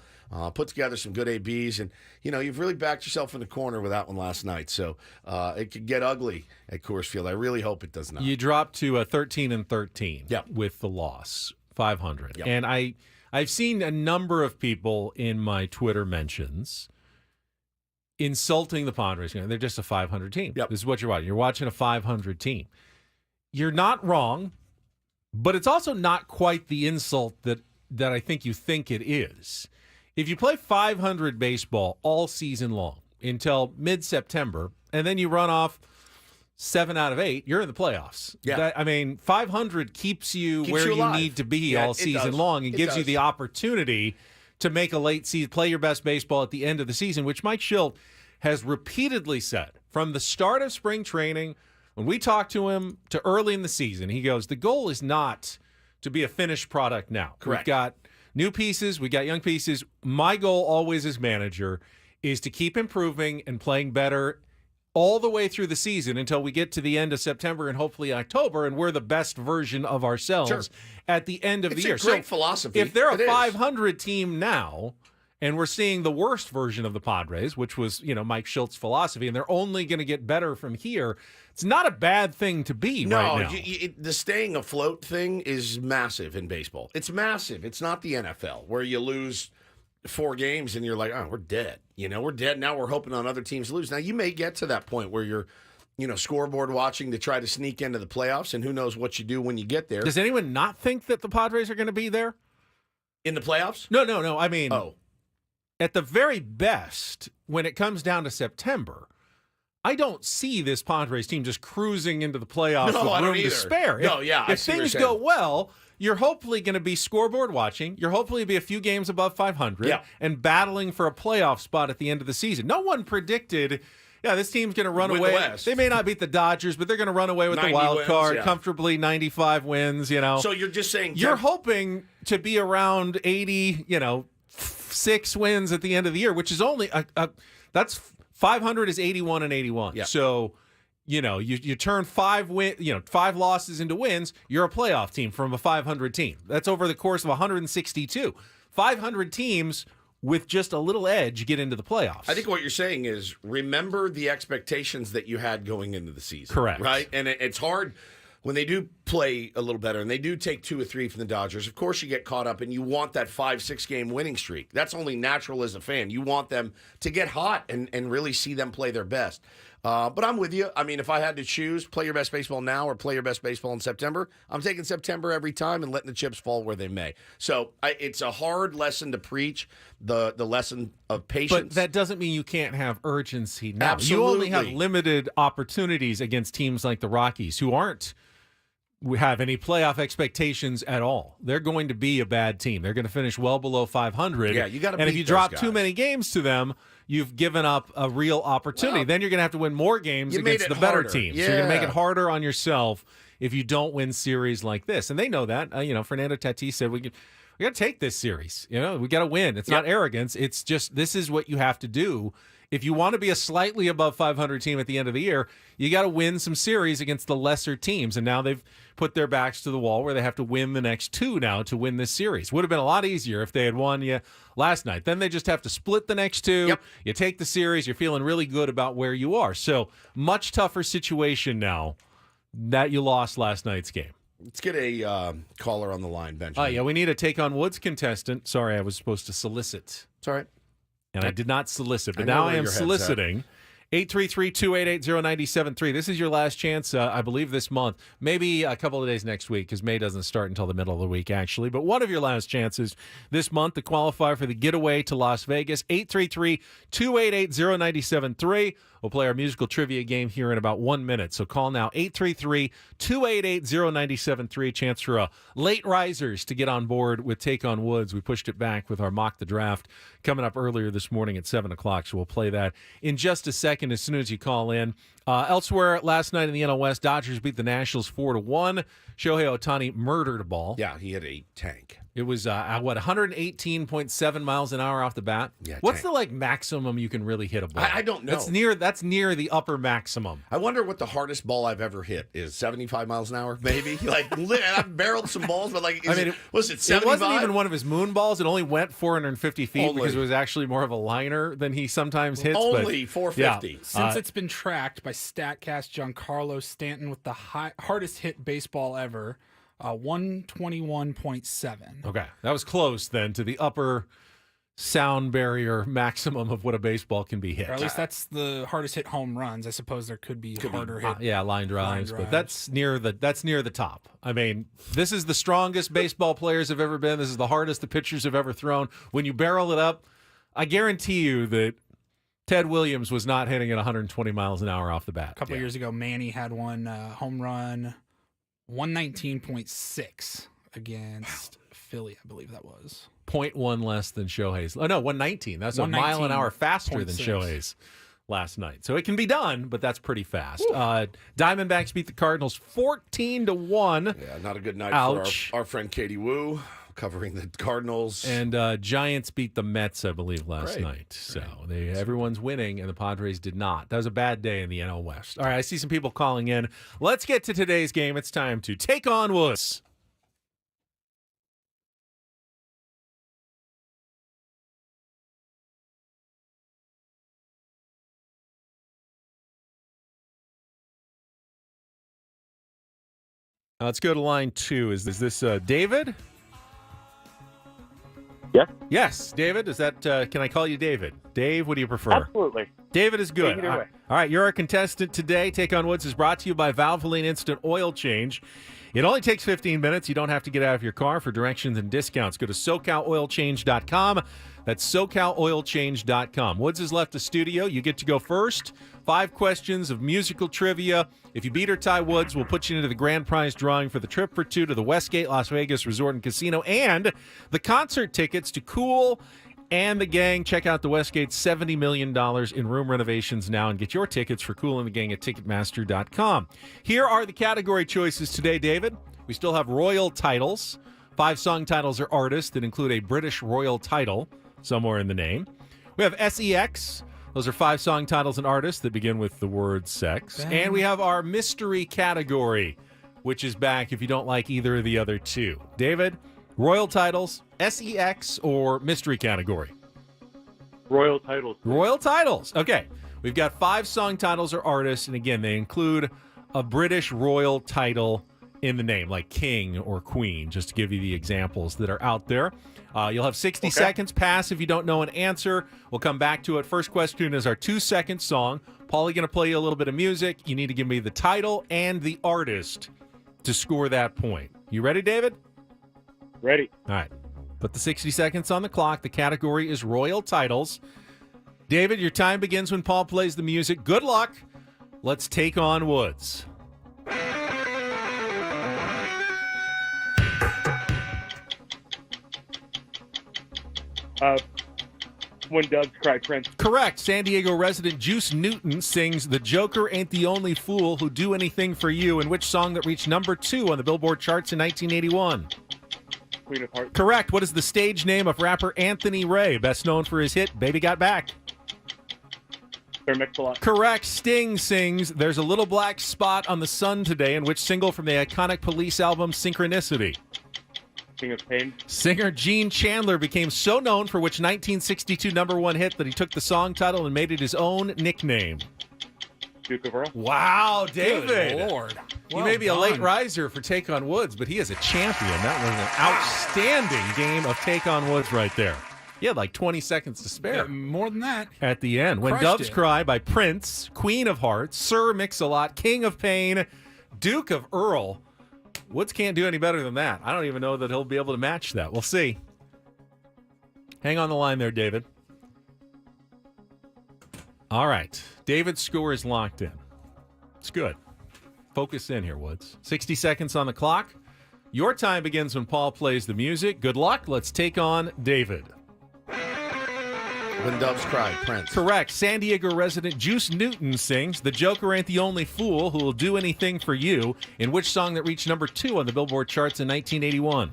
A: Put together some good ABs, and you've really backed yourself in the corner with that one last night. So it could get ugly at Coors Field. I really hope it does not.
C: You dropped to 13-13 with the loss, 500, and I've seen a number of people in my Twitter mentions insulting the Padres. They're just a 500 team. This is what you're watching. You're watching a 500 team. You're not wrong, but it's also not quite the insult that I think you think it is. If you play 500 baseball all season long until mid-September, and then you run off 7 out of 8, you're in the playoffs.
A: Yeah.
C: 500 keeps you where you need to be all season long and gives you the opportunity to make a late season, play your best baseball at the end of the season, which Mike Schilt has repeatedly said from the start of spring training. When we talked to him to early in the season, he goes, the goal is not to be a finished product now.
A: Correct.
C: We've got new pieces. We got young pieces. My goal always as manager is to keep improving and playing better all the way through the season until we get to the end of September and hopefully October, and we're the best version of ourselves at the end of the year.
A: It's a great philosophy.
C: If they're a 500 team now And we're seeing the worst version of the Padres, which was, Mike Schultz's philosophy, and they're only going to get better from here. It's not a bad thing to be right now.
A: The staying afloat thing is massive in baseball. It's massive. It's not the NFL where you lose 4 games and you're like, oh, we're dead. We're dead. Now we're hoping on other teams to lose. Now, you may get to that point where you're, scoreboard watching to try to sneak into the playoffs, and who knows what you do when you get there.
C: Does anyone not think that the Padres are going to be there?
A: In the playoffs?
C: No. I mean, at the very best, when it comes down to September, I don't see this Padres team just cruising into the playoffs with room to spare. If things go well, you're hopefully going to be scoreboard watching. You're hopefully going to be a few games above 500 and battling for a playoff spot at the end of the season. No one predicted, this team's going to run away. They may not beat the Dodgers, but they're going to run away with the wild card comfortably, 95 wins,
A: So you're just saying...
C: You're hoping to be around 80, 6 wins at the end of the year, which is only that's 500 is 81 and 81.
A: Yeah.
C: So, you turn 5 losses into wins, you're a playoff team from a 500 team. That's over the course of 162. 500 teams with just a little edge get into the playoffs.
A: I think what you're saying is remember the expectations that you had going into the season.
C: Correct.
A: Right? And it's hard when they do play a little better and they do take 2 or 3 from the Dodgers. Of course, you get caught up and you want that 5-6 game winning streak. That's only natural as a fan. You want them to get hot and really see them play their best. But I'm with you. I mean, if I had to choose, play your best baseball now or play your best baseball in September, I'm taking September every time and letting the chips fall where they may. So it's a hard lesson to preach, the lesson of patience.
C: But that doesn't mean you can't have urgency now.
A: Absolutely.
C: You only have limited opportunities against teams like the Rockies, who aren't have any playoff expectations at all. They're going to be a bad team. They're going to finish well below 500.
A: Yeah, you got to.
C: And if you drop too many games to them, you've given up a real opportunity. Then you're going to have to win more games against the better teams.
A: Yeah.
C: So you're going to make it harder on yourself if you don't win series like this. And they know that. Fernando Tatis said we got to take this series. We got to win. It's not arrogance. It's just this is what you have to do. If you want to be a slightly above 500 team at the end of the year, you got to win some series against the lesser teams. And now they've put their backs to the wall where they have to win the next 2 now to win this series. Would have been a lot easier if they had won last night. Then they just have to split the next 2.
A: Yep.
C: You take the series. You're feeling really good about where you are. So much tougher situation now that you lost last night's game.
A: Let's get a caller on the line, Benjamin.
C: Oh, yeah, we need a Take on Woods contestant. Sorry, I was supposed to solicit.
A: It's all right.
C: And I did not solicit, but now I am soliciting. 833-288-0973. This is your last chance, I believe, this month. Maybe a couple of days next week, because May doesn't start until the middle of the week, actually. But one of your last chances this month to qualify for the getaway to Las Vegas. 833-288-0973. We'll play our musical trivia game here in about 1 minute. So call now, 833-288-0973. Chance for late risers to get on board with Take on Woods. We pushed it back with our Mock the Draft coming up earlier this morning at 7 o'clock. So we'll play that in just a second as soon as you call in. Elsewhere, last night in the NL West, Dodgers beat the Nationals 4-1. Shohei Ohtani murdered a ball.
A: Yeah, he hit a tank.
C: It was, 118.7 miles an hour off the bat?
A: Yeah,
C: what's the, maximum you can really hit a ball?
A: I don't know.
C: That's near the upper maximum.
A: I wonder what the hardest ball I've ever hit is. 75 miles an hour, maybe? I've barred some balls, but, was it 75?
C: It wasn't even one of his moon balls. It only went 450 feet because it was actually more of a liner than he sometimes hits.
A: Only 450.
B: Yeah. Since it's been tracked by StatCast, Giancarlo Stanton with the hardest hit baseball ever, 121.7.
C: Okay, that was close then to the upper sound barrier maximum of what a baseball can be hit.
B: Or at least that's the hardest hit home runs. I suppose there could be harder hit.
C: Line drives, but that's near the top. I mean, this is the strongest baseball players have ever been. This is the hardest the pitchers have ever thrown. When you barrel it up, I guarantee you that Ted Williams was not hitting at 120 miles an hour off the bat.
B: A couple of years ago, Manny had one home run, 119.6 against Philly, I believe that was.
C: 0.1 less than Shohei's. Oh, no, 119. That's a mile an hour faster than Shohei's last night. So it can be done, but that's pretty fast. Diamondbacks beat the Cardinals 14-1.
A: Yeah, not a good night for our friend Katie Wu, covering the Cardinals.
C: And Giants beat the Mets, I believe, last night. So everyone's winning, and the Padres did not. That was a bad day in the NL West. All right, I see some people calling in. Let's get to today's game. It's time to Take on Woods. Let's go to line 2. Is this David?
O: Yes.
C: Yes, David. Is that? Can I call you David? Dave, what do you prefer?
O: Absolutely.
C: David is good.
O: Either way.
C: All right, you're our contestant today. Take on Woods is brought to you by Valvoline Instant Oil Change. It only takes 15 minutes. You don't have to get out of your car. For directions and discounts, go to SoCalOilChange.com. That's SoCalOilChange.com. Woods has left the studio. You get to go first. 5 questions of musical trivia. If you beat or tie Woods, we'll put you into the grand prize drawing for the trip for 2 to the Westgate Las Vegas Resort and Casino and the concert tickets to Cool and the Gang. Check out the Westgate's $70 million in room renovations now and get your tickets for Cool and the Gang at Ticketmaster.com. Here are the category choices today, David. We still have royal titles. 5 song titles or artists that include a British royal title somewhere in the name. We have SEX. Those are 5 song titles and artists that begin with the word sex.
B: Bang.
C: And we have our mystery category, which is back if you don't like either of the other 2. David, royal titles, SEX, or mystery category?
O: Royal titles.
C: Royal titles. Okay. We've got 5 song titles or artists, and again, they include a British royal title in the name, like king or queen, just to give you the examples that are out there. You'll have 60 seconds. Pass if you don't know an answer. We'll come back to it. First question is our 2-second song. Paulie going to play you a little bit of music. You need to give me the title and the artist to score that point. You ready, David?
O: Ready.
C: All right. Put the 60 seconds on the clock. The category is royal titles. David, your time begins when Paul plays the music. Good luck. Let's take on Woods.
O: When Doves Cry, Prince.
C: Correct. San Diego resident Juice Newton sings "The Joker Ain't the Only Fool Who'll Do Anything for You" in which song that reached number 2 on the Billboard charts in 1981?
O: Queen of Hearts.
C: Correct. What is the stage name of rapper Anthony Ray, best known for his hit "Baby Got Back"?
O: Sir Mix-a-Lot.
C: Correct. Sting sings "There's a Little Black Spot on the Sun Today" in which single from the iconic Police album Synchronicity?
O: King of Pain.
C: Singer Gene Chandler became so known for which 1962 number 1 hit that he took the song title and made it his own nickname?
O: Duke of Earl.
C: Wow, David.
B: Good Lord.
C: You
B: Well
C: may be a late
B: done.
C: riser for Take on Woods, but he is a champion. That was an outstanding game of Take on Woods right there. You had like 20 seconds to spare.
B: Yeah, more than that.
C: At the end. When
B: Crushed
C: Doves
B: it.
C: Cry by Prince, Queen of Hearts, Sir Mix-a-Lot, King of Pain, Duke of Earl. Woods can't do any better than that. I don't even know that he'll be able to match that. We'll see. Hang on the line there, David. All right. David's score is locked in. It's good. Focus in here, Woods. 60 seconds on the clock. Your time begins when Paul plays the music. Good luck. Let's take on David.
A: When Doves Cry, Prince.
C: Correct. San Diego resident Juice Newton sings "The Joker Ain't the Only Fool Who Will Do Anything for You" in which song that reached number 2 on the Billboard charts in 1981?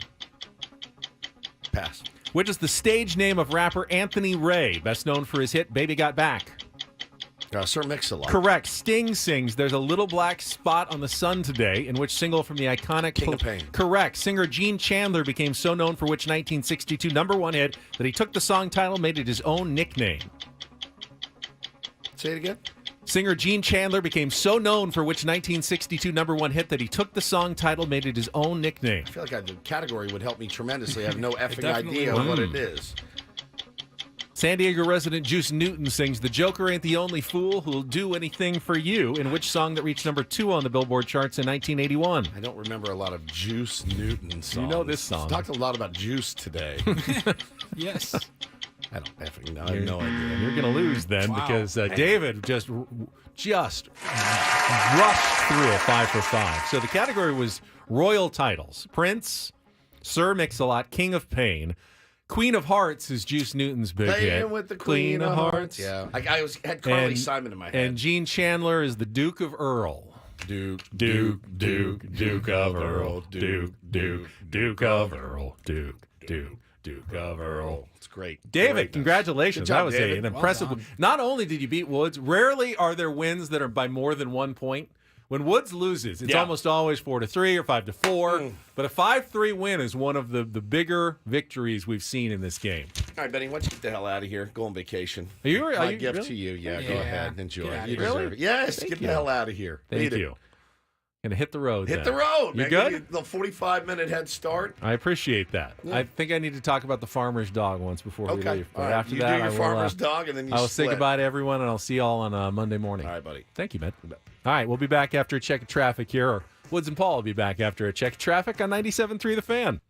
A: Pass.
C: Which is the stage name of rapper Anthony Ray, best known for his hit "Baby Got Back"?
A: Sir Mix-a-Lot.
C: Correct. Sting sings "There's a Little Black Spot on the Sun Today" in which single from the iconic
A: King of Pain.
C: Correct. Singer Gene Chandler became so known for which 1962 number 1 hit that he took the song title and made it his own nickname?
A: Say it again.
C: Singer Gene Chandler became so known for which 1962 number 1 hit that he took the song title, made it his own nickname?
A: I feel like the category would help me tremendously. I have no effing
B: definitely
A: idea
C: would.
A: what it is.
C: San Diego resident Juice Newton sings "The Joker Ain't the Only Fool Who'll Do Anything for You" in which song that reached number 2 on the Billboard charts in 1981?
A: I don't remember a lot of Juice Newton songs.
C: You know this song.
A: Talked a lot about Juice today.
B: Yes.
A: I don't effing know. I have no idea.
C: You're going to lose then
B: Wow.
C: because David just rushed through a 5 for 5. So the category was royal titles. Prince, Sir Mix-a-Lot, King of Pain. Queen of Hearts is Juice Newton's big hit.
A: Playing with the Queen of Hearts. Yeah. I had Carly Simon in my head.
C: And Gene Chandler is the Duke of Earl. Duke of Earl. Duke of Earl. Duke of Earl.
A: It's great.
C: David,
A: Great.
C: congratulations.
A: Good job,
C: That was
A: David.
C: an
A: Well
C: impressive
B: done.
C: one. Not only did you beat Woods, rarely are there wins that are by more than 1 point. When Woods loses, it's almost always 4-3 or 5-4. But a 5-3 win is one of the bigger victories we've seen in this game.
A: All right, Benny, why don't you get the hell out of here? Go on vacation.
C: Are you
A: My gift
C: really?
A: to you. Yeah, go
B: Yeah.
A: ahead. Enjoy.
B: Yeah,
A: You
C: really?
A: deserve it. Yes,
C: Thank
A: get
C: you.
A: the hell out of here.
C: Thank
A: Beat it.
C: you. Gonna hit the road.
A: Hit
C: then.
A: the road,
C: You
A: man.
C: good?
A: Give you the 45-minute head start.
C: I appreciate that.
A: Yeah.
C: I think I need to talk about the farmer's dog once before we
A: Okay.
C: leave. But
A: All right.
C: after
A: You
C: that,
A: do your
C: I will,
A: farmer's dog, and then you
C: I will say
A: split.
C: goodbye to everyone, and I'll see you all on Monday morning.
A: All right, buddy.
C: Thank you, man. All right, we'll be back after a check of traffic here. Or Woods and Paul will be back after a check of traffic on 97.3 The Fan.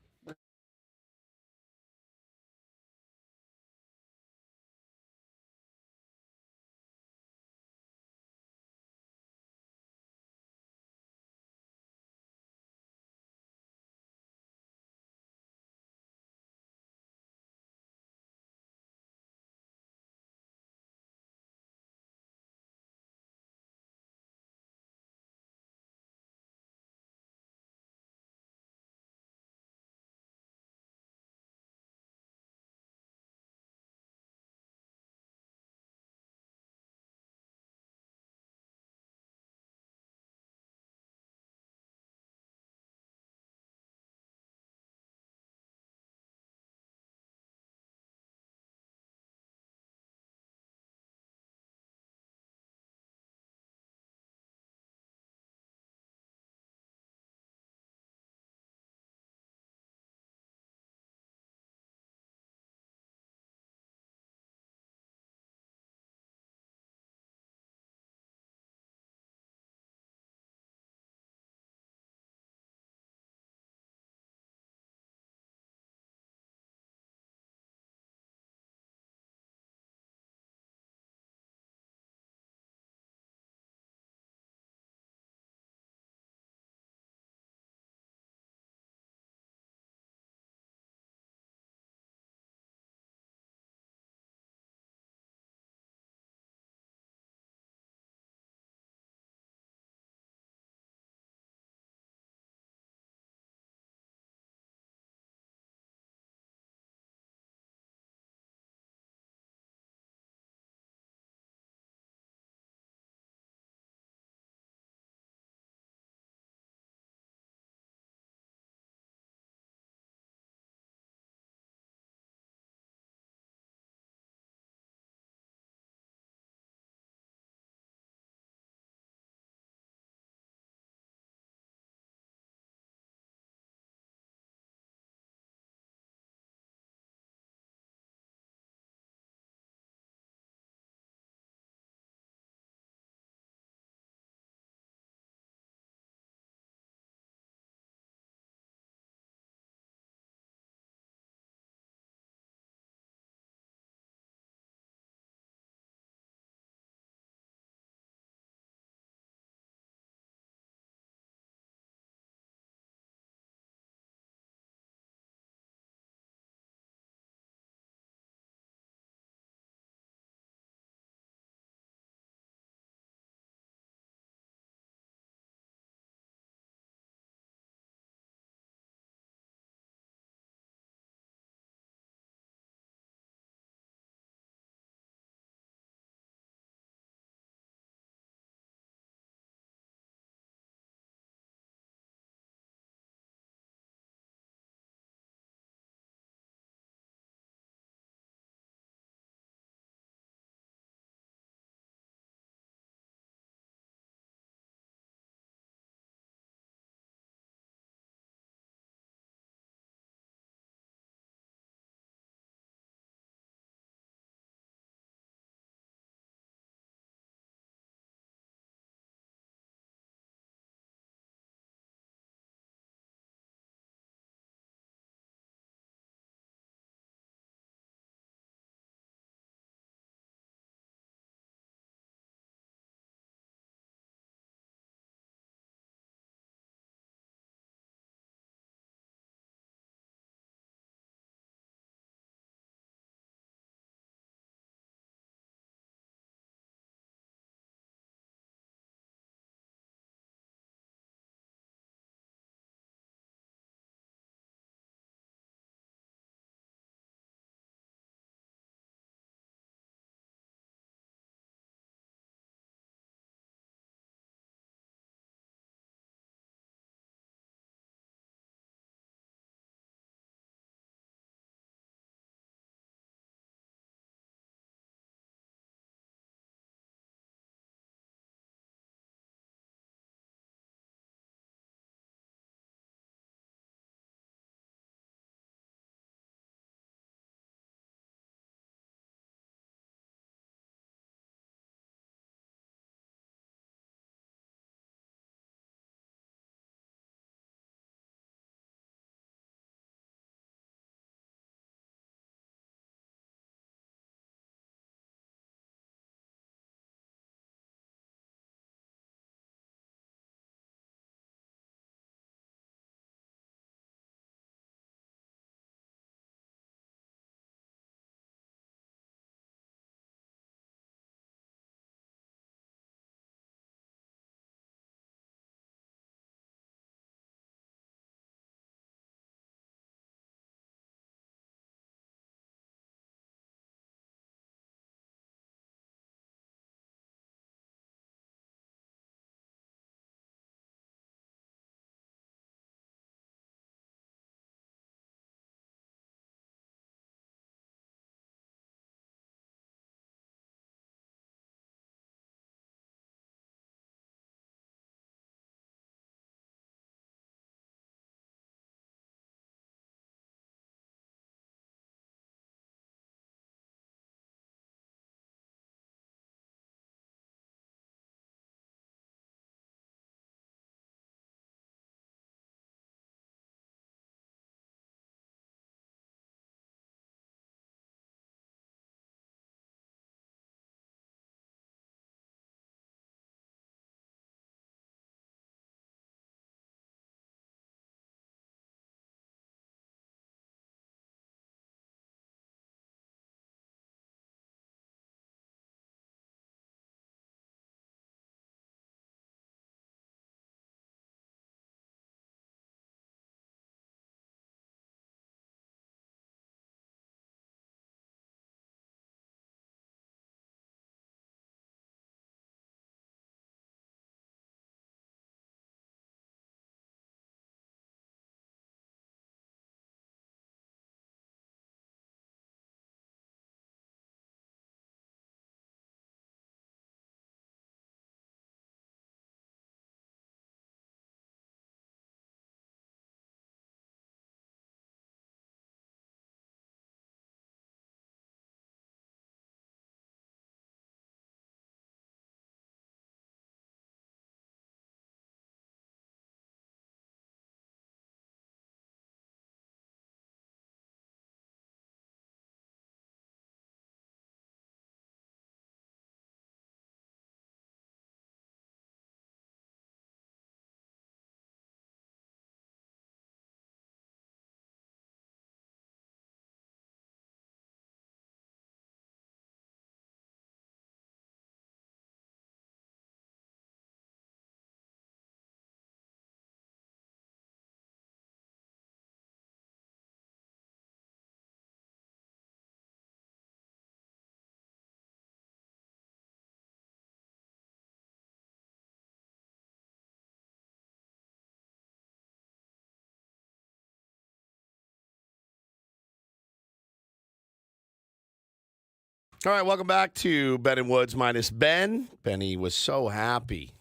A: All right, welcome back to Ben and Woods minus Ben. Benny was so happy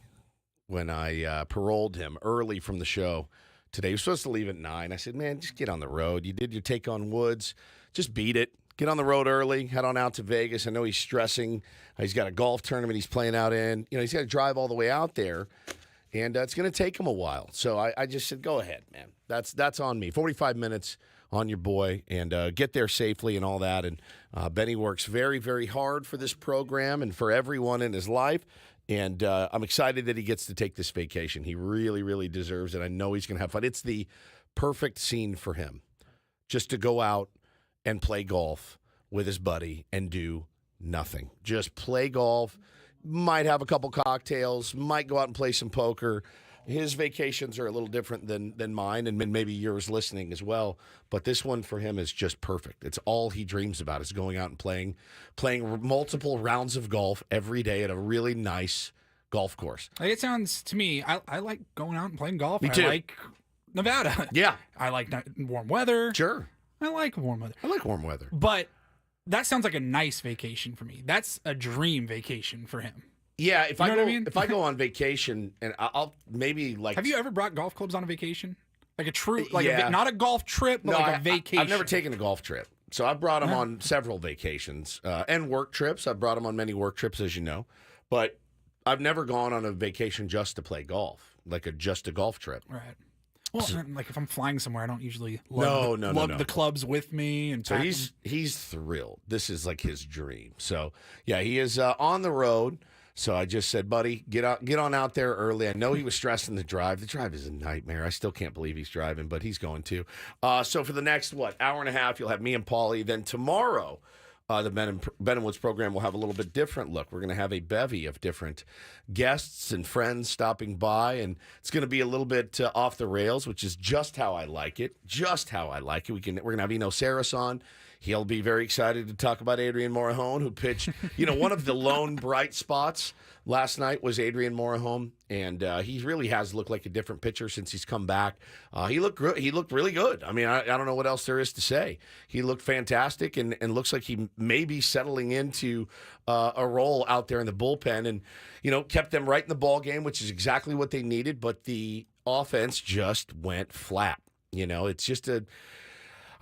A: when I paroled him early from the show today. He was supposed to leave at 9. I said, man, just get on the road. You did your take on Woods. Just beat it. Get on the road early. Head on out to Vegas. I know he's stressing. He's got a golf tournament he's playing out in. He's got to drive all the way out there, and it's going to take him a while. So I just said, go ahead, man. That's on me. 45 minutes on your boy, and get there safely and all that. And Benny works very, very hard for this program and for everyone in his life. And I'm excited that he gets to take this vacation. He really, really deserves it. I know he's going to have fun. It's the perfect scene for him, just to go out and play golf with his buddy and do nothing. Just play golf, might have a couple cocktails, might go out and play some poker. His vacations are a little different than mine, and maybe yours listening as well. But this one for him is just perfect. It's all he dreams about, is going out and playing multiple rounds of golf every day at a really nice golf course.
B: Like, it sounds to me, I like going out and playing golf.
A: Me too.
B: I like Nevada.
A: Yeah.
B: I like warm weather.
A: Sure.
B: I like warm weather.
A: I like warm weather.
B: But that sounds like a nice vacation for me. That's a dream vacation for him.
A: Yeah, if
B: You
A: I
B: know
A: go,
B: what I mean?
A: if I go on vacation, and I'll maybe like.
B: Have you ever brought golf clubs on a vacation? Like a true, like
A: Yeah.
B: not a golf trip, but like a vacation.
A: I've never taken a golf trip, so I've brought them on several vacations and work trips. I've brought them on many work trips, as you know, but I've never gone on a vacation just to play golf, like just a golf trip.
B: Right. Well, like if I'm flying somewhere, I don't usually
A: No.
B: lug the clubs with me and
A: So
B: pack
A: he's thrilled. This is like his dream. So yeah, he is on the road. So I just said, buddy, get on out there early. I know he was stressing the drive. The drive is a nightmare. I still can't believe he's driving, but he's going to. So for the next, hour and a half, you'll have me and Paulie. Then tomorrow, the Ben and Woods program will have a little bit different look. We're going to have a bevy of different guests and friends stopping by, and it's going to be a little bit off the rails, which is just how I like it. Just how I like it. We're going to have Eno Saris on. He'll be very excited to talk about Adrian Morejon, who pitched. One of the lone bright spots last night was Adrian Morejon, and he really has looked like a different pitcher since he's come back. He looked really good. I mean, I don't know what else there is to say. He looked fantastic, and looks like he may be settling into a role out there in the bullpen, and kept them right in the ball game, which is exactly what they needed. But the offense just went flat. It's just a.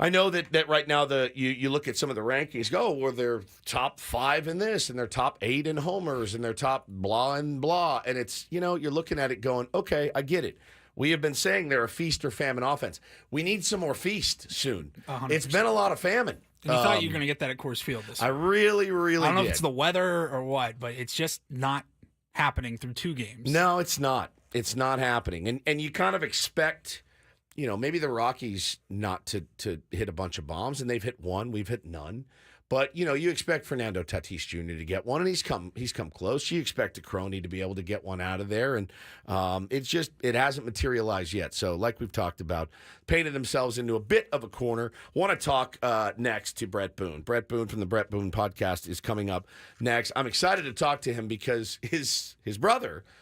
A: I know that right now you look at some of the rankings, they're top 5 in this, and they're top 8 in homers, and they're top blah and blah. And it's, you're looking at it going, okay, I get it. We have been saying they're a feast or famine offense. We need some more feast soon.
B: 100%.
A: It's been a lot of famine.
B: And you thought you were going to get that at Coors Field this year.
A: I really, really
B: I don't know
A: did.
B: if it's the weather or what, but it's just not happening through 2 games.
A: No, it's not. It's not happening. And you kind of expect, maybe the Rockies not to hit a bunch of bombs, and they've hit one. We've hit none. But, you expect Fernando Tatis Jr. to get one, and he's come close. You expect a Crony to be able to get one out of there, and it hasn't materialized yet. So, like we've talked about, painted themselves into a bit of a corner. Want to talk next to Bret Boone. Bret Boone from the Bret Boone podcast is coming up next. I'm excited to talk to him because his brother –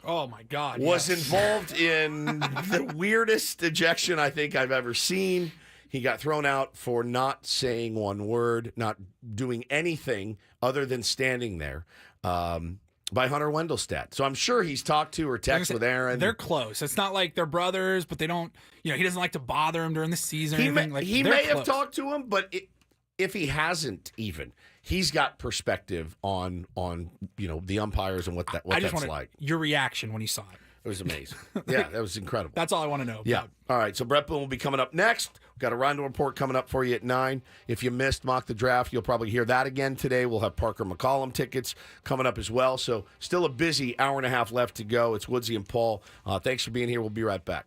B: oh, my God.
A: was involved in the weirdest ejection I think I've ever seen. He got thrown out for not saying one word, not doing anything other than standing there by Hunter Wendelstedt. So I'm sure he's talked to or texted with Aaron.
B: They're close. It's not like they're brothers, but they don't, he doesn't like to bother him during the season.
A: He may have
B: close.
A: talked to him, but if he hasn't even, he's got perspective on the umpires and what that's like.
B: Your reaction when you saw it.
A: It was amazing. Yeah, that was incredible.
B: That's all I want to know.
A: Yeah. All right, so Bret Boone will be coming up next. We've got a Reindl Report coming up for you at 9. If you missed Mock the Draft, you'll probably hear that again today. We'll have Parker McCollum tickets coming up as well. So still a busy hour and a half left to go. It's Woodsy and Paul. Thanks for being here. We'll be right back.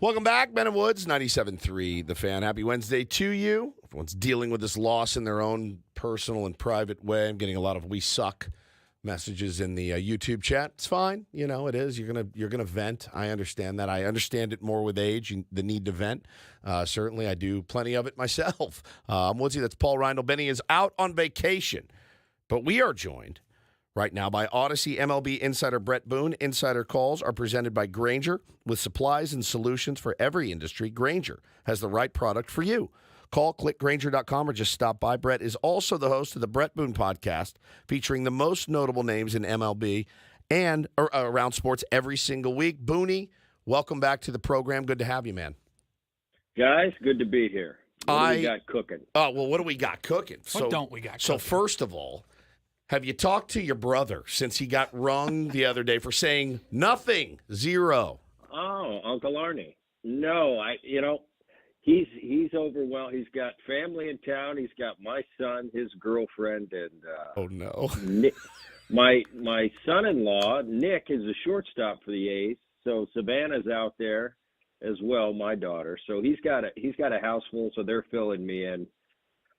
A: Welcome back, Ben and Woods, 97.3 The Fan. Happy Wednesday to you. Everyone's dealing with this loss in their own personal and private way. I'm getting a lot of "we suck" messages in the YouTube chat. It's fine, it is. You're gonna vent. I understand that. I understand it more with age, the need to vent. Certainly, I do plenty of it myself. I'm Woodsy. That's Paul Reindl. Benny is out on vacation, but we are joined right now by Odyssey MLB insider Bret Boone. Insider calls are presented by Grainger. With supplies and solutions for every industry, Grainger has the right product for you. Call, click Grainger.com, or just stop by. Bret is also the host of the Bret Boone podcast, featuring the most notable names in MLB and around sports every single week. Booney, welcome back to the program. Good to have you, man.
P: Guys, good to be here. What do we got cooking?
A: Oh, well, what do we got cooking?
B: What don't we got cooking?
A: So first of all, have you talked to your brother since he got rung the other day for saying nothing, zero?
P: Oh, Uncle Arnie. No, he's overwhelmed. He's got family in town. He's got my son, his girlfriend, and
A: oh no,
P: Nick, my son-in-law Nick is a shortstop for the A's. So Savannah's out there as well, my daughter. So he's got a house full. So they're filling me in.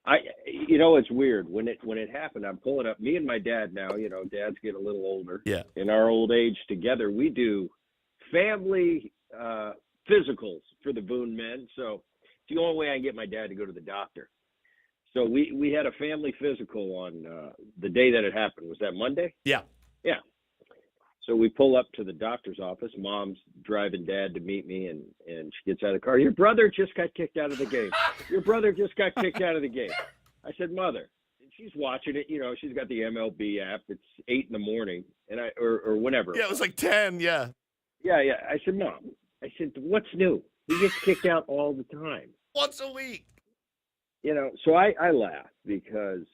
P: It's weird when it happened. I'm pulling up me and my dad now. Dads get a little older.
A: Yeah.
P: In our old age together, we do family physicals for the Boone men. So it's the only way I can get my dad to go to the doctor. So we had a family physical on the day that it happened. Was that Monday?
A: Yeah.
P: Yeah. So we pull up to the doctor's office. Mom's driving Dad to meet me, and she gets out of the car. Your brother just got kicked out of the game. Your brother just got kicked out of the game. I said, Mother. And she's watching it. She's got the MLB app. It's 8 a.m, and or whenever.
A: Yeah, it was like 10. Yeah.
P: Yeah. I said, Mom. I said, what's new? He gets kicked out all the time.
A: Once a week.
P: So I laughed because.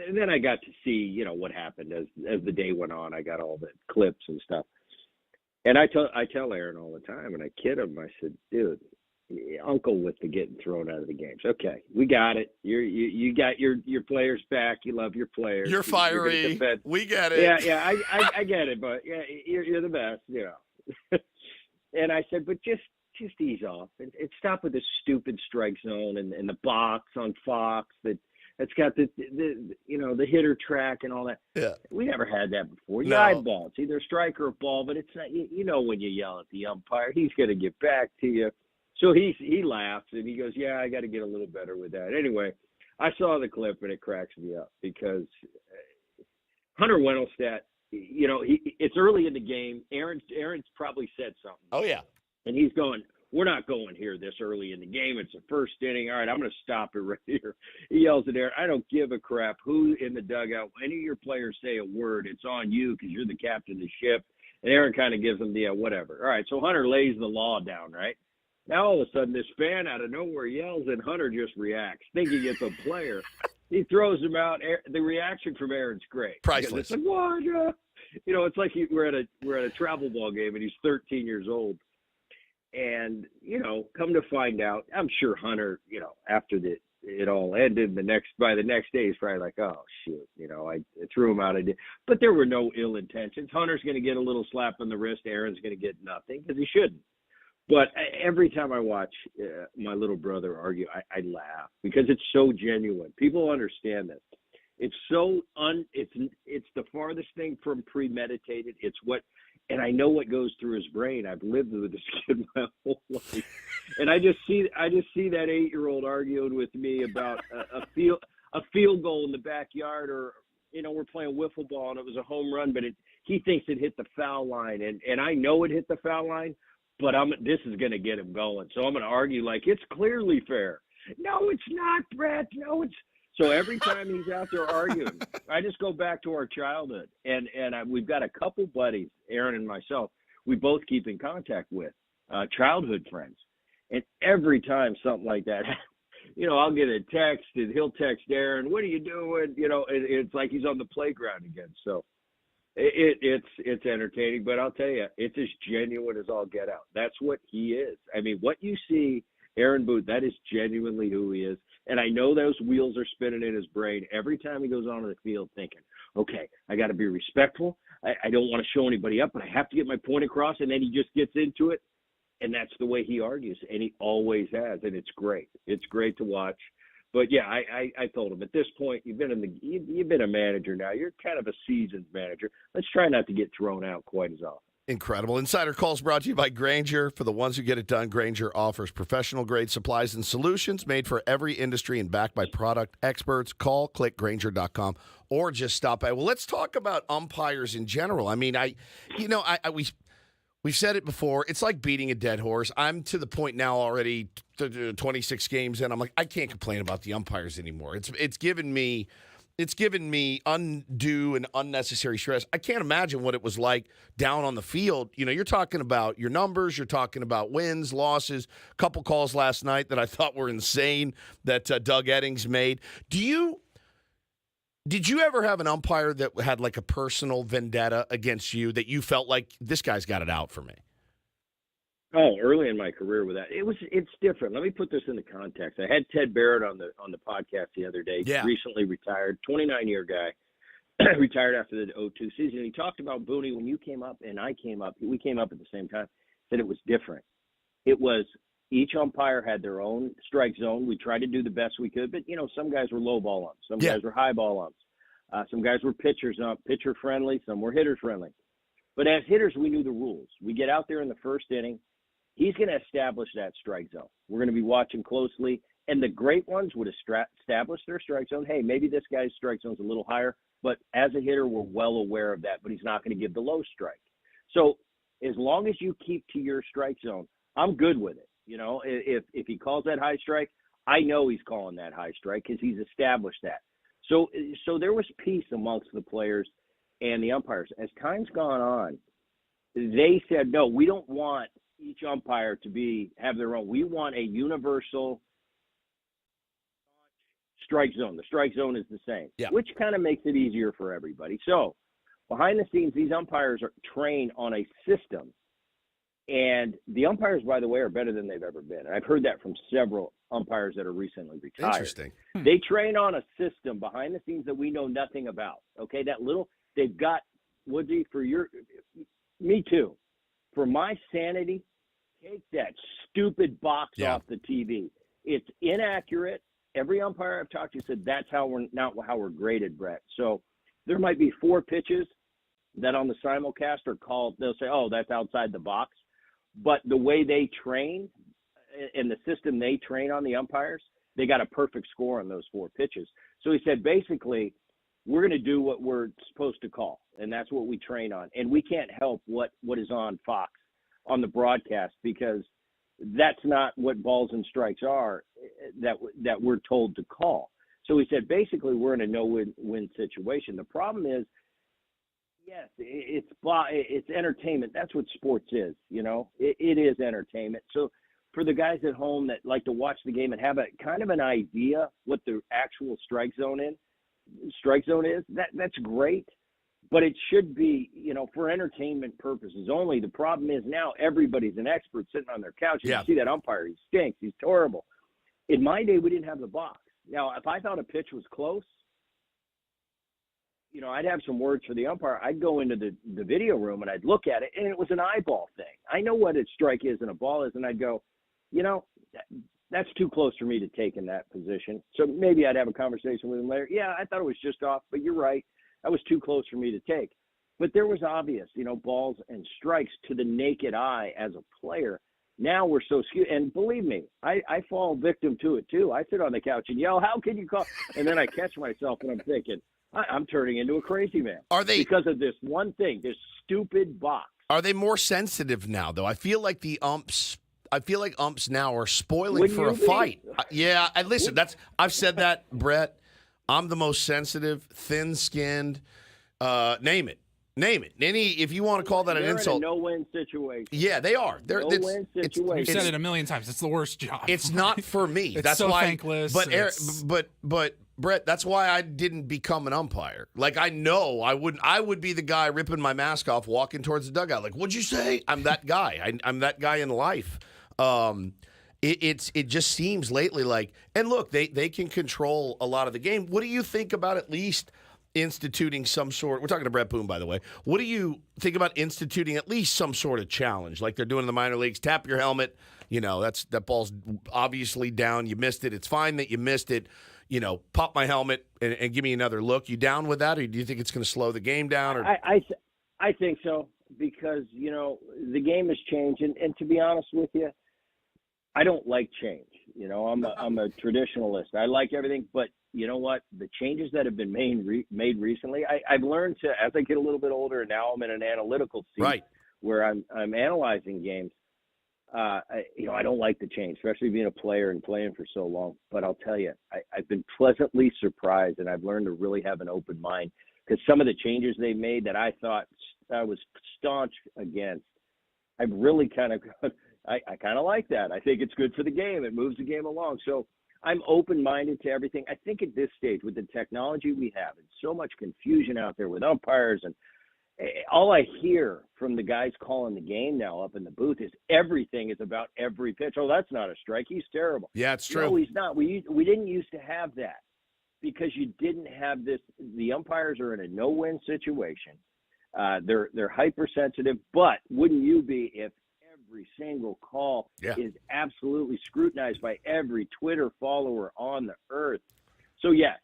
P: And then I got to see, what happened as the day went on. I got all the clips and stuff. And I tell Aaron all the time, and I kid him. I said, dude, Uncle with the getting thrown out of the games. Okay, we got it. You got your players back. You love your players.
A: You're fiery. We get it.
P: Yeah. I get it, but yeah, you're the best. And I said, but just ease off and stop with this stupid strike zone and the box on Fox that's got the hitter track and all that.
A: Yeah.
P: We never had that before. You
A: No.
P: eyeball. It's either a strike or a ball, but it's not. When you yell at the umpire, he's going to get back to you. So he laughs and he goes, "Yeah, I got to get a little better with that." Anyway, I saw the clip and it cracks me up because Hunter Wendelstedt. It's early in the game. Aaron's probably said something.
A: Oh yeah.
P: And he's going, we're not going here this early in the game. It's the first inning. All right, I'm going to stop it right here. He yells at Aaron, I don't give a crap who in the dugout, any of your players say a word. It's on you because you're the captain of the ship. And Aaron kind of gives him the whatever. All right, so Hunter lays the law down, right? Now all of a sudden this fan out of nowhere yells and Hunter just reacts, thinking it's a player. He throws him out. The reaction from Aaron's great.
A: Priceless.
P: It's like, what? It's like we're at a travel ball game and he's 13 years old. And, come to find out, I'm sure Hunter, after it all ended, by the next day, he's probably like, oh, shoot, I threw him out. But there were no ill intentions. Hunter's going to get a little slap on the wrist. Aaron's going to get nothing because he shouldn't. But every time I watch my little brother argue, I laugh because it's so genuine. People understand this. It's so it's the farthest thing from premeditated. It's what. And I know what goes through his brain. I've lived with this kid my whole life, and I just see that 8-year-old arguing with me about a field goal in the backyard, or we're playing wiffle ball and it was a home run, but he thinks it hit the foul line, and I know it hit the foul line, but this is going to get him going, so I'm going to argue like it's clearly fair. No, it's not, Brett. No, it's. So every time he's out there arguing, I just go back to our childhood. And we've got a couple buddies, Aaron and myself, we both keep in contact with, childhood friends. And every time something like that, I'll get a text and he'll text Aaron, what are you doing? It's like he's on the playground again. So it's entertaining. But I'll tell you, it's as genuine as all get out. That's what he is. I mean, what you see Aaron Boone, that is genuinely who he is. And I know those wheels are spinning in his brain every time he goes onto the field thinking, okay, I got to be respectful. I don't want to show anybody up, but I have to get my point across. And then he just gets into it. And that's the way he argues, and he always has, and it's great. It's great to watch. But yeah, I told him at this point, you've been a manager now. You're kind of a seasoned manager. Let's try not to get thrown out quite as often.
A: Incredible. Insider Calls brought to you by Grainger. For the ones who get it done, Grainger offers professional-grade supplies and solutions made for every industry and backed by product experts. Call, click Grainger.com, or just stop by. Well, let's talk about umpires in general. I mean, we've said it before. It's like beating a dead horse. I'm to the point now already, 26 games in. I'm like, I can't complain about the umpires anymore. It's given me undue and unnecessary stress. I can't imagine what it was like down on the field. You know, you're talking about your numbers. You're talking about wins, losses. A couple calls last night that I thought were insane that Doug Eddings made. Did you ever have an umpire that had like a personal vendetta against you that you felt like this guy's got it out for me?
P: Oh, early in my career with that, it's different. Let me put this into context. I had Ted Barrett on the podcast the other day.
A: Yeah.
P: Recently retired, 29-year guy, retired after the 2002 season. He talked about Boone when you came up and I came up. We came up at the same time. Said it was different. It was each umpire had their own strike zone. We tried to do the best we could, but some guys were low ball umps, some guys were high ball umps, some guys were pitcher friendly, some were hitter friendly. But as hitters, we knew the rules. We get out there in the first inning. He's going to establish that strike zone. We're going to be watching closely, and the great ones would establish their strike zone. Hey, maybe this guy's strike zone's a little higher, but as a hitter, we're well aware of that, but he's not going to give the low strike. So as long as you keep to your strike zone, I'm good with it. If he calls that high strike, I know he's calling that high strike because he's established that. So there was peace amongst the players and the umpires. As time's gone on, they said, no, we don't want each umpire to have their own. We want a universal strike zone. The strike zone is the same, which kind of makes it easier for everybody. So behind the scenes, these umpires are trained on a system. And the umpires, by the way, are better than they've ever been. And I've heard that from several umpires that are recently retired.
A: Interesting.
P: They train on a system behind the scenes that we know nothing about. Okay, they've got, Woodsy, me too. For my sanity, take that stupid box off the TV. It's inaccurate. Every umpire I've talked to said that's not how we're graded, Brett. So there might be 4 pitches that on the simulcast are called. They'll say, oh, that's outside the box. But the way they train and the system they train on the umpires, they got a perfect score on those 4 pitches. So he said, basically, we're going to do what we're supposed to call, and that's what we train on. And we can't help what is on Fox on the broadcast because that's not what balls and strikes are that we're told to call. So he said, basically, we're in a no-win situation. The problem is, yes, it's entertainment. That's what sports is, It is entertainment. So for the guys at home that like to watch the game and have a kind of an idea what the actual strike zone is, that's great. But it should be, for entertainment purposes only. The problem is now everybody's an expert sitting on their couch. You see that umpire, he stinks, he's horrible. In my day, we didn't have the box. Now, if I thought a pitch was close, I'd have some words for the umpire. I'd go into the video room and I'd look at it, and it was an eyeball thing. I know what a strike is and a ball is, and I'd go, that's too close for me to take in that position. So maybe I'd have a conversation with him later. Yeah, I thought it was just off, but you're right. That was too close for me to take. But there was obvious, balls and strikes to the naked eye as a player. Now we're so skewed. And believe me, I fall victim to it too. I sit on the couch and yell, how can you call? And then I catch myself and I'm thinking, I'm turning into a crazy man.
A: Are they?
P: Because of this one thing, this stupid box.
A: Are they more sensitive now, though? I feel like umps now are spoiling for a fight. Yeah, and listen, I've said that, Brett. I'm the most sensitive, thin-skinned. Name it. If you want to call that an insult.
P: They're in a no-win situation.
A: Yeah, they are.
P: No-win situation.
B: You've said it a million times. It's the worst job.
A: It's not for me.
B: That's so thankless.
A: But Brett, that's why I didn't become an umpire. Like, I know I would be the guy ripping my mask off, walking towards the dugout. Like, what'd you say? I'm that guy. I'm that guy in life. It just seems lately like, and look, they can control a lot of the game. What do you think about at least instituting some sort? We're talking to Bret Boone, by the way. What do you think about instituting at least some sort of challenge, like they're doing in the minor leagues? Tap your helmet. That ball's obviously down. You missed it. It's fine that you missed it. Pop my helmet and give me another look. You down with that, or do you think it's going to slow the game down? Or
P: I think so, because the game has changed, and to be honest with you, I don't like change. I'm a traditionalist. I like everything, but you know what? The changes that have been made recently, I've learned to, as I get a little bit older, and now I'm in an analytical seat where I'm analyzing games. I don't like the change, especially being a player and playing for so long. But I'll tell you, I've been pleasantly surprised, and I've learned to really have an open mind, because some of the changes they made that I thought I was staunch against, I've really kind of I kind of like that. I think it's good for the game. It moves the game along. So I'm open-minded to everything. I think at this stage, with the technology we have and so much confusion out there with umpires, and all I hear from the guys calling the game now up in the booth is everything is about every pitch. Oh, that's not a strike. He's terrible.
A: Yeah, it's true.
P: No, he's not. We didn't used to have that, because you didn't have this. The umpires are in a no-win situation. They're hypersensitive, but wouldn't you be if every single call is absolutely scrutinized by every Twitter follower on the earth? So, yes,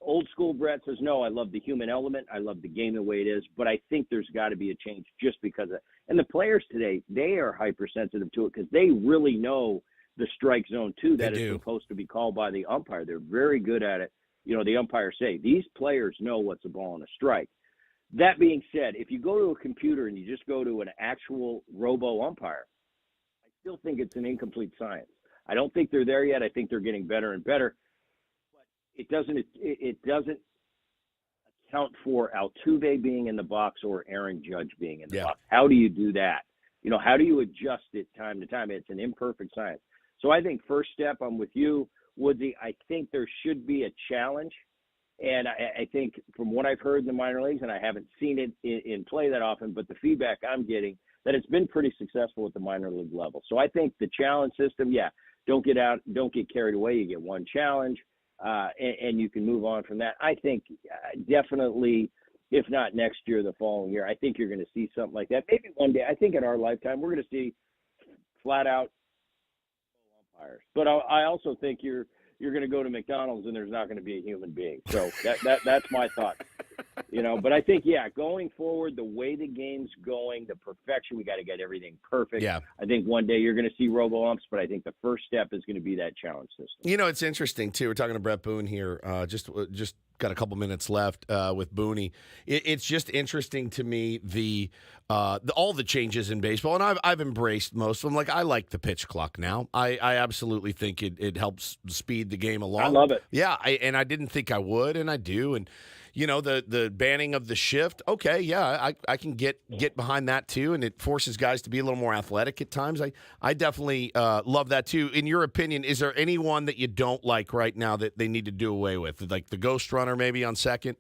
P: old school Bret says, no, I love the human element. I love the game the way it is, but I think there's got to be a change just because of it. And the players today, they are hypersensitive to it, because they really know the strike zone, too, that is supposed to be called by the umpire. They're very good at it. The umpires say, these players know what's a ball and a strike. That being said, if you go to a computer and you just go to an actual robo-umpire, I still think it's an incomplete science. I don't think they're there yet. I think they're getting better and better. But it doesn't account for Altuve being in the box or Aaron Judge being in the box. How do you do that? How do you adjust it time to time? It's an imperfect science. So I think first step, I'm with you, Woodsy. I think there should be a challenge. And I think from what I've heard in the minor leagues, and I haven't seen it in play that often, but the feedback I'm getting, that it's been pretty successful at the minor league level. So I think the challenge system, don't get carried away. You get one challenge, and you can move on from that. I think definitely, if not next year, the following year, I think you're going to see something like that. Maybe one day. I think in our lifetime, we're going to see flat out umpires. But I also think you're going to go to McDonald's and there's not going to be a human being. So that's my thought. But I think, going forward, the way the game's going, the perfection, we got to get everything perfect.
A: Yeah.
P: I think one day you're going to see robo-umps, but I think the first step is going to be that challenge system.
A: It's interesting, too. We're talking to Bret Boone here. Just got a couple minutes left with Booney. It's just interesting to me, all the changes in baseball, and I've embraced most of them. Like, I like the pitch clock now. I absolutely think it helps speed the game along.
P: I love it.
A: Yeah, and I didn't think I would, and I do. And the banning of the shift. Okay, yeah, I can get behind that too, and it forces guys to be a little more athletic at times. I definitely love that too. In your opinion, is there anyone that you don't like right now that they need to do away with, like the ghost runner maybe on second?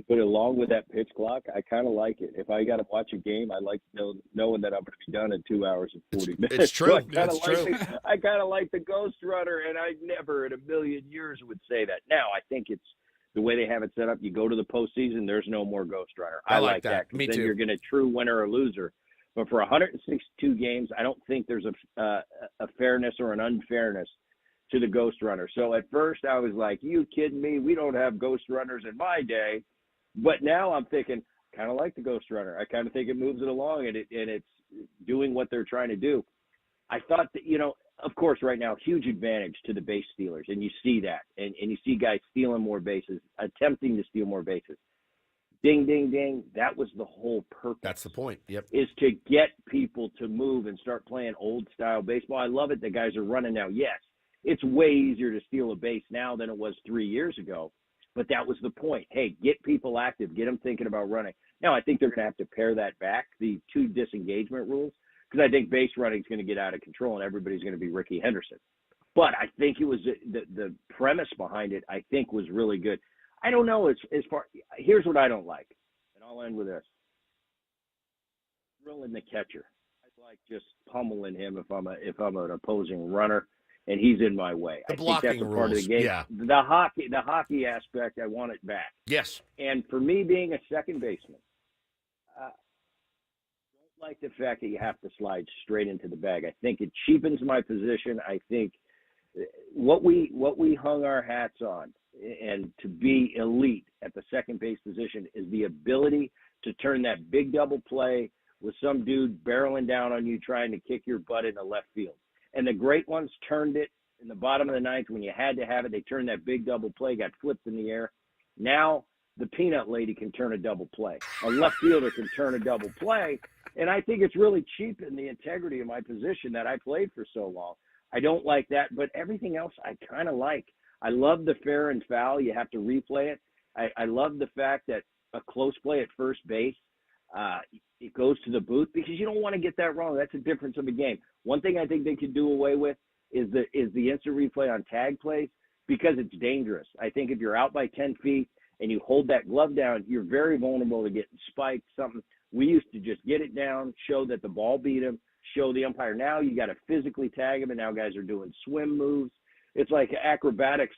P: But along with that pitch clock, I kind of like it. If I got to watch a game, I like knowing that I'm going to be done in 2 hours and 40 minutes.
A: It's true.
P: So I kind of like the ghost runner, and I never in a million years would say that. Now, I think it's the way they have it set up. You go to the postseason, there's no more ghost runner. I like that.
A: Me
P: then
A: too.
P: You're going to true winner or loser. But for 162 games, I don't think there's a fairness or an unfairness to the ghost runner. So at first I was like, you kidding me? We don't have ghost runners in my day. But now I'm thinking, kind of like the ghost runner. I kind of think it moves it along, and it's doing what they're trying to do. I thought that, of course, right now, huge advantage to the base stealers, and you see that. And you see guys stealing more bases, attempting to steal more bases. Ding, ding, ding. That was the whole purpose.
A: That's the point. Yep.
P: Is to get people to move and start playing old-style baseball. I love it that guys are running now. Yes. It's way easier to steal a base now than it was 3 years ago, but that was the point. Hey, get people active, get them thinking about running. Now, I think they're going to have to pare that back, the two disengagement rules, because I think base running is going to get out of control and everybody's going to be Ricky Henderson. But I think it was the premise behind it, I think, was really good. I don't know as far. Here's what I don't like, and I'll end with this. Drilling the catcher. I like just pummeling him if I'm an opposing runner. and he's in my way.
A: The
P: I think
A: blocking
P: that's a part of the
A: rules,
P: game.
A: yeah.
P: The hockey aspect, I want it back.
A: Yes.
P: And for me, being a second baseman, I don't like the fact that you have to slide straight into the bag. I think it cheapens my position. I think what we hung our hats on and to be elite at the second base position is the ability to turn that big double play with some dude barreling down on you trying to kick your butt into left field. And the great ones turned it in the bottom of the ninth when you had to have it. They turned that big double play, got flipped in the air. Now the peanut lady can turn a double play. A left fielder can turn a double play. And I think it's really cheapened the integrity of my position that I played for so long. I don't like that, but everything else I kind of like. I love the fair and foul. You have to replay it. I love the fact that a close play at first base, it goes to the booth because you don't want to get that wrong. That's the difference of the game. One thing I think they could do away with is the instant replay on tag plays because it's dangerous. I think if you're out by 10 feet and you hold that glove down, you're very vulnerable to getting spiked, something. We used to just get it down, show that the ball beat him, show the umpire. Now you got to physically tag him, and now guys are doing swim moves. It's like acrobatics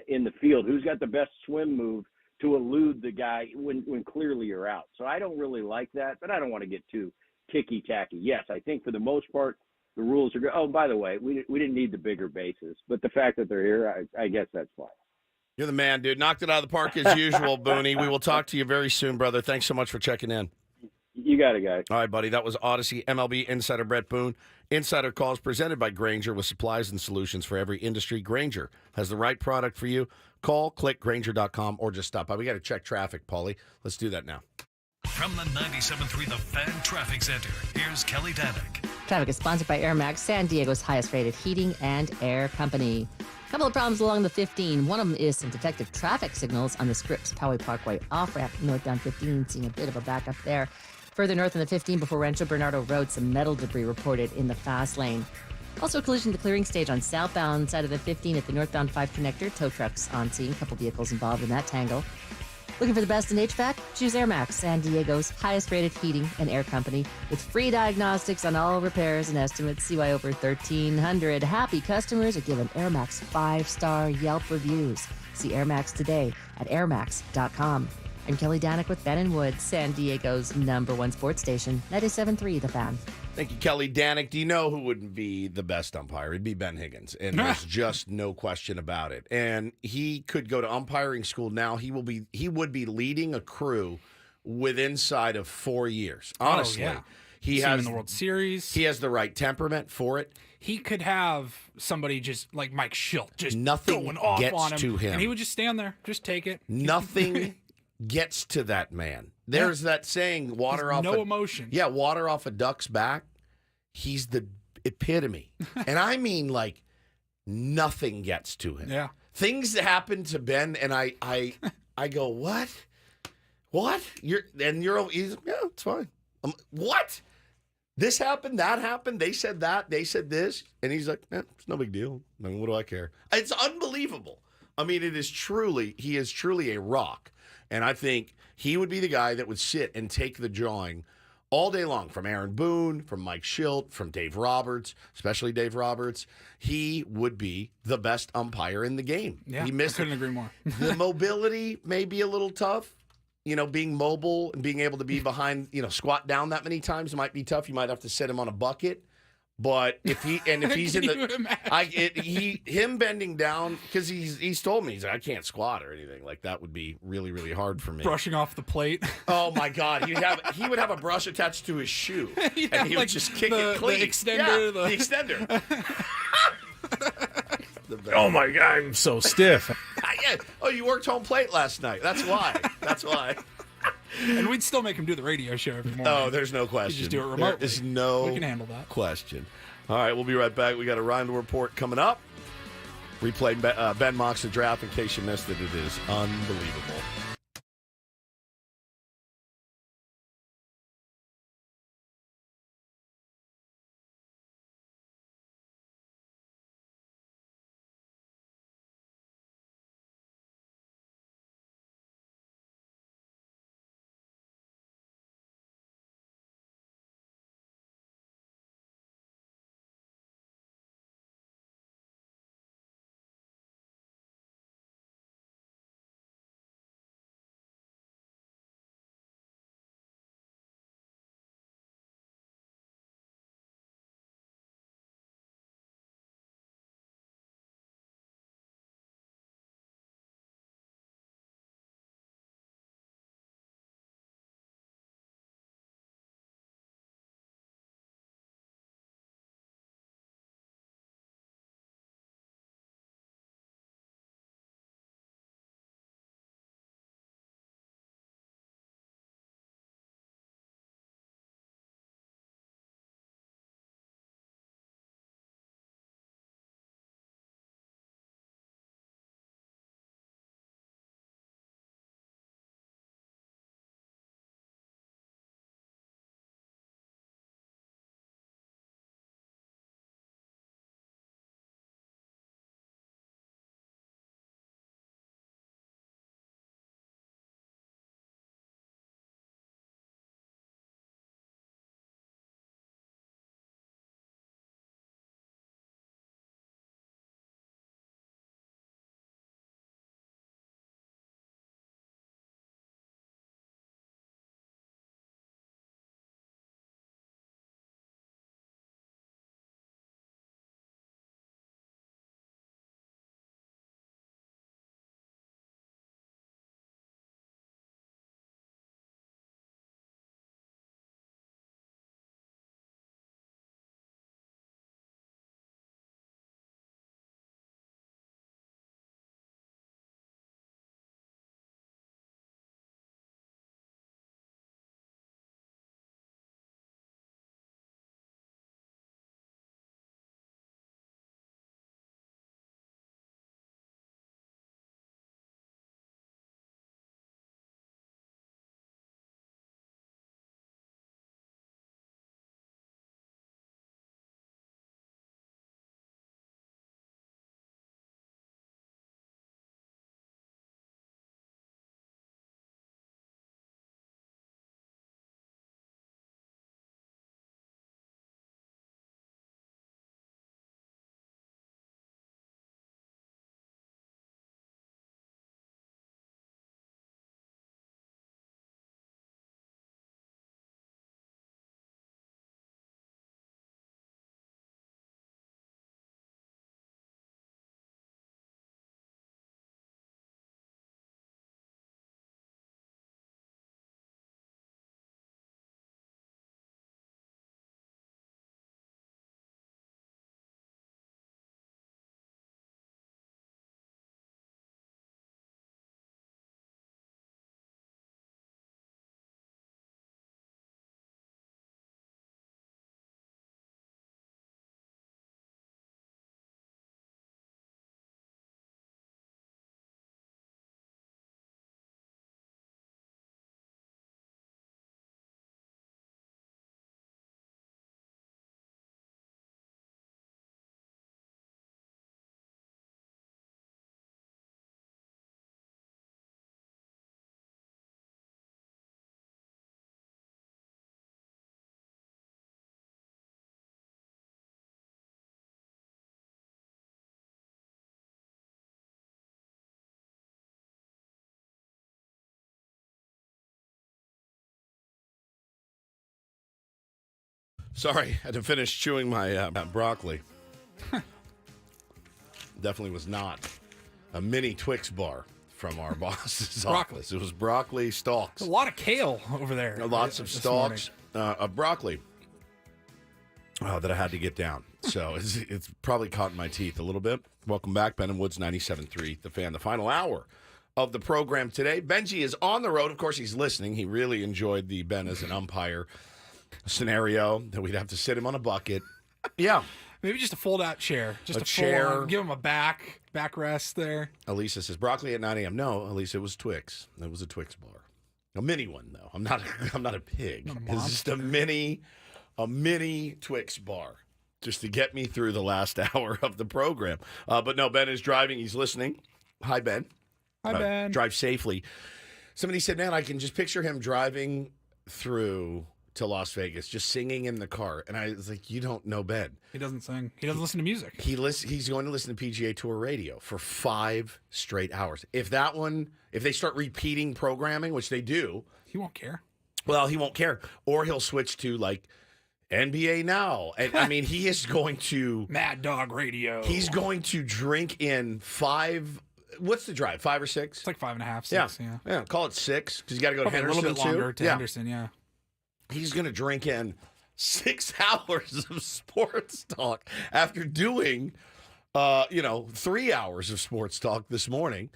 P: in the field. Who's got the best swim move to elude the guy when clearly you're out? So I don't really like that, but I don't want to get too ticky-tacky. Yes, I think for the most part, the rules are good. Oh, by the way, we didn't need the bigger bases, but the fact that they're here, I guess that's fine.
A: You're the man, dude. Knocked it out of the park as usual, Booney. We will talk to you very soon, brother. Thanks so much for checking in.
P: You got it, guys.
A: All right, buddy. That was Odyssey MLB insider Bret Boone. Insider calls presented by Grainger with supplies and solutions for every industry. Grainger has the right product for you. Call, click Grainger.com, or just stop by. We got to check traffic, Paulie. Let's do that now.
E: From the 97.3 The Fan Traffic Center, here's Kelly Danick.
I: Traffic is sponsored by Air Max, San Diego's highest-rated heating and air company. A couple of problems along the 15. One of them is some defective traffic signals on the Scripps Poway Parkway off-ramp northbound 15, seeing a bit of a backup there. Further north on the 15 before Rancho Bernardo Road, some metal debris reported in the fast lane. Also a collision at the clearing stage on southbound side of the 15 at the northbound 5 connector. Tow trucks on scene, a couple vehicles involved in that tangle. Looking for the best in HVAC? Choose Air Max, San Diego's highest-rated heating and air company, with free diagnostics on all repairs and estimates. See why over 1,300 happy customers are giving Air Max 5-star Yelp reviews. See Air Max today at airmax.com. I'm Kelly Danick with Ben and Wood, San Diego's #1 sports station, 97.3 The Fan.
A: Thank you, Kelly Danick. Do you know who would be the best umpire? It'd be Ben Higgins, and there's just no question about it. And he could go to umpiring school now. He would be leading a crew with inside of 4 years. Honestly, he has
B: in the World Series.
A: He has the right temperament for it.
B: He could have somebody just like Mike Schilt, just
A: nothing
B: going off
A: gets
B: on him,
A: to him,
B: and he would just stand there, just take it.
A: Nothing gets to that man. There's that saying, water off
B: no emotion.
A: Yeah, water off a duck's back. He's the epitome. And I mean, like, nothing gets to him.
B: Yeah.
A: Things that happen to Ben, and I go, what? He's, yeah, it's fine. What? This happened, that happened, they said that, they said this, and he's like, it's no big deal. I mean, what do I care? It's unbelievable. I mean, he is truly a rock. And I think he would be the guy that would sit and take the jawing all day long from Aaron Boone, from Mike Schilt, from Dave Roberts, especially Dave Roberts. He would be the best umpire in the game.
B: Yeah, I couldn't agree more.
A: The mobility may be a little tough. You know, being mobile and being able to be behind, squat down that many times might be tough. You might have to sit him on a bucket. But if he's in the, him bending down, because he's told me, I can't squat or anything like that would be really, really hard for me.
B: Brushing off the plate.
A: Oh my God, he would have a brush attached to his shoe, and he would just kick it clean.
B: The extender,
A: the extender.
C: Oh my God, I'm so stiff.
A: Yeah. Oh, you worked home plate last night. That's why.
B: And we'd still make him do the radio show every morning.
A: Oh, there's no question.
B: You just do it remotely.
A: There is no
B: we can handle that.
A: question. All right, we'll be right back. We got a Reindl Report coming up. Replay Ben Mock's draft in case you missed it. It is unbelievable. Sorry, I had to finish chewing my broccoli. Definitely was not a mini Twix bar from our boss's office. It was broccoli stalks.
B: A lot of kale over there.
A: Lots of stalks of broccoli that I had to get down. So it's probably caught in my teeth a little bit. Welcome back, Ben and Woods 97.3, The Fan. The final hour of the program today. Benji is on the road. Of course, he's listening. He really enjoyed the Ben as an umpire scenario that we'd have to sit him on a bucket. Yeah.
B: Maybe just a fold-out chair. Just a
A: chair.
B: Give him a back rest there.
A: Elisa says, broccoli at 9 a.m. No, Elisa, it was Twix. It was a Twix bar. A mini one, though. I'm not a pig. It's just a mini Twix bar just to get me through the last hour of the program. But no, Ben is driving. He's listening. Hi, Ben.
B: Hi, Ben.
A: Drive safely. Somebody said, man, I can just picture him driving through to Las Vegas, just singing in the car. And I was like, you don't know Ben.
B: He doesn't sing. He doesn't listen to music.
A: He's going to listen to PGA Tour radio for 5 straight hours. If they start repeating programming, which they do.
B: He won't care.
A: Well, he won't care. Or he'll switch to like NBA Now. And I mean, he is going to
B: Mad Dog Radio.
A: He's going to drink in 5. What's the drive? 5 or 6?
B: It's like 5.5, 6.
A: Yeah. Call it 6 because you got to go to
B: Probably
A: Henderson
B: a little bit longer
A: too.
B: to Henderson. Yeah.
A: He's going to drink in 6 hours of sports talk after doing, 3 hours of sports talk this morning.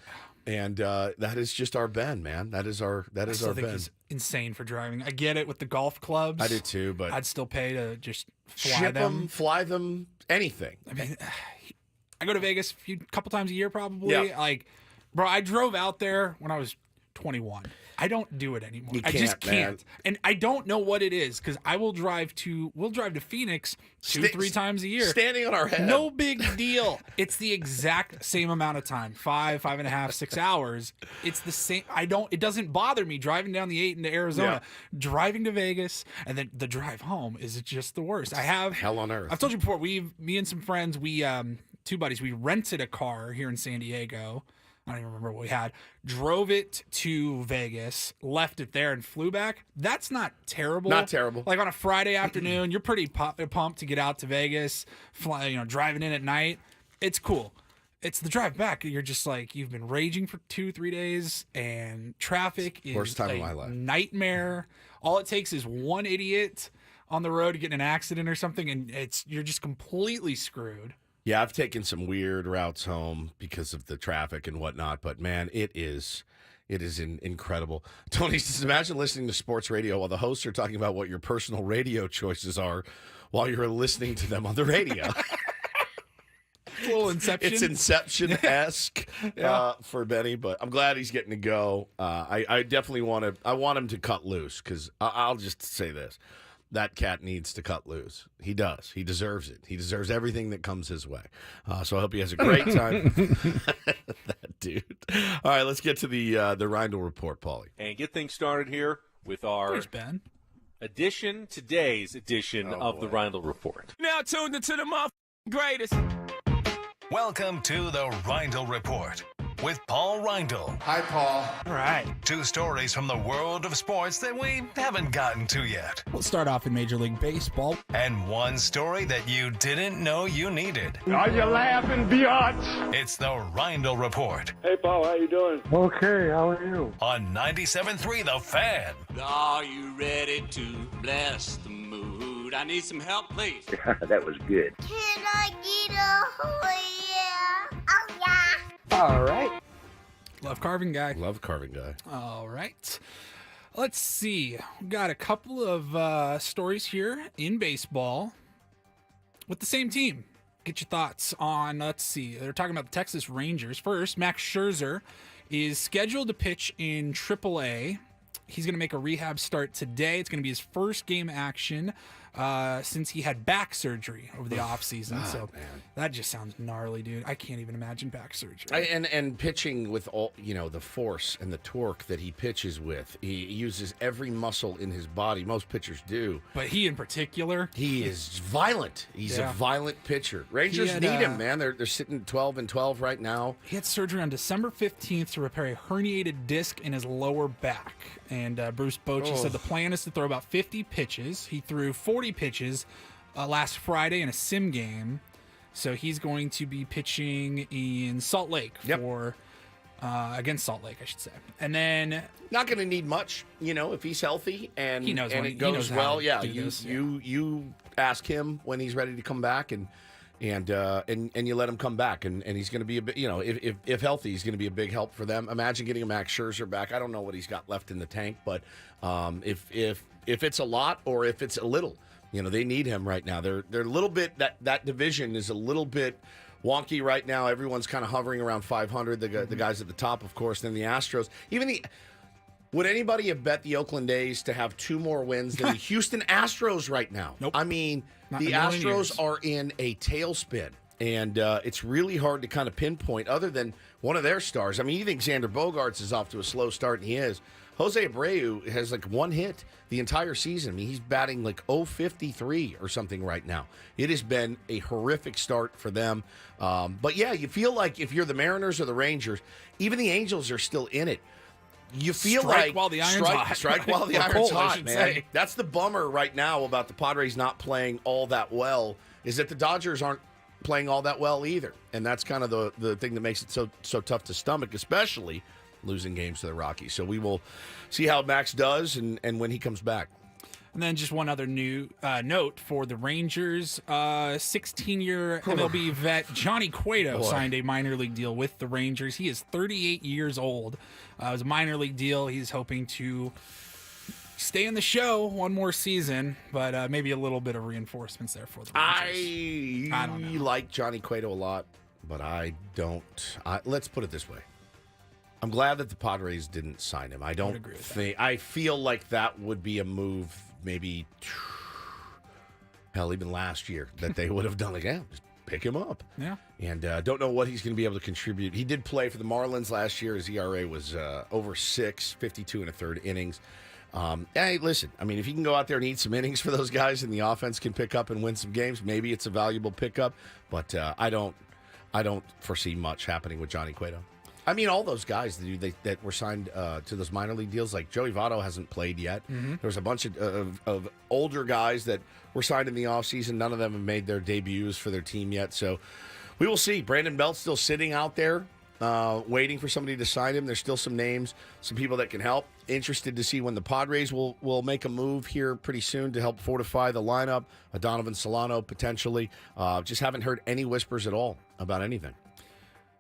A: And that is just our Ben, man. That is our Ben.
B: He's insane for driving. I get it with the golf clubs.
A: I do too, but
B: I'd still pay to just
A: fly them, anything.
B: I mean, I go to Vegas a couple times a year probably.
A: Yeah.
B: Like, bro, I drove out there when I was 21. I don't do it anymore. I just can't.
A: Man.
B: And I don't know what it is because we'll drive to Phoenix 2-3 times a year.
A: Standing on our head.
B: No big deal. It's the exact same amount of time. 5.5, 6 hours. It's the same. It doesn't bother me driving down the 8 into Arizona, driving to Vegas, and then the drive home is just the worst. I have
A: hell on earth.
B: I've told you before, me and some friends, two buddies, we rented a car here in San Diego. I don't even remember what we had. Drove it to Vegas, left it there, and flew back. That's not terrible.
A: Not terrible.
B: Like on a Friday afternoon, you're pretty pumped to get out to Vegas, driving in at night. It's cool. It's the drive back. You're just like, you've been raging for 2-3 days, and traffic is
A: worst time
B: a
A: of my life.
B: Nightmare. All it takes is one idiot on the road to get in an accident or something, and you're just completely screwed.
A: Yeah, I've taken some weird routes home because of the traffic and whatnot, but man, it is incredible. Tony says, imagine listening to sports radio while the hosts are talking about what your personal radio choices are while you're listening to them on the radio.
B: A little Inception.
A: It's Inception-esque for Benny, but I'm glad he's getting to go. I definitely want him to cut loose because I'll just say this. That cat needs to cut loose. He does. He deserves it. He deserves everything that comes his way. So I hope he has a great time. That dude. All right, let's get to the Reindl Report, Paulie.
C: And get things started here with our today's edition of the Reindl Report.
Q: Now tuned into the greatest.
E: Welcome to the Reindl Report with Paul Reindl.
J: Hi, Paul.
B: All right.
E: 2 stories from the world of sports that we haven't gotten to yet.
B: We'll start off in Major League Baseball.
E: And 1 story that you didn't know you needed.
J: Are you laughing, biatch?
E: It's the Reindl Report.
O: Hey, Paul, how you doing?
N: Okay, how are you?
E: On 97.3 The Fan.
Q: Are you ready to bless the mood? I need some help, please.
P: That was good.
M: Can I get a yeah? Oh, yeah.
G: All right.
B: Love carving guy. All right. Let's see. We got a couple of stories here in baseball with the same team. Get your thoughts on, let's see. They're talking about the Texas Rangers. First, Max Scherzer is scheduled to pitch in AAA. He's going to make a rehab start today. It's going to be his first game action since he had back surgery over the offseason. So that just sounds gnarly, dude. I can't even imagine back surgery.
A: And pitching with all, the force and the torque that he pitches with. He uses every muscle in his body. Most pitchers do.
B: But he in particular.
A: He is violent. He's a violent pitcher. Rangers need him, man. They're sitting 12-12 right now.
B: He had surgery on December 15th to repair a herniated disc in his lower back. And Bruce Bochy said the plan is to throw about 50 pitches. He threw 40 3 pitches last Friday in a sim game. So he's going to be pitching in Salt Lake for against Salt Lake, I should say. And then
A: not going to need much, if he's healthy and
B: he knows
A: and
B: when
A: it goes well. Yeah,
B: you
A: you ask him when he's ready to come back and you let him come back and he's going to be a bit, if healthy, he's going to be a big help for them. Imagine getting a Max Scherzer back. I don't know what he's got left in the tank, but if it's a lot or if it's a little, they need him right now. They're a little bit that division is a little bit wonky right now. Everyone's kind of hovering around 500. The guys at the top, of course, then the Astros. Would anybody have bet the Oakland A's to have 2 more wins than the Houston Astros right now?
B: Nope.
A: I mean, the Astros are in a tailspin, and it's really hard to kind of pinpoint other than one of their stars. I mean, you think Xander Bogaerts is off to a slow start, and he is. Jose Abreu has 1 hit the entire season. I mean, he's batting .053 or something right now. It has been a horrific start for them. But yeah, you feel like if you're the Mariners or the Rangers, even the Angels are still in it. You feel
B: strike while the iron's hot.
A: Strike while the iron's hot, man. Say. That's the bummer right now about the Padres not playing all that well, is that the Dodgers aren't playing all that well either. And that's kind of the thing that makes it so tough to stomach, especially losing games to the Rockies. So we will see how Max does and when he comes back.
B: And then just one other new note for the Rangers. 16-year MLB vet Johnny Cueto signed a minor league deal with the Rangers. He is 38 years old. It was a minor league deal. He's hoping to stay in the show one more season, but maybe a little bit of reinforcements there for the Rangers.
A: I don't know. Like Johnny Cueto a lot, but I don't. Let's put it this way. I'm glad that the Padres didn't sign him. I don't
B: agree with
A: think. I feel like that would be a move, maybe, even last year, that they would have done. Just pick him up.
B: Yeah.
A: And don't know what he's going to be able to contribute. He did play for the Marlins last year. His ERA was over 6, 52 and a third innings. Hey, listen, I mean, if he can go out there and eat some innings for those guys and the offense can pick up and win some games, maybe it's a valuable pickup. But I don't foresee much happening with Johnny Cueto. I mean, all those guys that were signed to those minor league deals, like Joey Votto hasn't played yet. Mm-hmm. There was a bunch of older guys that were signed in the offseason. None of them have made their debuts for their team yet. So we will see. Brandon Belt's still sitting out there waiting for somebody to sign him. There's still some names, some people that can help. Interested to see when the Padres will make a move here pretty soon to help fortify the lineup. A Donovan Solano potentially. Just haven't heard any whispers at all about anything.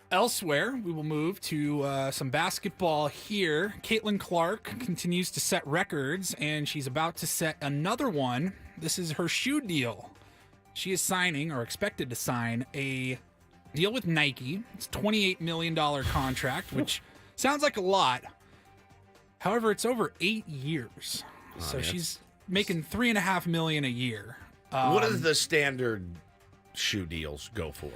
B: Elsewhere, we will move to some basketball here. Caitlin Clark continues to set records, and she's about to set another one. This is her shoe deal. She is signing, or expected to sign, a deal with Nike. It's a $28 million contract, which sounds like a lot. However, it's over 8 years. So she's making $3.5 million a year.
A: What does the standard shoe deals go for?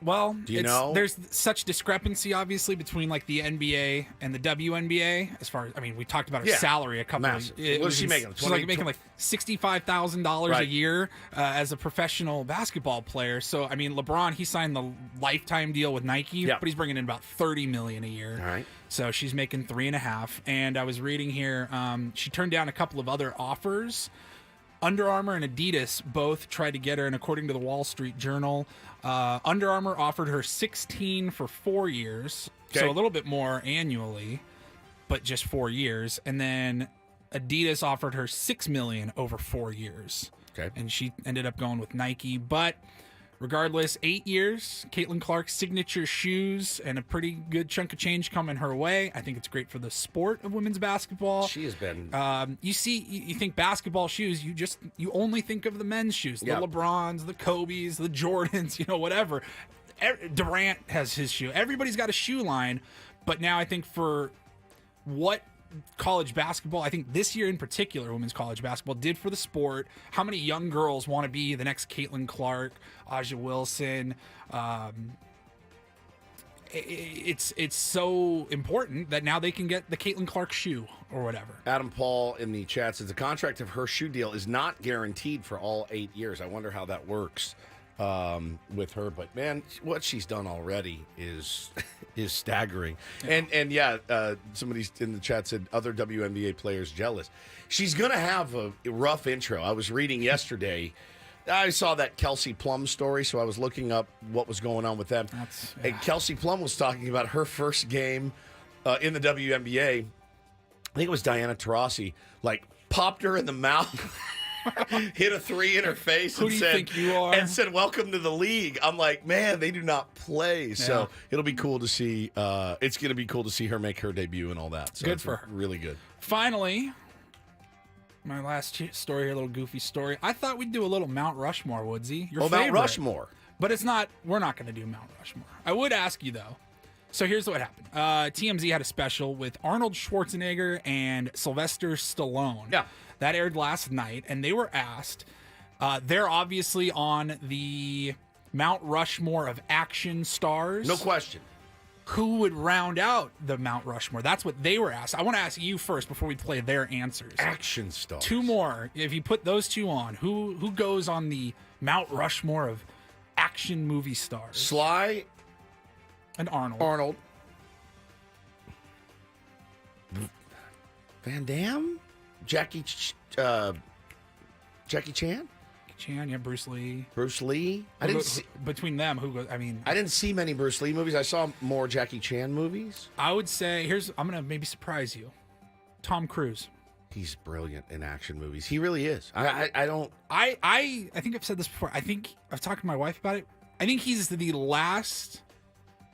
B: Well,
A: do you know?
B: There's such discrepancy, obviously, between like the NBA and the WNBA. As far as we talked about her salary a couple.
A: Massive. What is she making?
B: She's making like $65,000 a year as a professional basketball player. So LeBron, he signed the lifetime deal with Nike, but he's bringing in about $30 million a year.
A: All right.
B: So she's making $3.5. And I was reading here, she turned down a couple of other offers. Under Armour and Adidas both tried to get her, and according to the Wall Street Journal, Under Armour offered her $16 for 4 years, so a little bit more annually, but just 4 years. And then Adidas offered her $6 million over 4 years.
A: Okay,
B: and she ended up going with Nike. But regardless, 8 years, Caitlin Clark's signature shoes, and a pretty good chunk of change coming her way. I think it's great for the sport of women's basketball.
A: She has been.
B: You think basketball shoes, you only think of the men's shoes, the LeBrons, the Kobes, the Jordans, whatever. Durant has his shoe. Everybody's got a shoe line, but now I think for what college basketball, I think this year in particular, women's college basketball did for the sport. How many young girls want to be the next Caitlin Clark, Aja Wilson? It's so important that now they can get the Caitlin Clark shoe or whatever.
A: Adam Paul in the chat says the contract of her shoe deal is not guaranteed for all 8 years. I wonder how that works. with her. But man, what she's done already is staggering. And yeah, somebody in the chat said other WNBA players jealous. She's gonna have a rough intro. I was reading yesterday. I saw that Kelsey Plum story, so I was looking up what was going on with them. And Kelsey Plum was talking about her first game in the WNBA. I think it was Diana Taurasi, like popped her in the mouth, hit a 3 in her face,
B: Who
A: and
B: do you
A: said,
B: think you are?
A: And said, "Welcome to the league." I'm like, man, they do not play. So it'll be cool to see. It's going to be cool to see her make her debut and all that. So
B: Good for her.
A: Really good.
B: Finally, my last story here, a little goofy story. I thought we'd do a little Mount Rushmore, Woodsy. Your favorite.
A: Mount Rushmore.
B: But it's not, we're not going to do Mount Rushmore. I would ask you, though. So here's what happened. TMZ had a special with Arnold Schwarzenegger and Sylvester Stallone.
A: Yeah.
B: That aired last night, and they were asked, they're obviously on the Mount Rushmore of action stars.
A: No question.
B: Who would round out the Mount Rushmore? That's what they were asked. I want to ask you first before we play their answers.
A: Action stars.
B: 2 more. If you put those 2 on, who goes on the Mount Rushmore of action movie stars?
A: Sly
B: and Arnold.
A: Arnold. Van Damme? Jackie Chan?
B: Chan, yeah, Bruce Lee.
A: Bruce Lee. I didn't see,
B: between them, who goes? I mean,
A: I didn't see many Bruce Lee movies. I saw more Jackie Chan movies.
B: I would say I'm gonna maybe surprise you. Tom Cruise.
A: He's brilliant in action movies. He really is. I
B: think I've said this before. I think I've talked to my wife about it. I think he's the last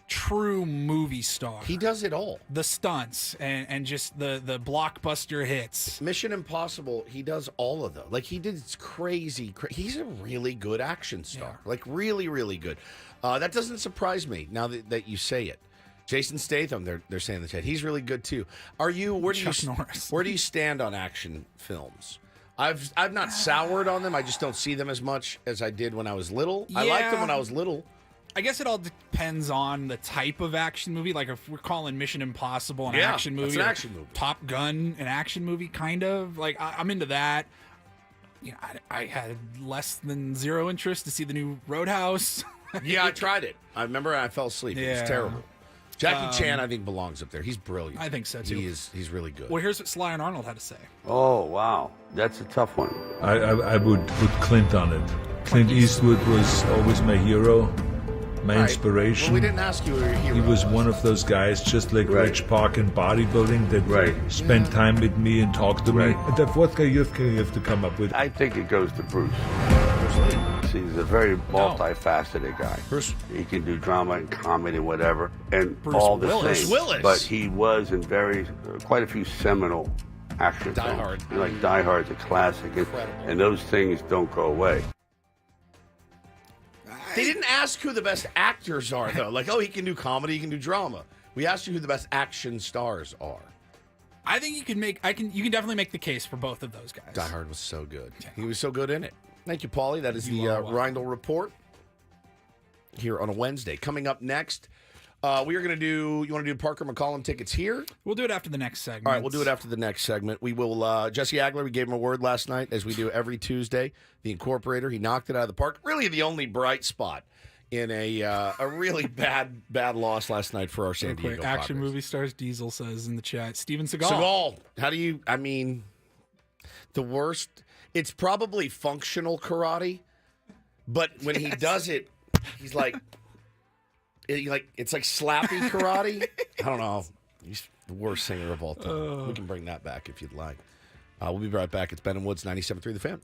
B: true movie star.
A: He does it all.
B: The stunts and just the blockbuster hits.
A: Mission Impossible, he does all of them. Like he did crazy. He's a really good action star. Yeah. Like really, really good. That doesn't surprise me now that you say it. Jason Statham, they're saying in the chat, he's really good too. Where do you stand on action films? I've not soured on them. I just don't see them as much as I did when I was little. I liked them when I was little.
B: I guess it all depends on the type of action movie. Like if we're calling Mission Impossible an action movie,
A: it's an action movie.
B: Top Gun an action movie, kind of. Like I'm into that. You know, I had less than zero interest to see the new Roadhouse.
A: Yeah, I tried it. I remember I fell asleep. It was terrible. Jackie Chan, I think, belongs up there. He's brilliant.
B: I think so too.
A: He's really good.
B: Well, here's what Sly and Arnold had to say.
R: Oh wow, that's a tough one.
S: I would put Clint on it. Clint Eastwood was always my hero. My inspiration.
A: Well, we didn't ask you who your hero
S: He was one of those guys, just like Rich Park in bodybuilding, that spent time with me and talked to me. And that vodka you have to come up with.
R: I think it goes to Bruce. He's a very multifaceted guy.
A: Bruce.
R: He can do drama and comedy and whatever, and
A: Bruce
R: all the
A: Willis.
R: same.
A: Willis.
R: But he was in quite a few seminal action
A: Die
R: films.
A: Hard.
R: Like Die Hard's a classic, and those things don't go away.
A: They didn't ask who the best actors are, though. Like, he can do comedy, he can do drama. We asked you who the best action stars are.
B: I think you can definitely make the case for both of those guys.
A: Die Hard was so good. He was so good in it. Thank you, Paulie. That is the Reindl Report here on a Wednesday. Coming up next, we are going to do, you want to do Parker McCollum tickets here?
B: We'll do it after the next segment.
A: All right, we'll do it after the next segment. We will, Jesse Agler, we gave him a word last night, as we do every Tuesday. The Incorporator, he knocked it out of the park. Really the only bright spot in a really bad loss last night for our San Diego
B: Action
A: Padres.
B: movie stars, Diesel says in the chat. Steven Seagal.
A: Seagal. How do you, the worst, it's probably functional karate, but when he does it, he's like, it's like slappy karate. I don't know. He's the worst singer of all time. We can bring that back if you'd like. We'll be right back. It's Ben and Woods, 97.3 The Fan.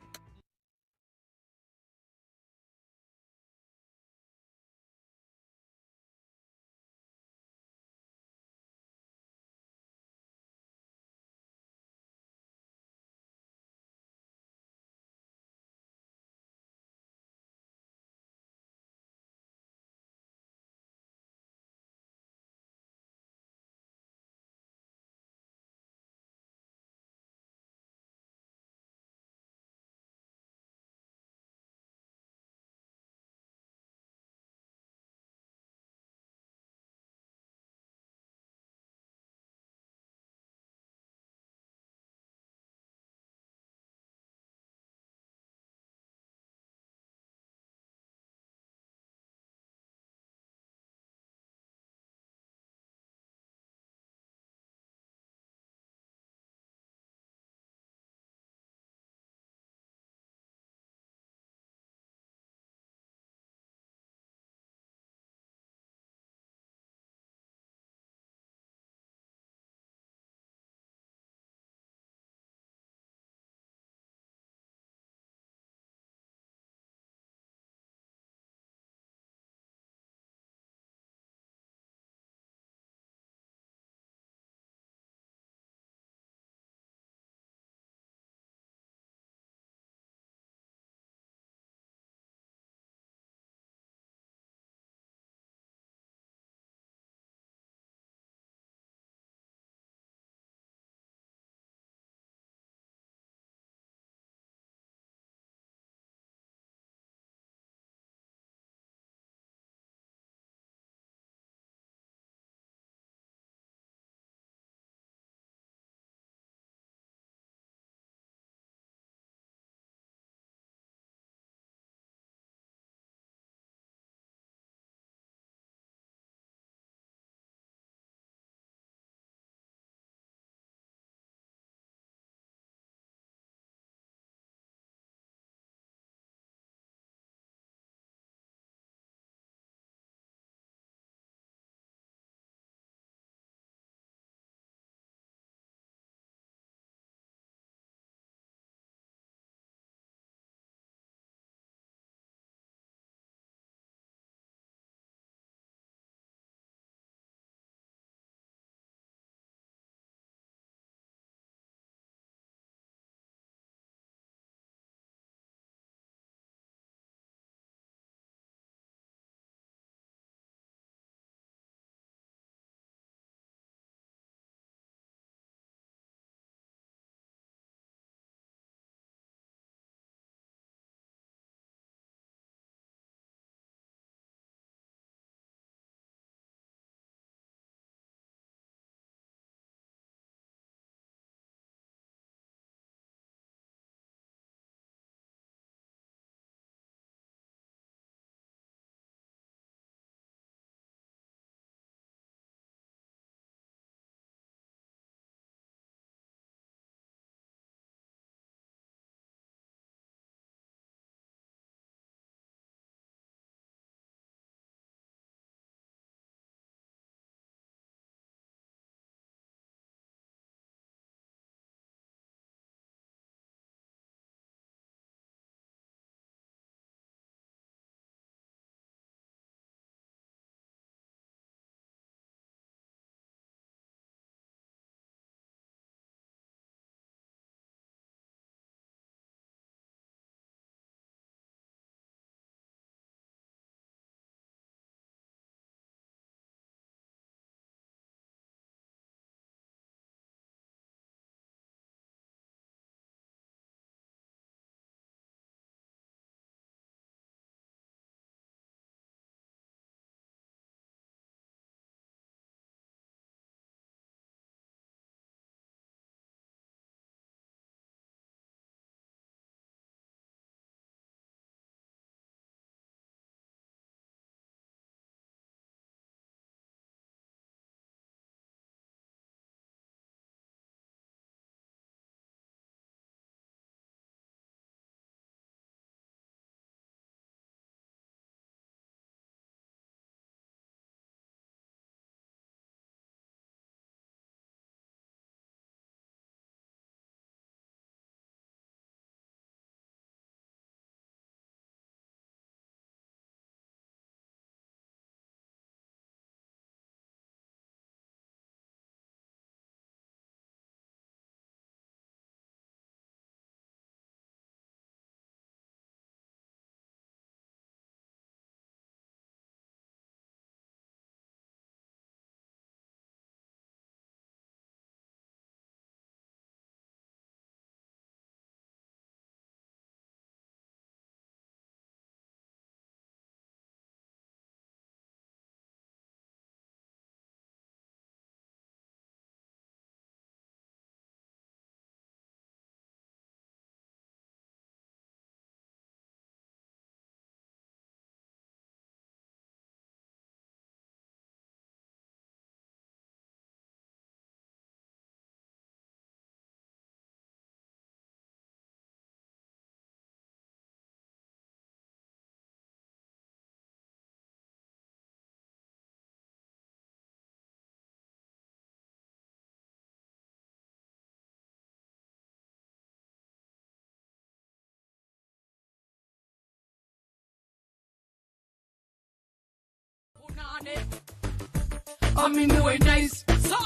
T: I mean, no way nice. So.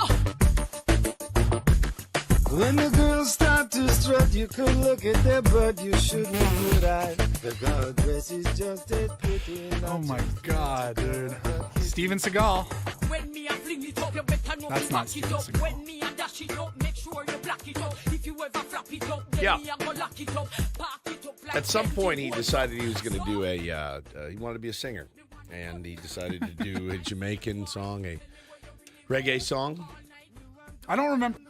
T: When the girls start to strut, you could look at their butt. You shouldn't do that. The girl dress is just as pretty.
B: Oh my God, dude. Steven Seagal.
T: When me and fling it up, you better know
B: That's not Steven Seagal.
T: When me and dash it up, make sure you black it up. If you ever flap it up, then
A: Yeah.
T: me and go lock it up. Park it up like
A: At some point, he decided he was going to do he wanted to be a singer. And he decided to do a Jamaican song, a reggae song.
B: I don't remember.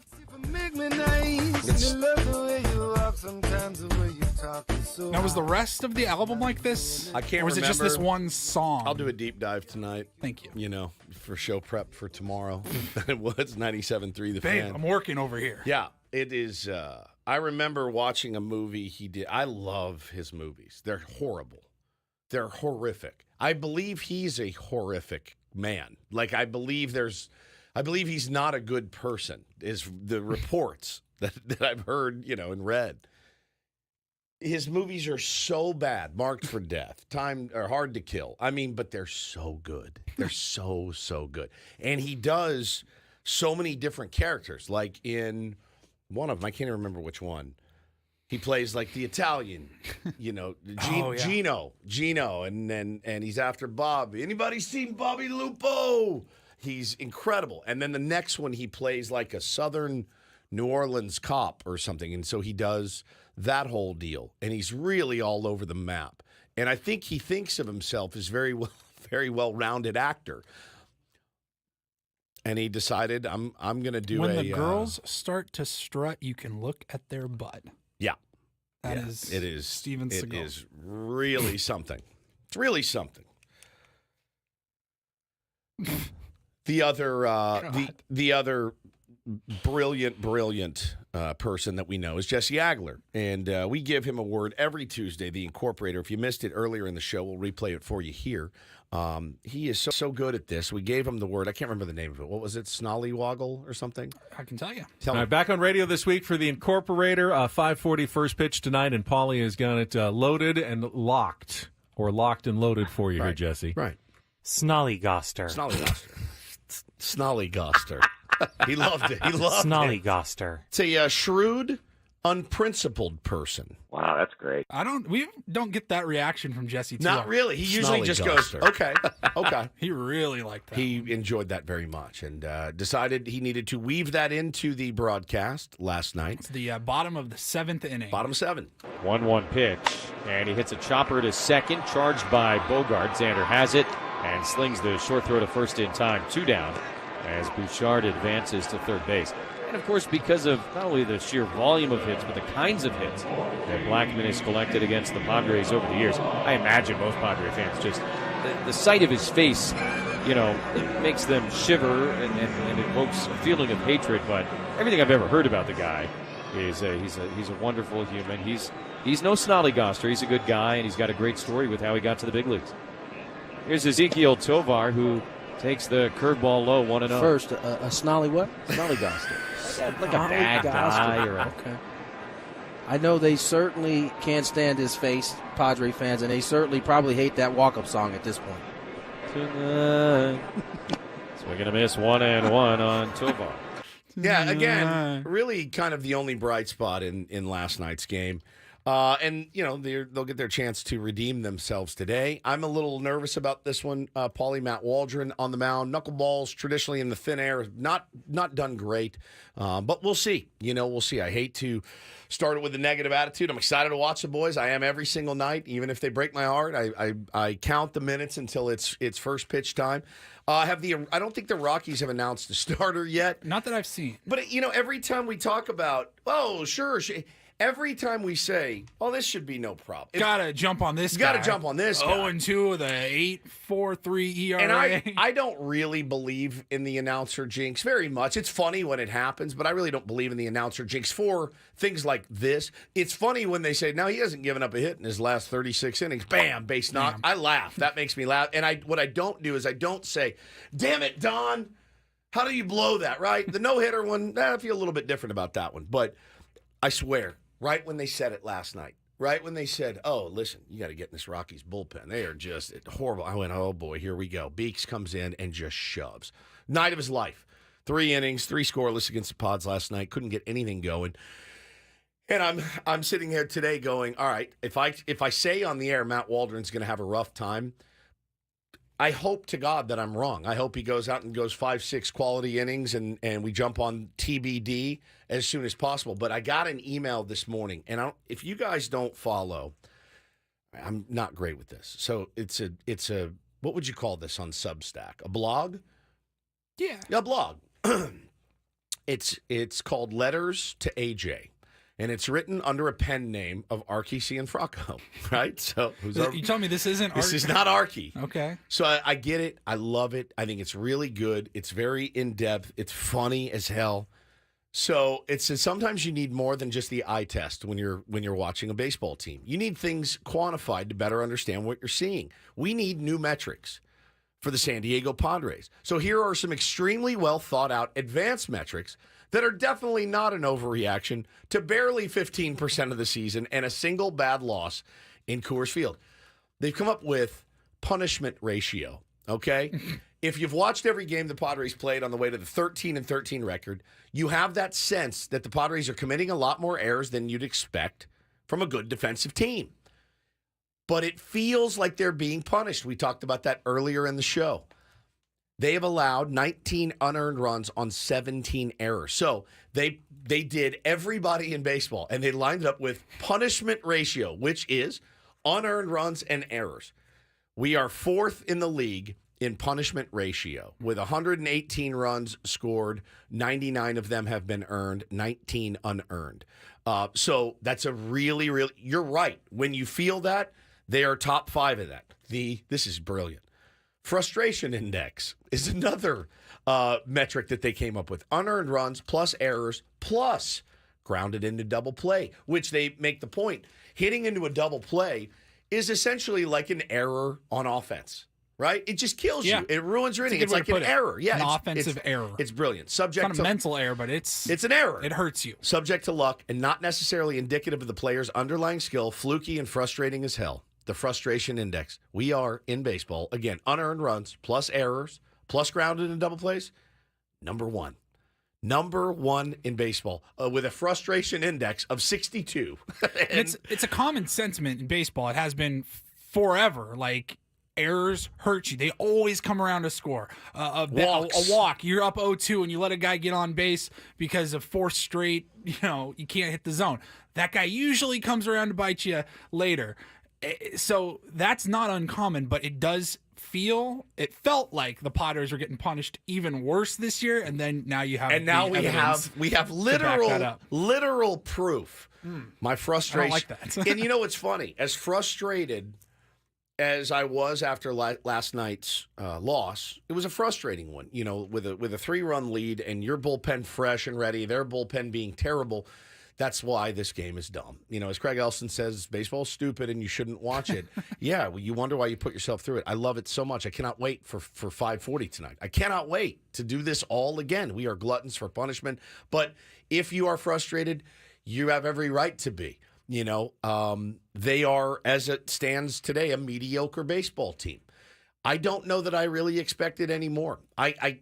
T: Make me nice. And love the way you walk, sometimes the way you talk is so.
B: Now, was the rest of the album like this?
A: I can't
B: Or was
A: remember.
B: it just this one song?
A: I'll do a deep dive tonight.
B: Thank you.
A: You know, for show prep for tomorrow. It was 97.3 The
B: Babe,
A: Fan.
B: I'm working over here.
A: Yeah, it is. I remember watching a movie he did. I love his movies. They're horrible. They're horrific. I believe he's a horrific man. Like, I believe he's not a good person, is the reports that I've heard, and read. His movies are so bad, Marked for Death, Hard to Kill. I mean, but they're so good. They're so good. And he does so many different characters. Like in one of them, I can't even remember which one. He plays like the Italian, Gino, and he's after Bob. Anybody seen Bobby Lupo? He's incredible. And then the next one, he plays like a Southern New Orleans cop or something. And so he does that whole deal. And he's really all over the map. And I think he thinks of himself as very well-rounded actor. And he decided, I'm going to do
B: When the girls start to strut, you can look at their butt.
A: Yeah.
B: It is Steven Seagal.
A: It is really something. It's really something. The other brilliant person that we know is Jesse Agler, and we give him a word every Tuesday. The Incorporator. If you missed it earlier in the show, we'll replay it for you here. He is so good at this. We gave him the word. I can't remember the name of it. What was it? Snollywoggle or something?
B: I can tell you.
C: All right, back on radio this week for the Incorporator. 5:40 first pitch tonight, and Paulie has got it loaded and locked, or locked and loaded for you here, Jesse.
A: Right.
D: Snollygoster.
A: Snollygoster. He loved it. He loved
D: Snollygoster.
A: it. It's a shrewd, unprincipled person.
O: Wow, that's great.
B: We don't get that reaction from Jesse.
A: Not really. He usually just goes, okay.
B: He really liked that.
A: He enjoyed that very much and decided he needed to weave that into the broadcast last night.
B: It's the bottom of the seventh inning.
A: Bottom 7.
F: 1-1 pitch, and he hits a chopper to second, charged by Bogart. Xander has it and slings the short throw to first in time. 2 down as Bouchard advances to third base. And, of course, because of not only the sheer volume of hits, but the kinds of hits that Blackman has collected against the Padres over the years, I imagine most Padre fans just, the sight of his face, it makes them shiver and evokes a feeling of hatred. But everything I've ever heard about the guy is he's a wonderful human. He's no snollygoster. He's a good guy, and he's got a great story with how he got to the big leagues. Here's Ezekiel Tovar, who takes the curveball low, 1-0.
G: First, a snolly what? Snollygoster.
F: Like a bad guy.
G: Okay. I know they certainly can't stand his face, Padre fans, and they certainly probably hate that walk-up song at this point.
F: Tonight. Swing and a miss, 1-1 on Tovar.
A: Yeah, again, really kind of the only bright spot in last night's game. And, they'll get their chance to redeem themselves today. I'm a little nervous about this one. Paulie Matt Waldron on the mound. Knuckleballs traditionally in the thin air. Not done great. But we'll see. We'll see. I hate to start it with a negative attitude. I'm excited to watch the boys. I am every single night. Even if they break my heart, I count the minutes until it's first pitch time. I don't think the Rockies have announced a starter yet.
B: Not that I've seen.
A: But, every time we talk about, every time we say, this should be no problem.
B: Gotta jump on this guy.
A: Gotta jump on this guy.
B: 0-2 with a 8.43 ERA.
A: And I don't really believe in the announcer jinx very much. It's funny when it happens, but I really don't believe in the announcer jinx for things like this. It's funny when they say, no, he hasn't given up a hit in his last 36 innings. Bam, base knock. I laugh. That makes me laugh. And what I don't do is I don't say, damn it, Don, how do you blow that, right? The no-hitter one, I feel a little bit different about that one. But I swear, right when they said it last night, right when they said, "Oh, listen, you got to get in this Rockies bullpen. They are just horrible." I went, "Oh boy, here we go." Beeks comes in and just shoves. Night of his life. 3 innings, 3 scoreless against the Pods last night. Couldn't get anything going. And I'm sitting here today going, all right, if I say on the air Matt Waldron's going to have a rough time, I hope to God that I'm wrong. I hope he goes out and goes 5-6 quality innings and we jump on TBD as soon as possible. But I got an email this morning, and if you guys don't follow, I'm not great with this. So it's a what would you call this on Substack? A blog?
B: Yeah.
A: A blog. It's called Letters to AJ. And it's written under a pen name of Archie Cianfrocco, right? So
B: you tell me this isn't
A: This is not Archie.
B: Okay.
A: So I get it. I love it. I think it's really good. It's very in-depth. It's funny as hell. So sometimes you need more than just the eye test when you're watching a baseball team. You need things quantified to better understand what you're seeing. We need new metrics for the San Diego Padres. So here are some extremely well thought out advanced metrics that are definitely not an overreaction to barely 15% of the season and a single bad loss in Coors Field. They've come up with punishment ratio, okay? If you've watched every game the Padres played on the way to the 13-13 record, you have that sense that the Padres are committing a lot more errors than you'd expect from a good defensive team. But it feels like they're being punished. We talked about that earlier in the show. They have allowed 19 unearned runs on 17 errors. So they did everybody in baseball, and they lined it up with punishment ratio, which is unearned runs and errors. We are 4th in the league in punishment ratio with 118 runs scored. 99 of them have been earned, 19 unearned. So that's a really, really, you're right. When you feel that, they are top 5 of that. This is brilliant. Frustration index is another metric that they came up with. Unearned runs plus errors plus grounded into double play, which they make the point. Hitting into a double play is essentially like an error on offense, right? It just kills you. It ruins your inning. It's like an error. Yeah,
B: an offensive error.
A: It's brilliant. Subject
B: it's not a mental error, but it's
A: an error.
B: It hurts you.
A: Subject to luck and not necessarily indicative of the player's underlying skill, fluky and frustrating as hell. The frustration index. We are in baseball, again, unearned runs plus errors plus grounded and double plays, number 1. Number 1 in baseball with a frustration index of 62.
B: And it's a common sentiment in baseball. It has been forever. Like, errors hurt you. They always come around to score. A walk. You're up 0-2 and you let a guy get on base because of 4 straight, you can't hit the zone. That guy usually comes around to bite you later. So that's not uncommon, but it felt like the Padres were getting punished even worse this year, and then now you have
A: we have literal proof. My frustration.
B: I don't like that.
A: And what's funny? As frustrated as I was after last night's loss, it was a frustrating one. With a 3-run lead and your bullpen fresh and ready, their bullpen being terrible. That's why this game is dumb. As Craig Elson says, baseball's stupid and you shouldn't watch it. Yeah, well, you wonder why you put yourself through it. I love it so much. I cannot wait for 540 tonight. I cannot wait to do this all again. We are gluttons for punishment. But if you are frustrated, you have every right to be. They are, as it stands today, a mediocre baseball team. I don't know that I really expected any more. I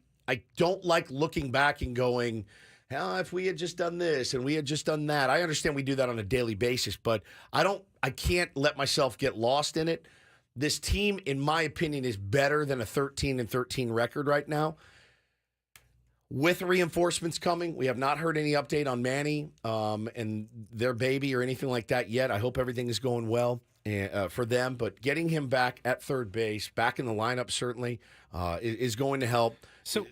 A: don't like looking back and going, if we had just done this and we had just done that. I understand we do that on a daily basis, but I can't let myself get lost in it. This team, in my opinion, is better than a 13-13 record right now. With reinforcements coming, we have not heard any update on Manny and their baby or anything like that yet. I hope everything is going well for them, but getting him back at third base, back in the lineup certainly is going to help.
B: So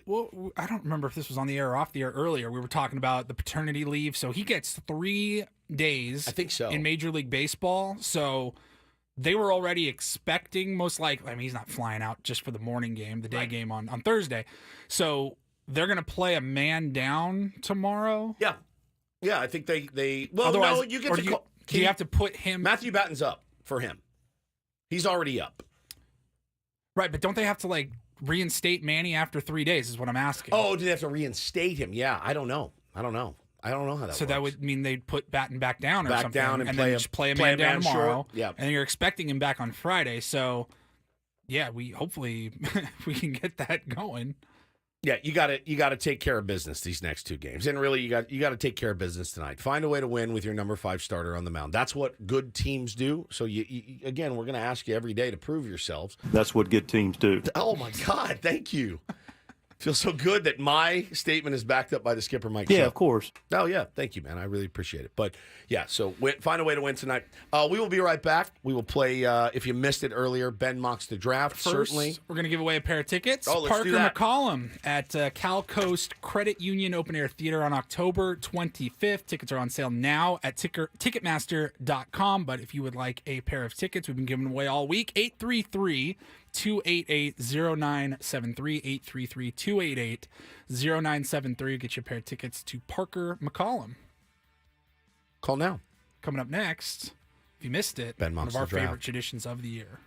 B: I don't remember if this was on the air or off the air earlier. We were talking about the paternity leave. So he gets 3 days,
A: I think so,
B: in Major League Baseball. So they were already expecting, most likely, he's not flying out just for the morning game, the day game on Thursday. So they're going to play a man down tomorrow?
A: Yeah. Yeah, I think they well,
B: otherwise,
A: no, you get to call.
B: Do you have to put him?
A: Matthew Batten's up for him. He's already up.
B: Right, but don't they have to, reinstate Manny after 3 days is what I'm asking.
A: Oh, do they have to reinstate him? Yeah, I don't know. I don't know how that works.
B: So that would mean they'd put Batten back down or
A: Back
B: something.
A: down and
B: then
A: play
B: just play a man down tomorrow.
A: short. Yeah.
B: And you're expecting him back on Friday. So, yeah, we hopefully we can get that going.
A: Yeah, you got to take care of business these next two games, and really you got to take care of business tonight. Find a way to win with your number 5 starter on the mound. That's what good teams do. So you again, we're going to ask you every day to prove yourselves.
K: That's what good teams do.
A: Oh my God, thank you. Feels so good that my statement is backed up by the skipper, Mike.
K: Yeah,
A: Schupp.
K: of course.
A: Oh, yeah. Thank you, man. I really appreciate it. But, yeah, so find a way to win tonight. We will be right back. We will play, if you missed it earlier, Ben mocks the draft,
B: First,
A: certainly.
B: we're going to give away a pair of tickets.
A: Oh, let's
B: Parker
A: do that.
B: McCollum at Cal Coast Credit Union Open Air Theater on October 25th. Tickets are on sale now at Ticketmaster.com. But if you would like a pair of tickets, we've been giving away all week. 833-288-0973. 833-288-0973. Get your pair of tickets to Parker McCollum.
A: Call now.
B: Coming up next, if you missed it,
A: Ben
B: one
A: mocks
B: of our
A: the draft.
B: favorite traditions of the year.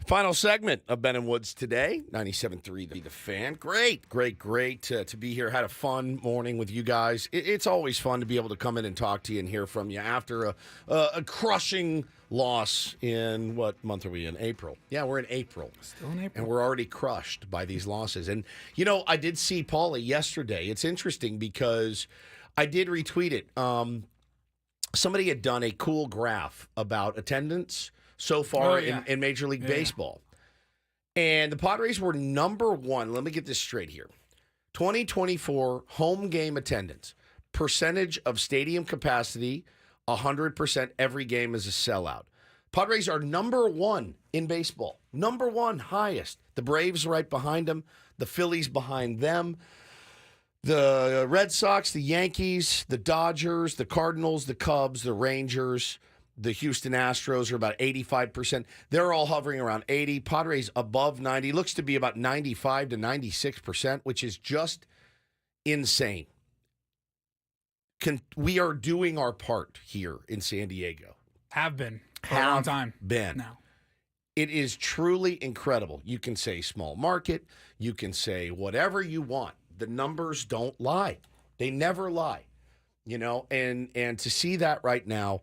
A: Final segment of Ben and Woods today, 97.3 The Fan. Great to be here. Had a fun morning with you guys. It's always fun to be able to come in and talk to you and hear from you after a crushing loss in, what month are we in? April. Yeah, we're in April.
B: Still in April.
A: And we're already crushed by these losses. And, you know, I did see Paulie yesterday. It's interesting because I did retweet it. Somebody had done a cool graph about attendance so far in Major League Baseball. And the Padres were number one. Let me get this straight here. 2024 home game attendance. Percentage of stadium capacity, 100%. Every game is a sellout. Padres are number one in baseball. Number one, highest. The Braves right behind them. The Phillies behind them. The Red Sox, the Yankees, the Dodgers, the Cardinals, the Cubs, the Rangers, the Houston Astros are about 85%. They're all hovering around 80. Padres above 90. Looks to be about 95 to 96%, which is just insane. We are doing our part here in San Diego.
B: Have been for a long time.
A: Now. It is truly incredible. You can say small market. You can say whatever you want. The numbers don't lie. They never lie. You know, and to see that right now,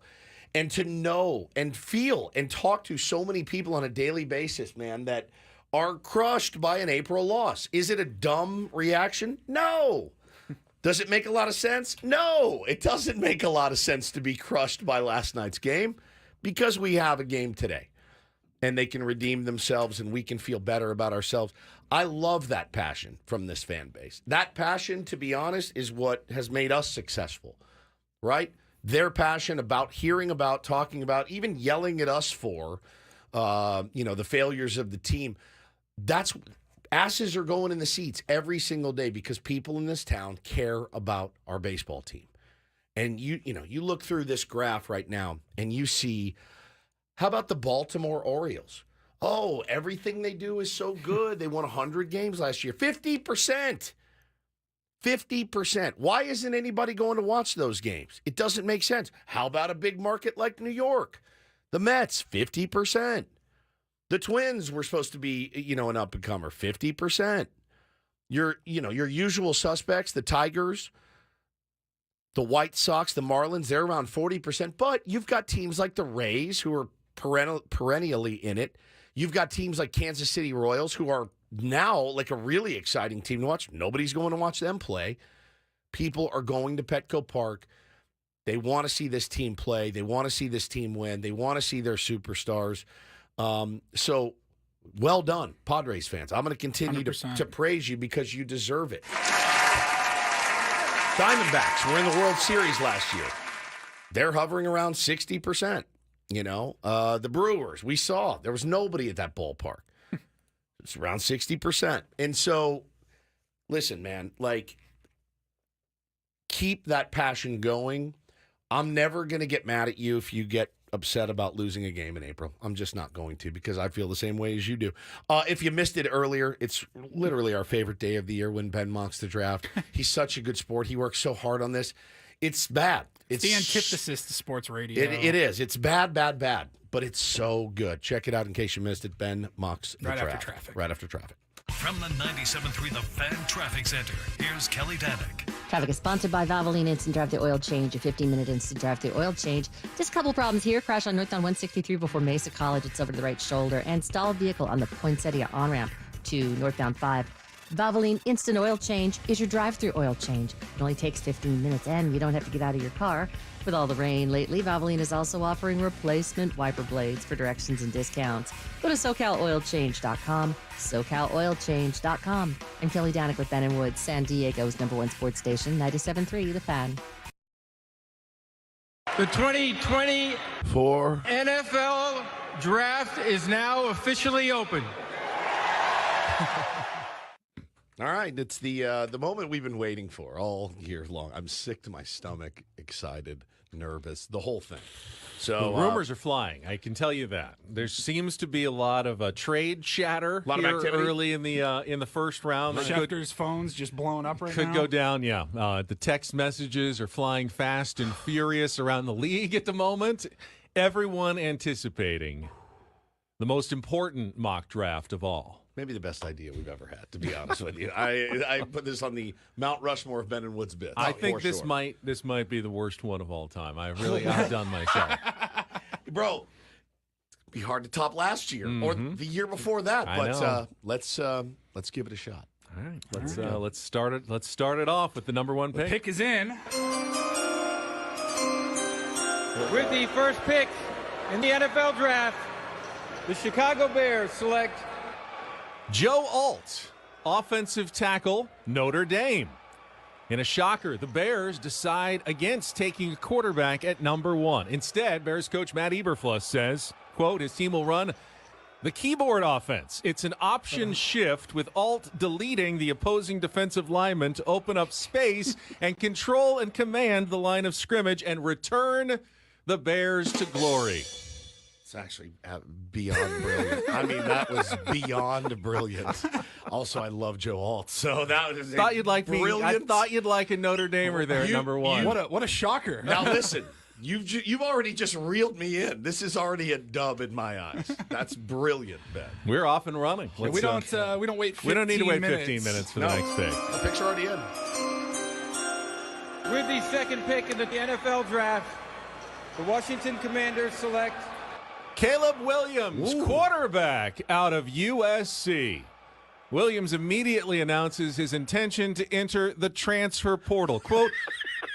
A: and to know and feel and talk to so many people on a daily basis, man, that are crushed by an April loss. Is it a dumb reaction? No. Does it make a lot of sense? No. It doesn't make a lot of sense to be crushed by last night's game because we have a game today and they can redeem themselves and we can feel better about ourselves. I love that passion from this fan base. That passion, to be honest, is what has made us successful, right? Their passion about hearing about, talking about, even yelling at us for, the failures of the team. That's asses are going in the seats every single day because people in this town care about our baseball team. And you look through this graph right now and you see, how about the Baltimore Orioles? Oh, everything they do is so good. They won 100 games last year. 50%. 50%. Why isn't anybody going to watch those games? It doesn't make sense. How about a big market like New York? The Mets, 50%. The Twins were supposed to be, an up-and-comer, 50%. Your usual suspects, the Tigers, the White Sox, the Marlins, they're around 40%. But you've got teams like the Rays who are perennially in it. You've got teams like Kansas City Royals who are now like a really exciting team to watch. Nobody's going to watch them play. People are going to Petco Park. They want to see this team play. They want to see this team win. They want to see their superstars. So well done, Padres fans. I'm going to continue to praise you because you deserve it. Diamondbacks were in the World Series last year. They're hovering around 60%. The Brewers, we saw there was nobody at that ballpark. It's around 60%. And so, listen, man, keep that passion going. I'm never going to get mad at you if you get upset about losing a game in April. I'm just not going to because I feel the same way as you do. If you missed it earlier, it's literally our favorite day of the year when Ben mocks the draft. He's such a good sport. He works so hard on this. It's bad. It's
B: the antithesis to sports radio.
A: It is. It's bad, but it's so good. Check it out in case you missed it. Ben mocks the draft. Right after traffic.
E: From the 97.3 The Fan Traffic Center, here's Kelly Danick.
I: Traffic is sponsored by Valvoline Instant Drive the Oil Change, a 15-minute instant drive the oil change. Just a couple problems here. Crash on Northbound 163 before Mesa College. It's over to the right shoulder. And stalled vehicle on the Poinsettia on-ramp to Northbound 5. Valvoline Instant Oil Change is your drive-through oil change. It only takes 15 minutes, and you don't have to get out of your car. With all the rain lately, Valvoline is also offering replacement wiper blades for directions and discounts. Go to SoCalOilChange.com, SoCalOilChange.com. I'm Kelly Danick with Ben and Woods, San Diego's #1 sports station, 97.3 The Fan.
L: The 2020 NFL Draft is now officially open.
A: All right, it's the moment we've been waiting for all year long. I'm sick to my stomach, excited, nervous, the whole thing. So
C: the rumors are flying. I can tell you that. There seems to be a lot of trade chatter
A: a lot of activity
C: early in the first round.
B: Schefter's phone's just blowing up right now.
C: Could go down, yeah. The text messages are flying fast and furious around the league at the moment. Everyone anticipating the most important mock draft of all.
A: Maybe the best idea we've ever had, to be honest with you. I put this on the Mount Rushmore of Ben and Woods bits.
C: I think this might be the worst one of all time. I really outdone myself.
A: Bro, it'd be hard to top last year or the year before that.
C: I know.
A: Let's give it a shot.
C: All right, let's start it. Let's start it off with the number one pick.
B: The pick is in.
L: With the first pick in the NFL draft, the Chicago Bears select
C: Joe Alt, offensive tackle, Notre Dame. In a shocker, the Bears decide against taking a quarterback at number 1. Instead, Bears coach Matt Eberfluss says, quote, his team will run the keyboard offense. It's an option shift with Alt deleting the opposing defensive lineman to open up space and control and command the line of scrimmage and return the Bears to glory.
A: It's actually beyond brilliant. I mean, that was beyond brilliant. Also, I love Joe Alt, so that was
C: thought you'd like
A: brilliant.
C: me. I thought you'd like a Notre Damer there at number 1.
B: What a shocker!
A: Now listen, you've already just reeled me in. This is already a dub in my eyes. That's brilliant, Ben.
C: We're off and running.
B: We don't wait. 15
C: we don't need to wait
B: minutes.
C: 15 minutes for the next pick.
A: The picks are already in.
L: with the second pick in the NFL draft, the Washington Commanders select
C: Caleb Williams, quarterback out of USC. Williams immediately announces his intention to enter the transfer portal. Quote,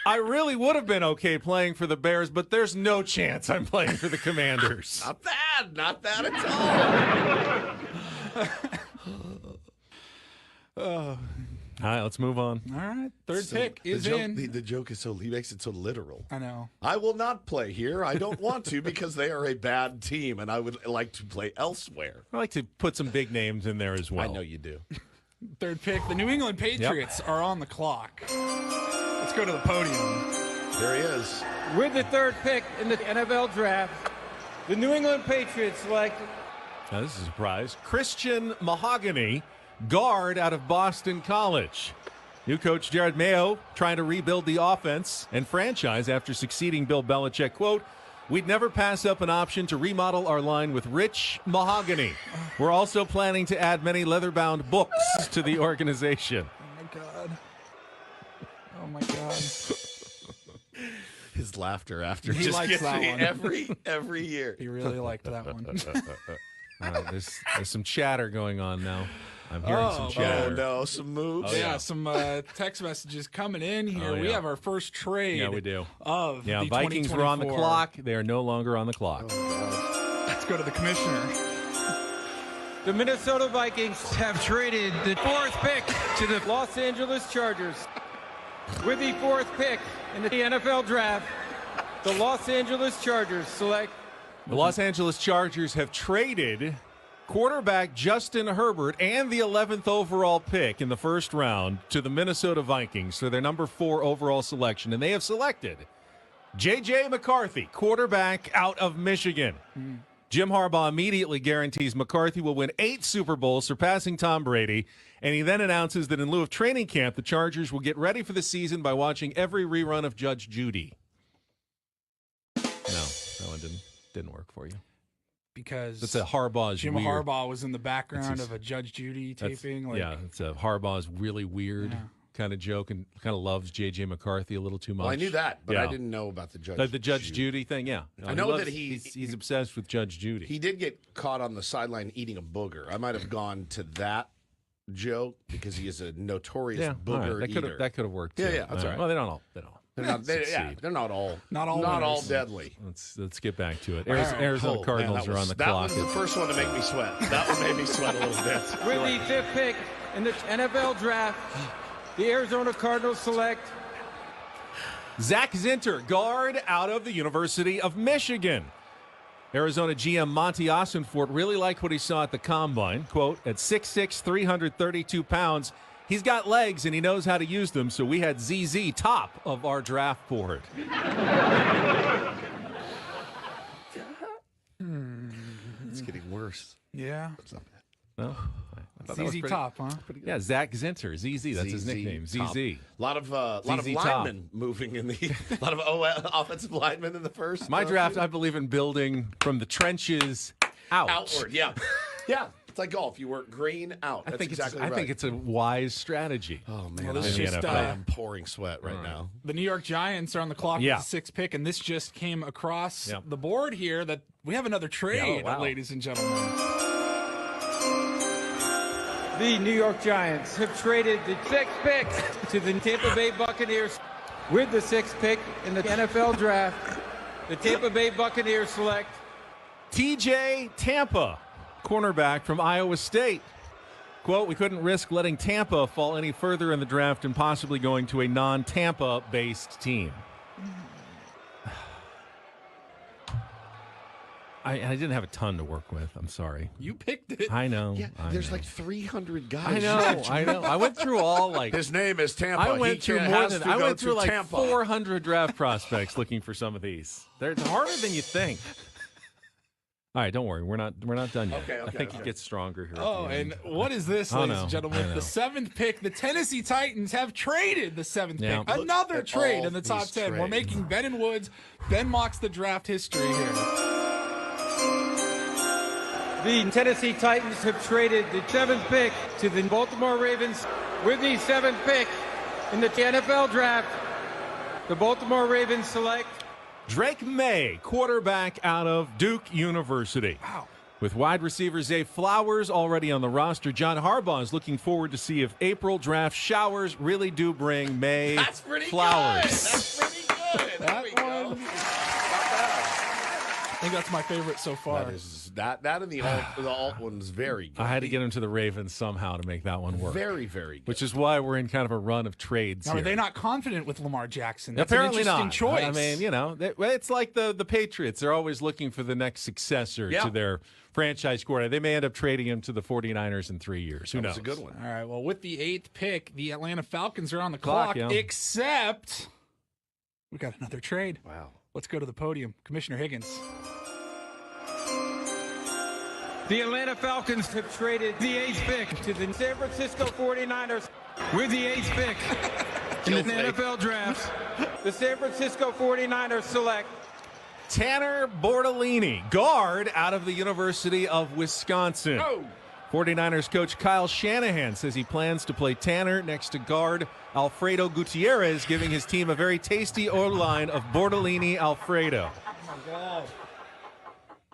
C: I really would have been okay playing for the Bears, but there's no chance I'm playing for the Commanders.
A: Not bad at all.
C: All right, let's move on.
B: All right, third pick is in.
A: The joke is he makes it so literal.
B: I know.
A: I will not play here. I don't want to because they are a bad team, and I would like to play elsewhere.
C: I like to put some big names in there as well.
A: I know you do.
B: Third pick, the New England Patriots are on the clock. Let's go to the podium.
A: There he is.
L: With the third pick in the NFL draft, the New England Patriots select.
C: Now, this is a surprise. Christian Mahogany, guard out of Boston College. New coach Jared Mayo trying to rebuild the offense and franchise after succeeding Bill Belichick. Quote, we'd never pass up an option to remodel our line with rich mahogany. We're also planning to add many leather-bound books to the organization.
B: Oh, my God.
A: His laughter after
B: he
A: just
B: likes
A: gets
B: that
A: me
B: one.
A: every year.
B: He really liked that one.
C: There's some chatter going on now. I'm hearing some chatter.
A: Oh, no, some moves.
B: Oh, yeah, some text messages coming in here.
C: Oh, yeah.
B: We have our first trade.
C: Yeah, we do.
B: Of
C: yeah,
B: the
C: Vikings were on the clock. They are no longer on the clock.
B: Oh, let's go to the commissioner.
L: The Minnesota Vikings have traded the fourth pick to the Los Angeles Chargers. With the fourth pick in the NFL draft, the Los Angeles Chargers select.
C: The Los Angeles Chargers have traded quarterback Justin Herbert and the 11th overall pick in the first round to the Minnesota Vikings for their number 4 overall selection. And they have selected J.J. McCarthy, quarterback out of Michigan. Jim Harbaugh immediately guarantees McCarthy will win 8 Super Bowls, surpassing Tom Brady. And he then announces that in lieu of training camp, the Chargers will get ready for the season by watching every rerun of Judge Judy. No, that one didn't work for you.
B: Because
C: that's a Harbaugh's
B: Jim
C: weird.
B: Harbaugh was in the background of a Judge Judy taping.
C: Yeah, it's a Harbaugh's really weird kind of joke and kind of loves J.J. McCarthy a little too much.
A: Well, I knew that, but I didn't know about the Judge
C: the Judge Judy thing, yeah.
A: I know that
C: he's obsessed with Judge Judy.
A: He did get caught on the sideline eating a booger. I might have gone to that joke because he is a notorious booger eater.
C: That could have worked too.
A: Yeah, that's all right.
C: Well, they don't all.
A: They're not all deadly.
C: Let's get back to it. Arizona Cardinals are on the clock.
A: That was the first one to make me sweat. That one made me sweat a little bit.
L: With the fifth pick in the NFL draft, the Arizona Cardinals select
C: Zach Zinter, guard out of the University of Michigan. Arizona GM Monty Ossenfort really liked what he saw at the Combine. Quote, at 6'6", 332 pounds, he's got legs and he knows how to use them, so we had ZZ top of our draft board.
A: It's getting worse.
B: Yeah.
A: It's not bad.
C: No?
B: ZZ top, huh?
C: Yeah, Zach Zinter, ZZ. That's his nickname, ZZ.
A: A lot of linemen moving in the a lot of offensive linemen in the first.
C: My draft, I believe in building from the trenches out.
A: Outward, yeah. Yeah. It's like golf. You work green out. That's exactly right.
C: I think it's a wise strategy.
A: Oh, man.
B: Well, this just,
A: I'm pouring sweat right now.
B: The New York Giants are on the clock with the 6th pick, and this just came across the board here that we have another trade, ladies and gentlemen.
L: The New York Giants have traded the 6th pick to the Tampa Bay Buccaneers. With the 6th pick in the NFL draft, the Tampa Bay Buccaneers select
C: TJ Tampa, cornerback from Iowa State. Quote, we couldn't risk letting Tampa fall any further in the draft and possibly going to a non-Tampa-based team. I didn't have a ton to work with. I'm sorry.
B: You picked it.
C: I know.
A: Yeah, there's like 300 guys.
C: I know. I went through all like.
A: His name is Tampa.
C: I went through like
A: Tampa.
C: 400 draft prospects looking for some of these. They're harder than you think. All right, don't worry. We're not done yet.
A: Okay,
C: I think it gets stronger here.
B: Oh, and what is this, ladies and gentlemen? The 7th pick. The Tennessee Titans have traded the 7th pick. Another trade in the top 10. We're making Ben and Woods. Ben mocks the draft history here.
L: the Tennessee Titans have traded the 7th pick to the Baltimore Ravens. With the 7th pick in the NFL draft, the Baltimore Ravens select
C: Drake May, quarterback out of Duke University.
B: Wow.
C: With wide receiver Zay Flowers already on the roster, John Harbaugh is looking forward to see if April draft showers really do bring May Flowers.
A: That's pretty good. There we go.
B: I think that's my favorite so far.
A: That and the alt one's very good.
C: I had to get him to the Ravens somehow to make that one work.
A: Very, very good.
C: Which is why we're in kind of a run of trades
B: now,
C: here.
B: Are they not confident with Lamar Jackson? That's
C: Apparently
B: an interesting
C: not.
B: choice.
C: I mean, you know, it's like the Patriots. They're always looking for the next successor to their franchise quarterback. They may end up trading him to the 49ers in 3 years. Who knows?
A: That's a good one.
B: All right, well, with the 8th pick, the Atlanta Falcons are on the clock, except we got another trade.
A: Wow.
B: Let's go to the podium. Commissioner Higgins.
L: the Atlanta Falcons have traded the 8th pick to the San Francisco 49ers. With the 8th pick in the NFL draft, the San Francisco 49ers select
C: Tanner Bortolini, guard out of the University of Wisconsin. 49ers coach Kyle Shanahan says he plans to play Tanner next to guard Alfredo Gutierrez, giving his team a very tasty O-line of Bortolini Alfredo.
B: Oh, my God.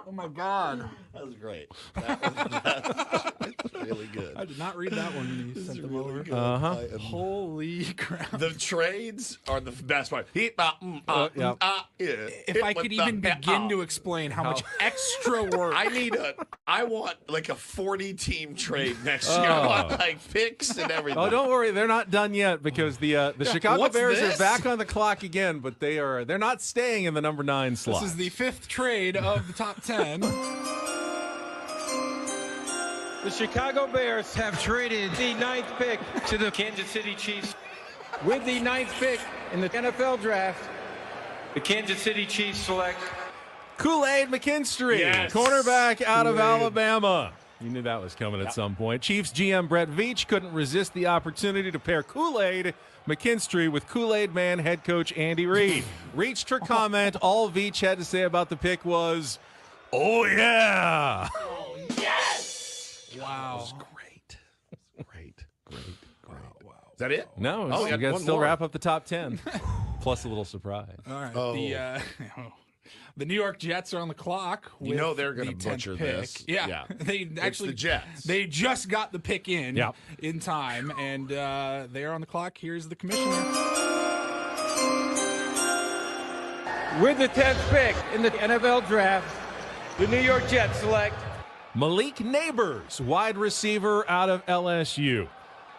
B: Oh, my God.
A: That was great. That's really good.
B: I did not read that one when you sent them over. Holy crap.
A: The trades are the best part.
B: If I could even begin to explain how much extra work.
A: I want like a 40-team trade next year. I want like picks and everything.
C: Oh, don't worry. They're not done yet because the Chicago Bears are back on the clock again, but they're not staying in the number 9 slot.
B: This is the 5th trade of the top 10.
L: the Chicago Bears have traded the 9th pick to the Kansas City Chiefs. With the 9th pick in the NFL draft, the Kansas City Chiefs select
C: Kool-Aid McKinstry, cornerback out of Alabama. You knew that was coming at some point. Chiefs GM Brett Veach couldn't resist the opportunity to pair Kool-Aid McKinstry with Kool-Aid Man head coach Andy Reid. Reached for comment. All Veach had to say about the pick was, "Oh yeah!"
A: Oh yes!
B: Wow,
A: that was great. Great. Wow. Is that it?
C: No,
A: we
C: you got to still
A: more.
C: wrap up the top 10. Plus a little surprise.
B: All right. The New York Jets are on the clock.
A: You know they're going to
B: the 10th
A: butcher
B: pick.
A: this.
B: Yeah. They actually
A: the Jets.
B: They just got the pick in time, and they are on the clock. Here's the commissioner.
L: With the 10th pick in the NFL draft, the New York Jets select
C: Malik Neighbors, wide receiver out of LSU.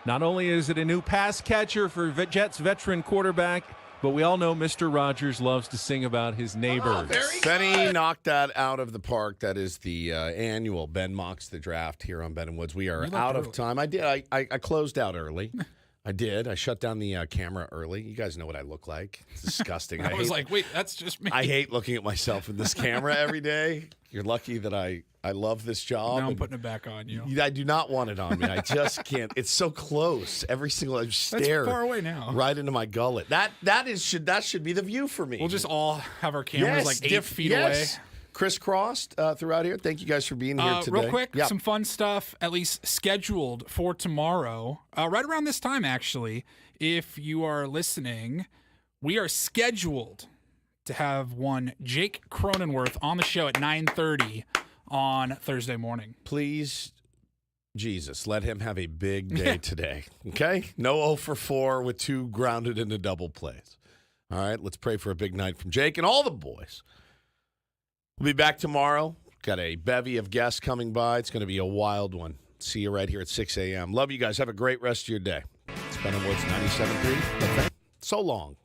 C: Not only is it a new pass catcher for Jets veteran quarterback, but we all know Mr. Rogers loves to sing about his neighbors.
A: Benny knocked that out of the park. That is the annual Ben Mocks the Draft here on Ben and Woods. We are out of time. I did. I closed out early. I did. I shut down the camera early. You guys know what I look like. It's disgusting.
B: I was like, wait, that's just me.
A: I hate looking at myself in this camera every day. You're lucky that I love this job.
B: Now I'm putting it back on you.
A: I do not want it on me. I just can't. It's so close. Every single stare.
B: That's far away now.
A: Right into my gullet. That should be the view for me.
B: We'll just all have our cameras like 8 feet away.
A: crisscrossed throughout here. Thank you guys for being here today.
B: Real quick, some fun stuff, at least scheduled for tomorrow, right around this time, actually. If you are listening, we are scheduled to have one Jake Cronenworth on the show at 9:30 on Thursday morning.
A: Please, Jesus, let him have a big day today, okay? No 0 for 4 with 2 grounded into double plays. All right, let's pray for a big night from Jake and all the boys. We'll be back tomorrow. Got a bevy of guests coming by. It's going to be a wild one. See you right here at 6 a.m. Love you guys. Have a great rest of your day. It's Ben and Woods 97.3. Okay. So long.